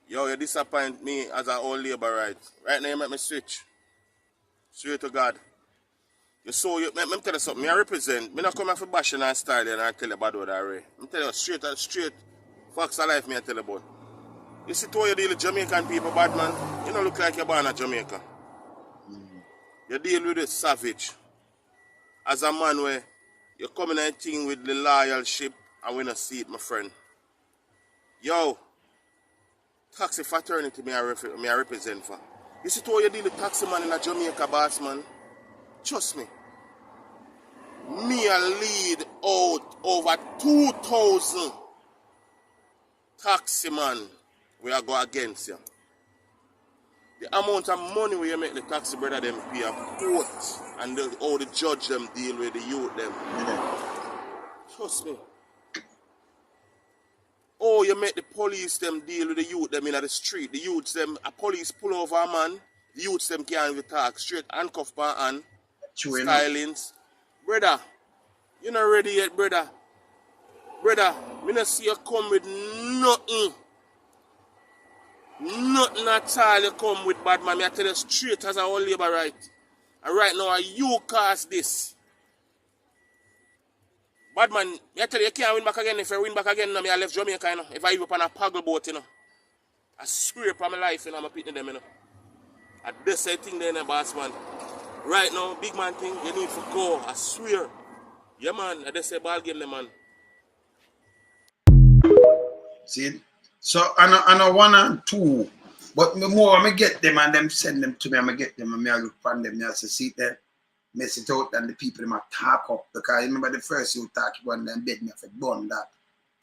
Yo, you disappoint me as an old labor right. Right now you make me switch. Swear to God. You saw you let me tell you something. I represent. Me not come here for bashing and style and I tell you about that array. I'm telling you straight facts of life me I tell you about. You see how you deal with Jamaican people, bad man. You don't look like you're born in Jamaica. You deal with it savage. As a man where you come in and thing with the loyalship and we don't see it, my friend. Yo, taxi fraternity me I represent for. You see how you deal with taxi man in a Jamaica, boss man. Trust me. Me I lead out over 2,000 taxi man we are go against you. The amount of money we make the taxi brother them pay a court and how the judge them deal with the youth them. Trust me. Oh, you make the police them deal with the youth them in the street. The youths them, a police pull over a man, the youths them can't even talk straight, handcuff by hand, stylings. Brother, you not ready yet, brother. Brother, me not see you come with nothing. Nothing at all you come with, bad man. I tell you straight as a whole labor right. And right now, you cause this. Bad man, I tell you, you can't win back again. If you win back again, I left Jamaica, you know. If I even up on a paddle boat, you know. I swear for my life, you know, I'm pitting them, you know. I just say thing there, boss man. Right now, big man thing, you need to go. I swear. Yeah, man, I just say ball game, man. See? So, I know 1 and 2. But more, I get them and them send them to me. I get them and I look upon them. I say, see there, mess it out and the people them talk up. Because remember the first you talk one them bed me have to burn that.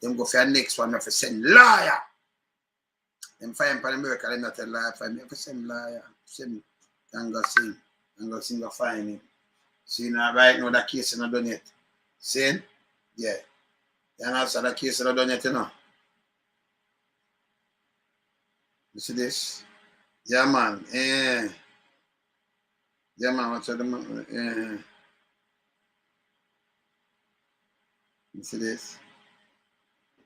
Them go for the next one, I have to send liar. Them find for America, they not a liar. I have to send liar. Send and go sing. And go sing, go find him. See now, right now, that case is not done yet. See? Yeah. And also the case of done yet, you know. You see this? Yeah, man. Yeah, man. What's the man? You see this?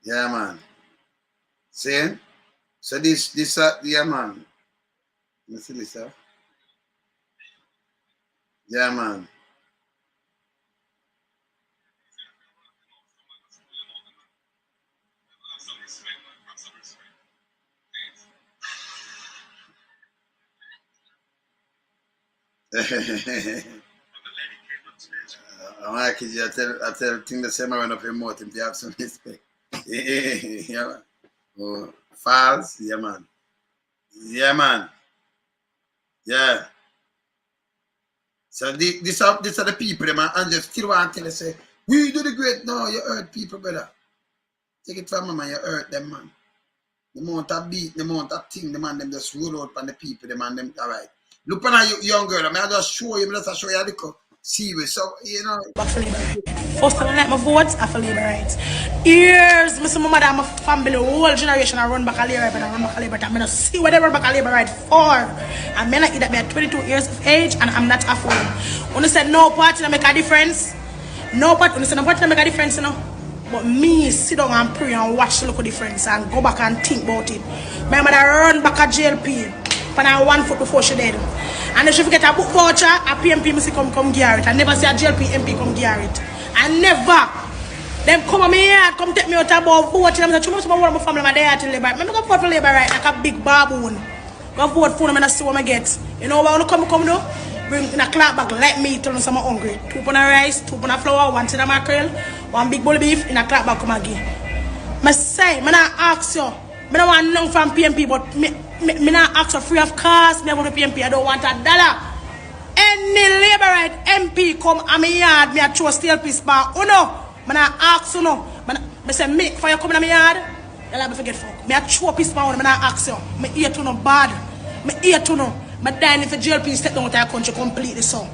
Yeah, man. See? So this, yeah, man. You see this, sir? Yeah, man. I tell thing the same when I promote him to have some respect. Yeah, man. Oh, false, yeah, man. Yeah, man. Yeah. So these are the people, man, and just still want to tell us, say, we do the great. No, you hurt people, brother. Take it from them, man, you hurt them, man. The amount of beat, the amount of thing, the man, them just roll out on the people, the man, them, all right. Look at you, young girl, I mean, I just show you, I show you a little serious, so, you know. First time I like my votes, I feel labor rights. Years, my mother and my family, whole generation, I run back a labor right, and I run back a labor right. I'm going to see what they run back a labor right for. I'm going to eat that me at 22 years of age, and I'm not afford. When you said no party to make a difference, no party, when you said no party to make a difference, you know. But me, sit down and pray and watch the local difference and go back and think about it. My mother run back a JLP, and I 1 foot before she dead. And if she forget a book voucher, a PMP must come gear it. I never see a JLP MP come gear it. I never. Them come on me here, come take me out about vote. I'm too much about my family, my dad to labor. I'm going to vote for labor right like a big baboon. Go vote for them and see what I get. You know what I come do? Bring in a Clarke bag, let me tell them some hungry. 2 pound of rice, 2 pound of flour, 1 tin of mackerel, 1 big bowl of beef in a Clarke bag come again. I say, I not ask you. I don't want nothing from PMP, but me not ask for free of cost. Me want PMP, I don't want $1. Any labor right MP come and me yard, me a throw steel piece bar. Oh no, I not ask you no. I say me for you coming to my yard, you'll have to forget fuck. Me a throw piece bar, I not ask you. Me ear to no bad. Me ear to no. My dining for JLP step down to our country completely so.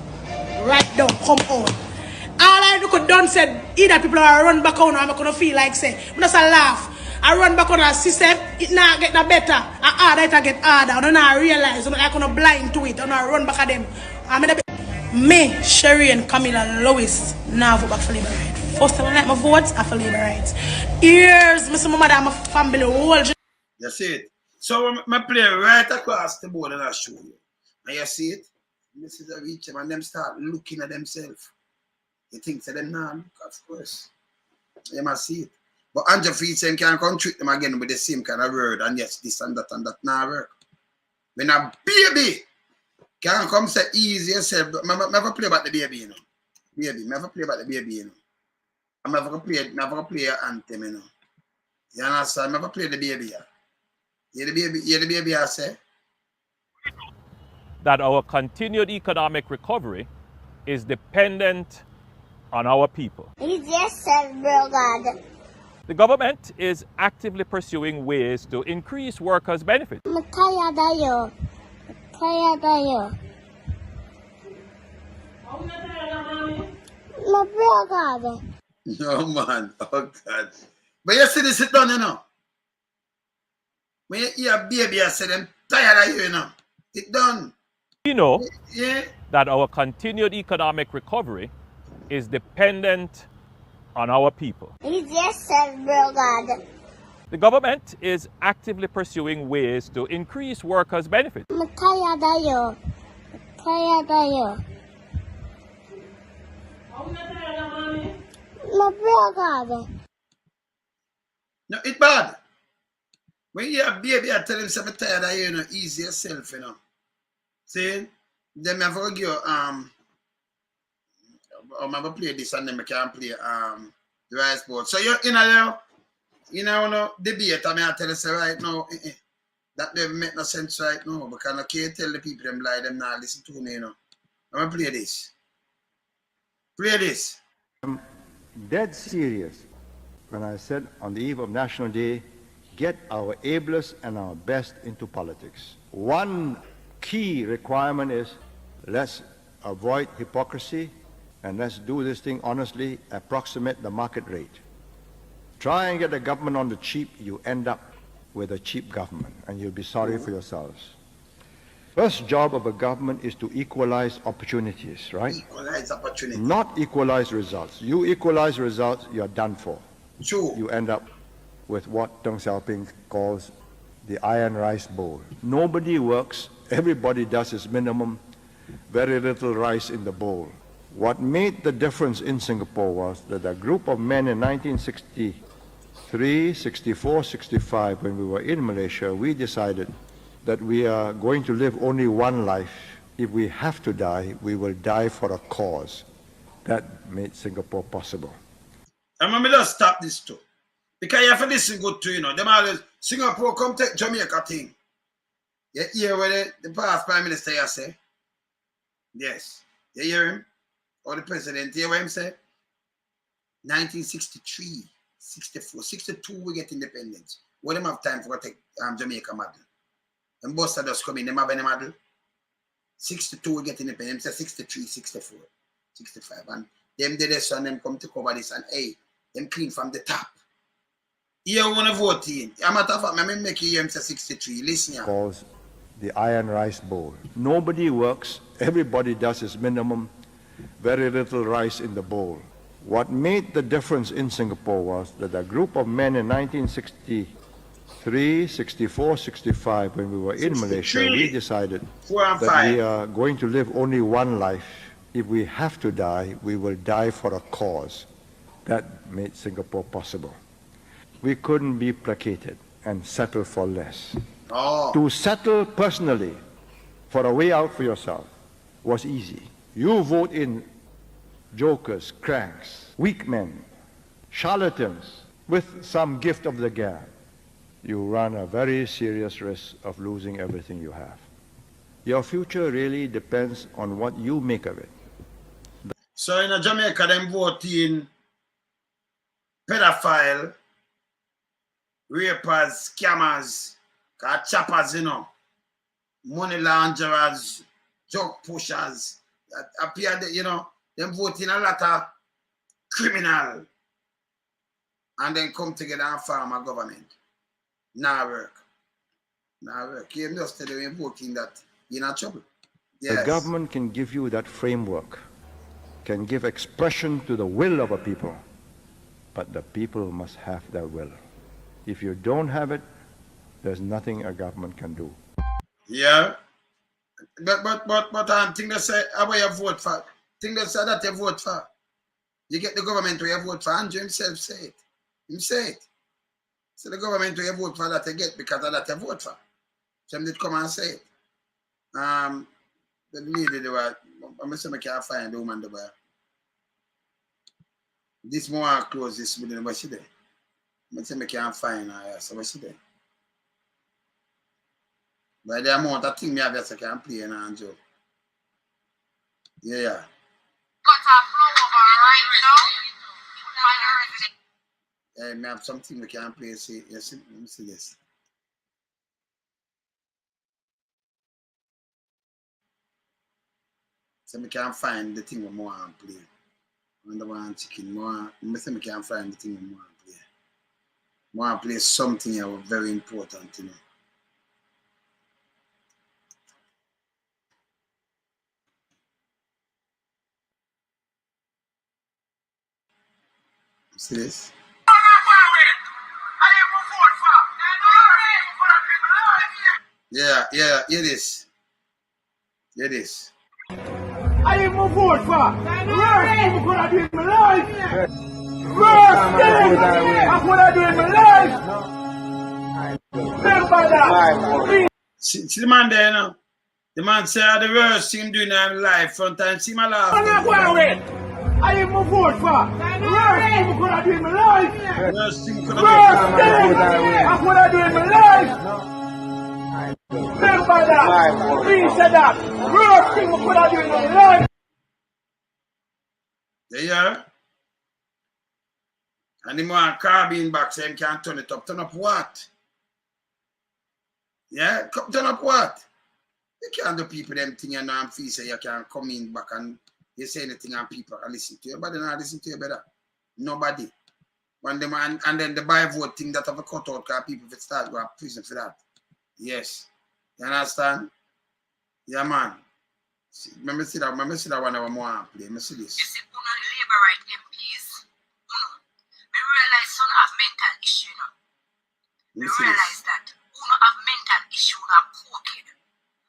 Right down, come on. All I do could done said either people are run back on or I'm gonna feel like say, I'm just a laugh. I run back on our system, it not get no better. I harder it get harder. I don't know realize, I'm not gonna blind to it, I don't run back at them. Me, Sherry and Camilla Lois now vote back for labor rights. First time I like my votes, I for labor rights. Years, my mother and my family whole. You see it? So I play right across the board and I show you. And you see it? This is a reach them and them start looking at themselves. You think to them now, of course. You must see it. But Andrew Feed saying can come treat them again with the same kind of word and yes, this and that now work. When a baby can come say easy yourself, but I never play about the baby, you know. Baby, I never play about the baby, you know. I never play an anthem, you know. You understand? I never play the baby, yeah. You the baby, I say. That our continued economic recovery is dependent on our people. He just said, bro, God. The government is actively pursuing ways to increase workers' benefits. I'm tired of you. My bro, God. No, man. Oh, God. But you see this it done, you know. When you hear baby, I said, I'm tired of you, you know. It done. We know yeah. that our continued economic recovery is dependent on our people. He just said, bro, God. The government is actively pursuing ways to increase workers' benefits. I'm tired of you. My bro, God. No, it's bad. When you hear baby, I tell him, I'm tired of you, you know, easy yourself, you know. See? Then I forget you, I'm going to play this and then I can play the rice board. So you know, no debate, I mean, I tell you, say right now, that never make no sense right now, because I can't tell the people them lie, them not listen to me, you know. I'm going to play this. Play this. I'm dead serious when I said on the eve of National Day, get our ablest and our best into politics. One key requirement is let's avoid hypocrisy and let's do this thing honestly, approximate the market rate. Try and get the government on the cheap, you end up with a cheap government, and you'll be sorry for yourselves. First job of a government is to equalize opportunities, right? Equalize opportunity. Not equalize results. You equalize results, you're done for. True. You end up with what Deng Xiaoping calls the iron rice bowl. Nobody works, everybody does his minimum, very little rice in the bowl. What made the difference in Singapore was that a group of men in 1963, 64, 65, when we were in Malaysia, we decided that we are going to live only one life. If we have to die, we will die for a cause. That made Singapore possible. And let me just stop this too. Because you have to listen good to, them always, Singapore come take Jamaica thing. You hear what the past Prime Minister you say? Yes. You hear him? Or the President, you hear what him say? 1963, 64, 62 we get independence. What them have time for take Jamaica model? And both of us come in, them have any model? 62 we get independence, 63, 64, 65. And them did this and them come to cover this and hey, them clean from the top. You want to vote in. I'm a tough, I make you hear him say 63. Listen here. Calls the iron rice bowl. Nobody works, everybody does his minimum, very little rice in the bowl. What made the difference in Singapore was that a group of men in 1963, 64, 65, when we were in Malaysia, we decided that we are going to live only one life. If we have to die, we will die for a cause. That made Singapore possible. We couldn't be placated and settle for less. To settle personally for a way out for yourself was easy. You vote in jokers, cranks, weak men, charlatans with some gift of the gab. You run a very serious risk of losing everything you have. Your future really depends on what you make of it. So in Jamaica, them vote in pedophile, rapers, scammers, choppers, money launderers, drug pushers, that appear, them vote in a lot of criminal and then come together and form a government. Now work. You just tell them voting that you're in trouble. Yes. The government can give you that framework, can give expression to the will of a people, but the people must have their will. If you don't have it, there's nothing a government can do. Yeah. But I think they say, how you vote for? Think they say that you vote for. You get the government where you vote for. Andrew himself say it. He say it. So the government where you vote for that you get because of that you vote for. So they come and say it. The lady, they were, I'm saying I can't find the woman there. This more close this building, but she there. I'm saying I can't find her, so what's she there? By the amount of things I have, I can play in Andrew. Yeah. I have something we can play. See, yes, let me see this. So I can't find the thing we want to play. On the one chicken, more. I say I can't find the thing we want to play. I want to play something very important, See this? Yeah, hear this. Hear this. I didn't move forward for. Worst thing I could have done in my life. Worst thing I could have done in my life. Remember that. See the man there, The man said the worst thing doing in my life. Front time, see my laugh. I'm not going away. I didn't move forward for. Worst thing I could have done in my life. Worst thing I could have done in my life. Remember that. Please say that. Worst thing I could have done in my life. There you are. And the man carbine back saying can't turn it up. Turn up what? Yeah? Turn up what? You can't do people them thing and now feel say you can't come in back and you say anything and people can listen to you. Nobody not listen to you better. Nobody. When them and then the buy vote thing that have a cut out because people if start go to prison for that. Yes. You understand? Yeah, man. Let me see that one I want to play. Let me see this. You see, labor right MPs, we realize some have mental issue, We realize that have mental issue are cooked.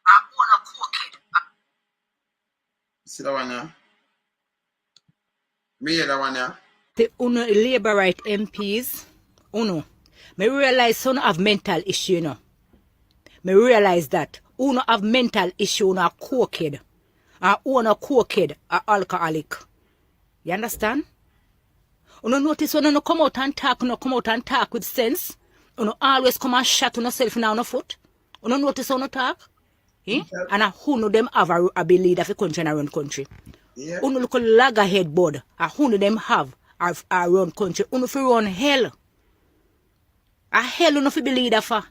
Own a cooked. See that one now? Me hear that one now? The labor right MPs, me realize some have mental issue, Me realize that have mental issue are cooked. Own a cooked, alcoholic. You understand? Notice when you come out and talk with sense. Always come and shot on yourself now on the foot. Notice how you talk. And who know them have a be leader for country and around country. Yeah. Look loggerhead board. Who know them have around country. Fi run hell. A hell no fi be leader for.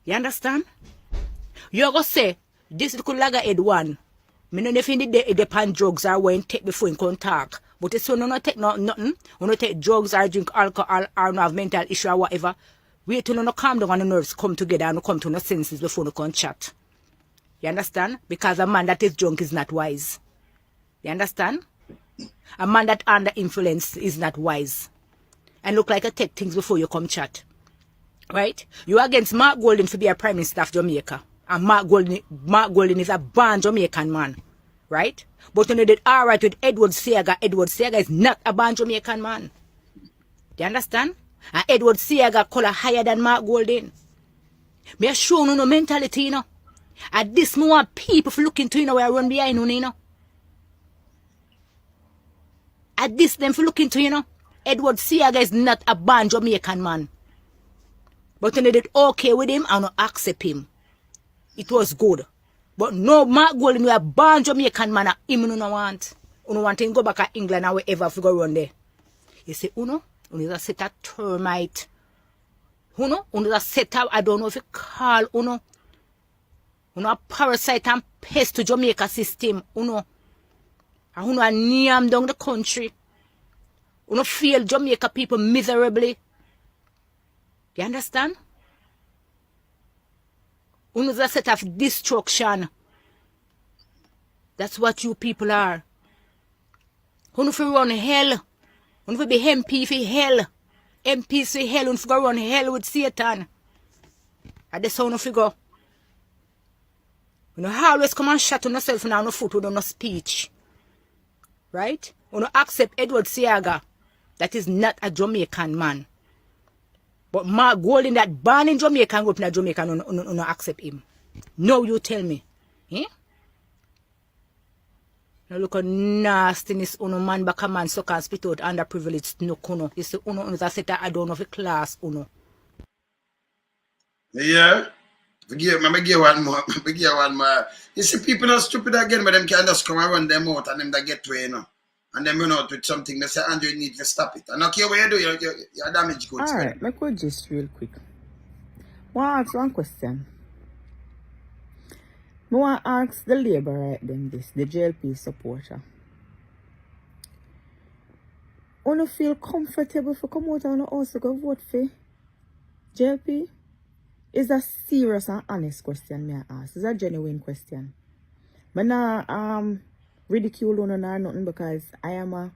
You understand? You go say this little loggerhead one. Me no know if he depend drugs or when take before in come talk. But it's so no take nothing. We no take drugs or drink alcohol or no have mental issue or whatever. Wait till no calm down and the nerves come together and no come to no senses before no come chat. You understand? Because a man that is drunk is not wise. You understand? A man that under influence is not wise. And look like a take things before you come chat. Right? You against Mark Golding to be a Prime Minister of Jamaica. And Mark Golding is a born Jamaican man. Right? But when you did alright with Edward Seaga is not a born Jamaican man. Do you understand? And Edward Seaga color higher than Mark Golding. Me a show no mentality, At this moment, people look into where I run behind At this them for look into Edward Seaga is not a born Jamaican man. But when they did okay with him, I don't accept him. It was good. But no, Mark Golding, we a born Jamaican man, him no want. Uno want him go back to England or wherever if we go run there. You say, uno is a set of termite. Uno is a set of, I don't know if you call uno a parasite and pest to Jamaica system. And uno a name down the country. Uno fail Jamaica people miserably. You understand? Uno is a set of destruction. That's what you people are. Uno fi run hell. Uno fi be MP for hell. MPs for hell. Uno fi go run hell with Satan. And that's how uno fi go. Uno always come and shut on yourself and on no foot with no speech. Right? Uno accept Edward Seaga. That is not a Jamaican man. But Mark Golding that born in Jamaica and grew up in Jamaica, no accept him. No, you tell me. Eh? Now look at nastiness, man back a man so can spit out underprivileged no kuno. You see, is a set I don't know if class, Yeah. Me give one more. You see, people are stupid again, but them can just come and run them out and them that get to And then run out with something. They say, Andrew, you need to stop it. And okay, what you do, you're damage goods. Alright, me could just real quick. I want to ask one question. I want to ask the Labour right then this, the JLP supporter. You feel comfortable for come out and also go vote for JLP? It's a serious and honest question me I ask. It's a genuine question. But now, ridicule or nothing because I am a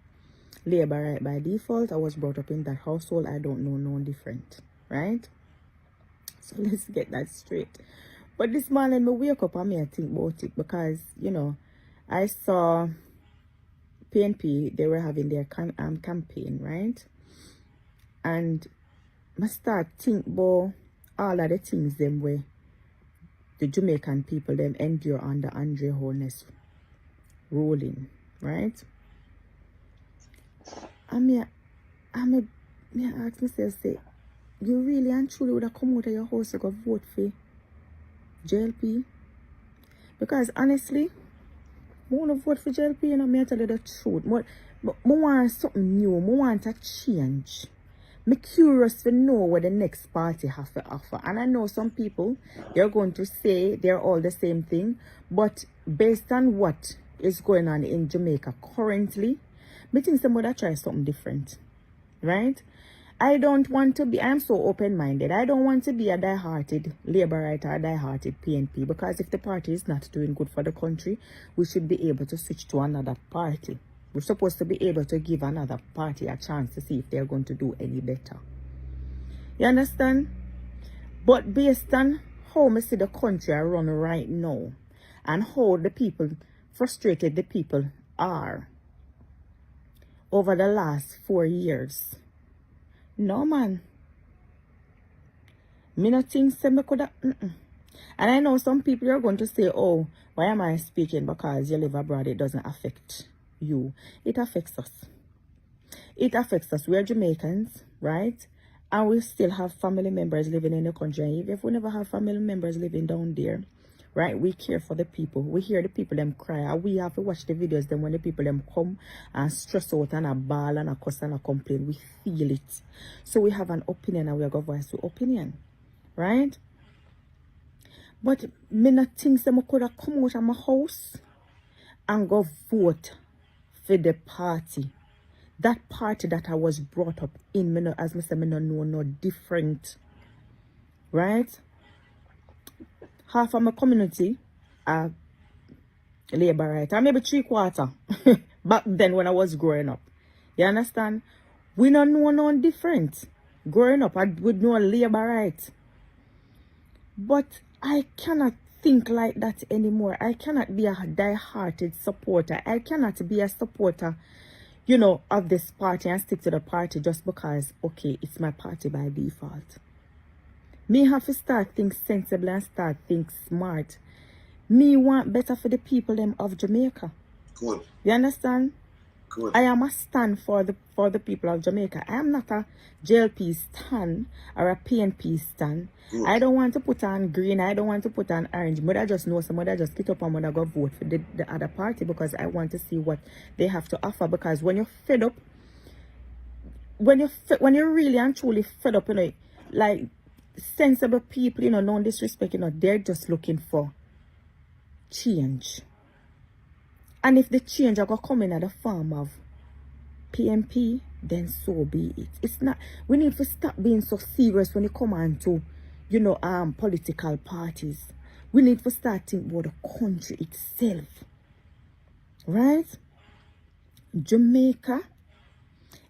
Labour right by default. I was brought up in that household. I don't know no different. Right? So let's get that straight. But this morning, I wake up and I think about it because, I saw PNP, they were having their campaign, right? And I start think about all of the things them way the Jamaican people them endure under Andre Holness ruling, right? I ask myself, say, you really and truly would have come out of your house to go vote for JLP? Because honestly, I want to vote for JLP, I tell you the truth. I want something new, I want a change. I'm curious to know what the next party has to offer. And I know some people, they're going to say they're all the same thing. But based on what is going on in Jamaica currently, I think somebody try something different. right? I don't want to be, I'm so open-minded. I don't want to be a die-hearted Labourite or a die-hearted PNP, because if the party is not doing good for the country, we should be able to switch to another party. We're supposed to be able to give another party a chance to see if they're going to do any better. You understand? But based on how I see the country I run right now, and how the people, frustrated the people are over the last 4 years, no, man. Me not think say me coulda. And I know some people are going to say, oh, why am I speaking? Because you live abroad, it doesn't affect you. It affects us. It affects us. We're Jamaicans, right? And we still have family members living in the country. And even if we never have family members living down there, right, we care for the people. We hear the people them cry. And we have to watch the videos then when the people them come and stress out and a bawl and a cuss and a complain. We feel it. So we have an opinion and we are going to voice the opinion. Right? But me not think that I could have come out of my house and go vote for the party. That party that I was brought up in, me no, as I said, me no know no different. Right? Half of my community are Labourite, or maybe 3/4 back then when I was growing up. You understand? We don't know no different. Growing up, I would know Labourite. But I cannot think like that anymore. I cannot be a die-hearted supporter. I cannot be a supporter, you know, of this party and stick to the party just because, okay, it's my party by default. Me have to start think sensible and start think smart. Me want better for the people them of Jamaica. Good. You understand? Good. I am a stand for the people of Jamaica. I am not a JLP stand or a PNP stand. Good. I don't want to put on green. I don't want to put on orange. But I just know somebody I just get up and when I go vote for the other party because I want to see what they have to offer. Because when you're fed up, when you're really and truly fed up, you know, like sensible people, you know, no disrespect, you know, they're just looking for change. And if the change are going to come in at the form of PNP, then so be it. It's not, we need to stop being so serious when it come on to, you know, political parties. We need to start thinking about the country itself. Right? Jamaica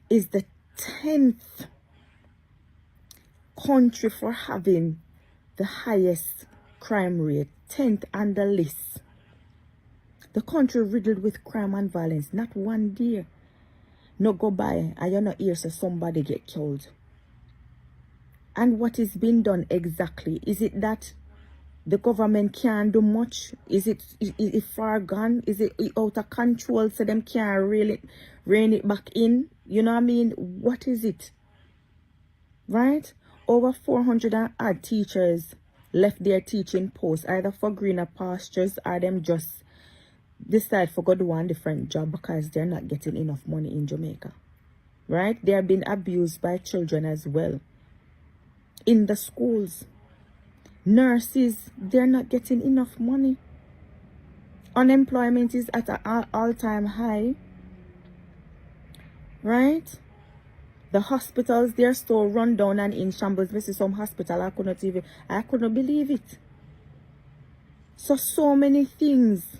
is the 10th country for having the highest crime rate. 10th on the list. The country riddled with crime and violence. Not one day no go by and you're not here so somebody get killed. And what is being done exactly? Is it that the government can't do much? Is it far gone? Is it out of control so them can't really rein it back in? You know what I mean? What is it? Right? Over 400 and odd teachers left their teaching posts either for greener pastures or them just decide for go do one different job because they're not getting enough money in Jamaica. Right? They are being abused by children as well. In the schools. Nurses, they're not getting enough money. Unemployment is at an all-time high. Right? The hospitals, they're so run down and in shambles. This is some hospital, I couldn't believe it. So many things.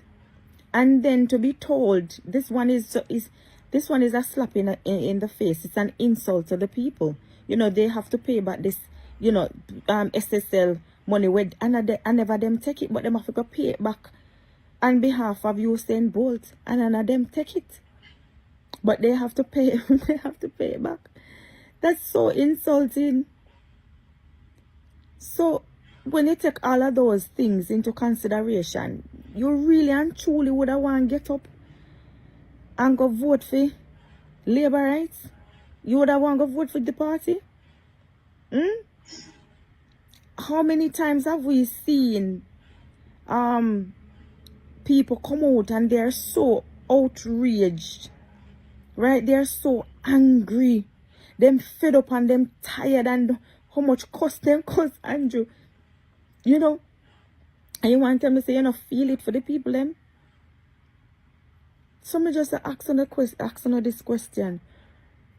And then to be told this one is a slap in the face. It's an insult to the people. You know, they have to pay back this, you know, SSL money with and never them take it, but them have to go pay it back on behalf of Usain Bolt, and none of them take it. But they have to pay they have to pay it back. That's so insulting. So when you take all of those things into consideration, you really and truly would have want to get up and go vote for Labour rights? You would have want to go vote for the party? How many times have we seen people come out and they're so outraged, right? They're so angry, them fed up and them tired, and how much cost them cost, Andrew, you know? And you want them to say you don't feel it for the people them? So me just ask on this question.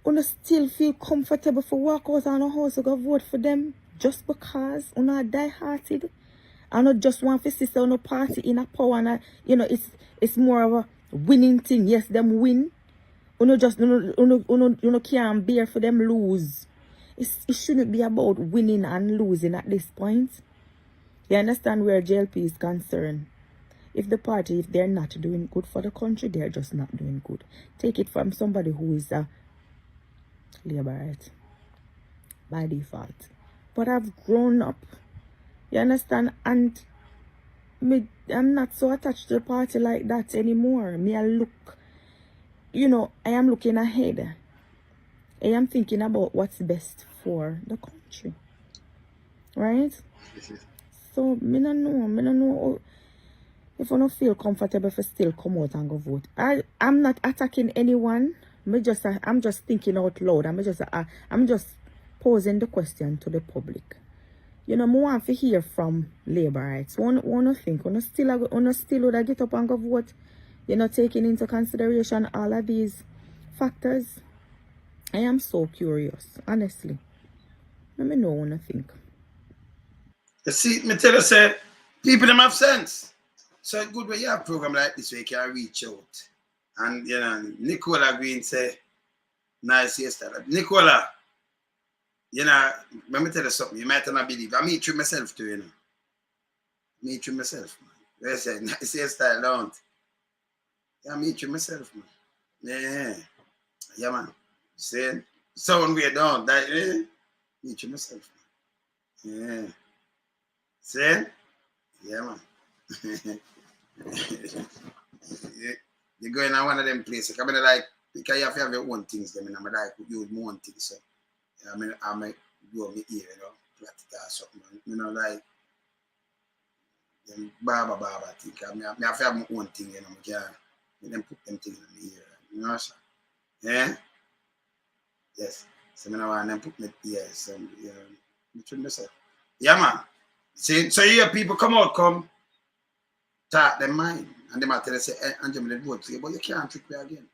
Una still feel comfortable for walk out on a house to go vote for them just because una die-hearted. I not just want to see on a party in a power and it's more of a winning thing. Yes, them win. Uno can't bear for them lose. It shouldn't be about winning and losing at this point. You understand where JLP is concerned? If the party, if they're not doing good for the country, they're just not doing good. Take it from somebody who is a Labourite by default. But I've grown up. You understand? And I'm not so attached to the party like that anymore. I am looking ahead. I am thinking about what's best for the country. Right? So, I don't know if I don't feel comfortable for still come out and go vote. I'm not attacking anyone. I'm just thinking out loud. I'm just posing the question to the public. I want to hear from Labourites. Wanna think, wanna still would I get up and go vote? Taking into consideration all of these factors. I am so curious, honestly. Let me know what I think. You see, me tell you, say, people them have sense. So it's good when you have a program like this where you can reach out. And Nicola Green say, nice yesterday. Nicola, let me tell you something. You might not believe. I meet through myself too, Meet through myself, man. They say, nice yesterday, don't. I meet through myself, man. Yeah, man. Saying, sound weird, don't. Meet through myself, man. Yeah. Saying, yeah, man. You go in one of them places. I mean, like, because you have to have your own things. I mean, I'm like, you have more things. So, I might go over here, flat it or something. Like, them barber thing. I have to have my own thing, I can't them put them things in the ear. You know, sir? Yeah? Yes. So, I want them put me here. So, between myself. Yeah, man. See, so you hear people come talk their mind. And they might tell us, say, Angela, let's vote for you, but you can't trick me again.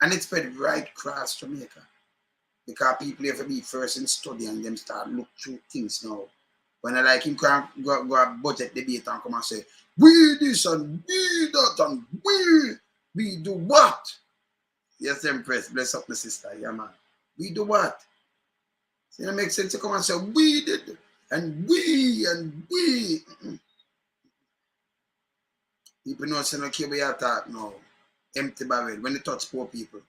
And it's spread right across Jamaica. Because people have to be first in study and them start look through things now. When I like him can go a budget debate and come and say, we this and we that and we do what? Yes, Empress, bless up my sister, yeah man. We do what? See, it makes sense to come and say, we did and we. People know say no care where you talk now. Empty barrel. When they touch poor people.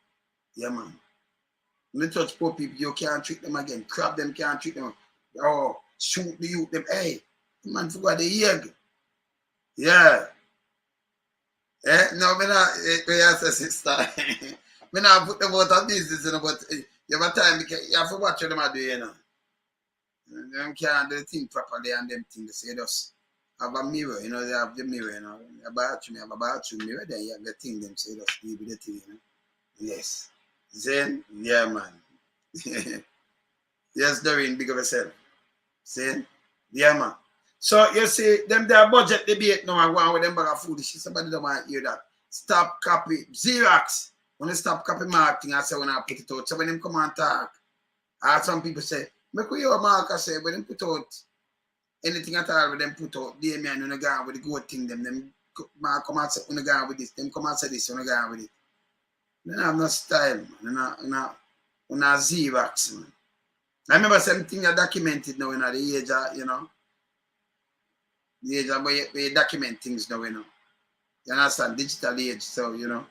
Yeah, man. When they touch poor people, you can't treat them again. Crab them, can't treat them. Oh, shoot the youth them. Hey, man, forgot the egg. Yeah. No, me not, sister. Me not put them out of business, but you have a time, you have to watch what them are doing, Them can't do the thing properly and them things, they say just have a mirror, they have the mirror, a bathroom mirror, then you have the thing, them say just leave the thing, Yes. Then, yeah, man. Yes, Doreen, big of yourself. See? Yeah, man. So, you see, them their budget debate now and go on with them bag of foolishness. Somebody don't want to hear that. Stop copy. XEROX. When they stop copy marketing, I say when I put it out. So when them come and talk, some people say, make we hear Mark say, when them put out anything at all, when them put out, they man, when they go on with the good thing, them Mark come and say, when they go on with this, them come and say this, when they go on with it. They don't have no style, man. They're not XEROX, man. I remember something I documented now in the age of, the age of where you document things now, You understand? Digital age, so,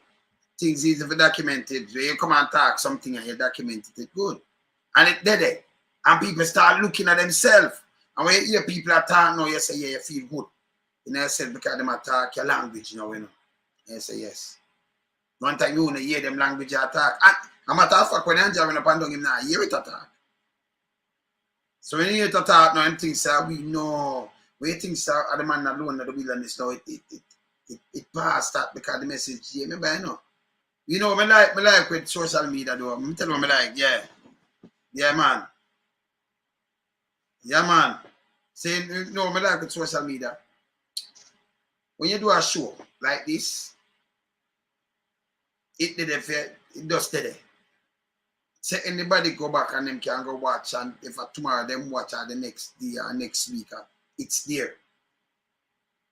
things easy for documented. Where you come and talk something and you document it good. And it did it. And people start looking at themselves. And when you hear people talk now, you say, yeah, you feel good. You yourself because them attack your language now, And you say, yes. One time you hear them language attack. And a matter of fact, when I'm driving up and down him now, hear it attack. So when you hear it attack now, and things say, we know. When you think so, the man alone in the wilderness now, it passed that because the message, yeah, remember, me like with social media though. I'm telling you, me like, yeah. Yeah, man. Yeah, man. Saying, me like with social media. When you do a show like this, it does steady. Say anybody go back and them can go watch, and if tomorrow them watch or the next day or next week, it's there.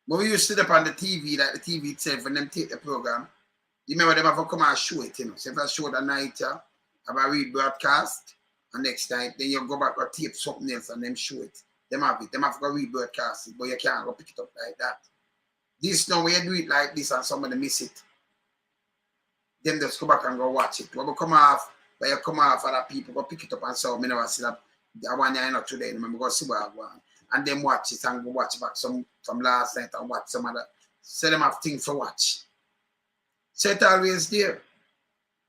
But we used to sit up on the TV, like the TV itself, when them take the program, you remember them have to come and show it, you know. So if I show the night, have a rebroadcast, and next night, then you go back or tape something else and them show it. Them have to go rebroadcast it, but you can't go pick it up like that. This now, when you do it like this and somebody miss it, them just go back and go watch it. When you come off, other people go pick it up and so me never see that one year not today, remember go see what I want. And them watch it and go watch back some from last night and watch some other. So them have things to watch. So it's always there.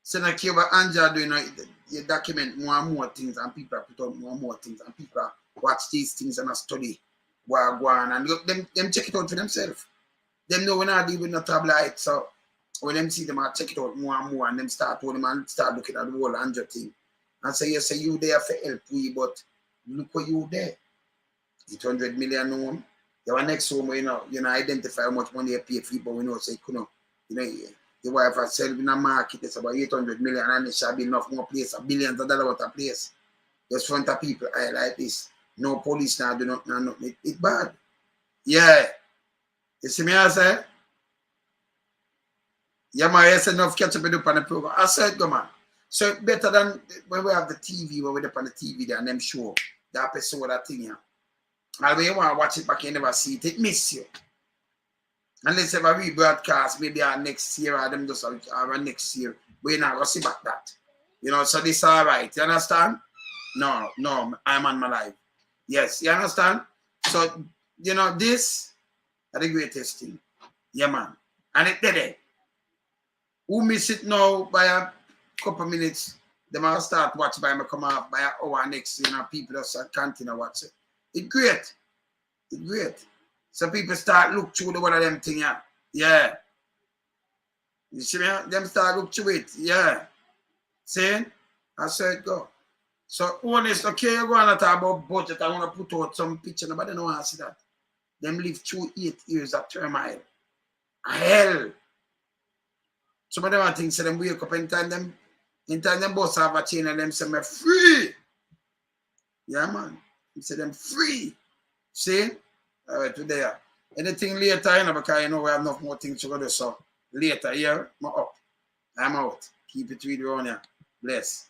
So now care what Anja doing, you document more and more things and people put out more and more things and people watch these things and study what go on and them check it out for themselves. Them know when I deal with no tabloid, so when them see them, I check it out more and more and them start looking at the whole Anja thing. And say, yes, you there for help we, but look what you there. 800 million home. Your next home, you know, identify how much money you pay for it, but we know, say, you know, the wife has sell in a market, it's about 800 million, and it shall be enough more place, billions of dollars worth of place. Just front of people, I like this. No police now, do not, it's bad. Yeah. You see me, I say? Yeah, man, I said enough catch up with up on the program. I said, go, man. So it's better than when we have the TV, when we're up on the TV there, and them show that episode, that thing, yeah. And when you want to watch it back, you never see it, it miss you. Unless you have a rebroadcast, maybe next year or them just or next year, we're not going to see back that. You know, so this all right. You understand? No, I'm on my life. Yes, you understand? So, you know, this is the greatest thing. Yeah, man. And it did it. Who miss it now by a couple minutes, they might start watch by me come out by an hour next, you know, people just continue to watch it. It's great. It's great. So people start look through the one of them thing, yeah. Yeah. You see me? Them start look through it. Yeah. See? I said go. So honest, okay, you go on talk about budget. I want to put out some picture. Nobody don't want to see that. Them live through 8 years of turmoil. Hell. Some of them think so them wake up and time them boss have a chain and them say me free. Yeah, man. He say them free. See? All right, today. Anything later, you know, because you know we have enough more things to go do. So later, here, I'm up. I'm out. Keep it with you on here. Bless.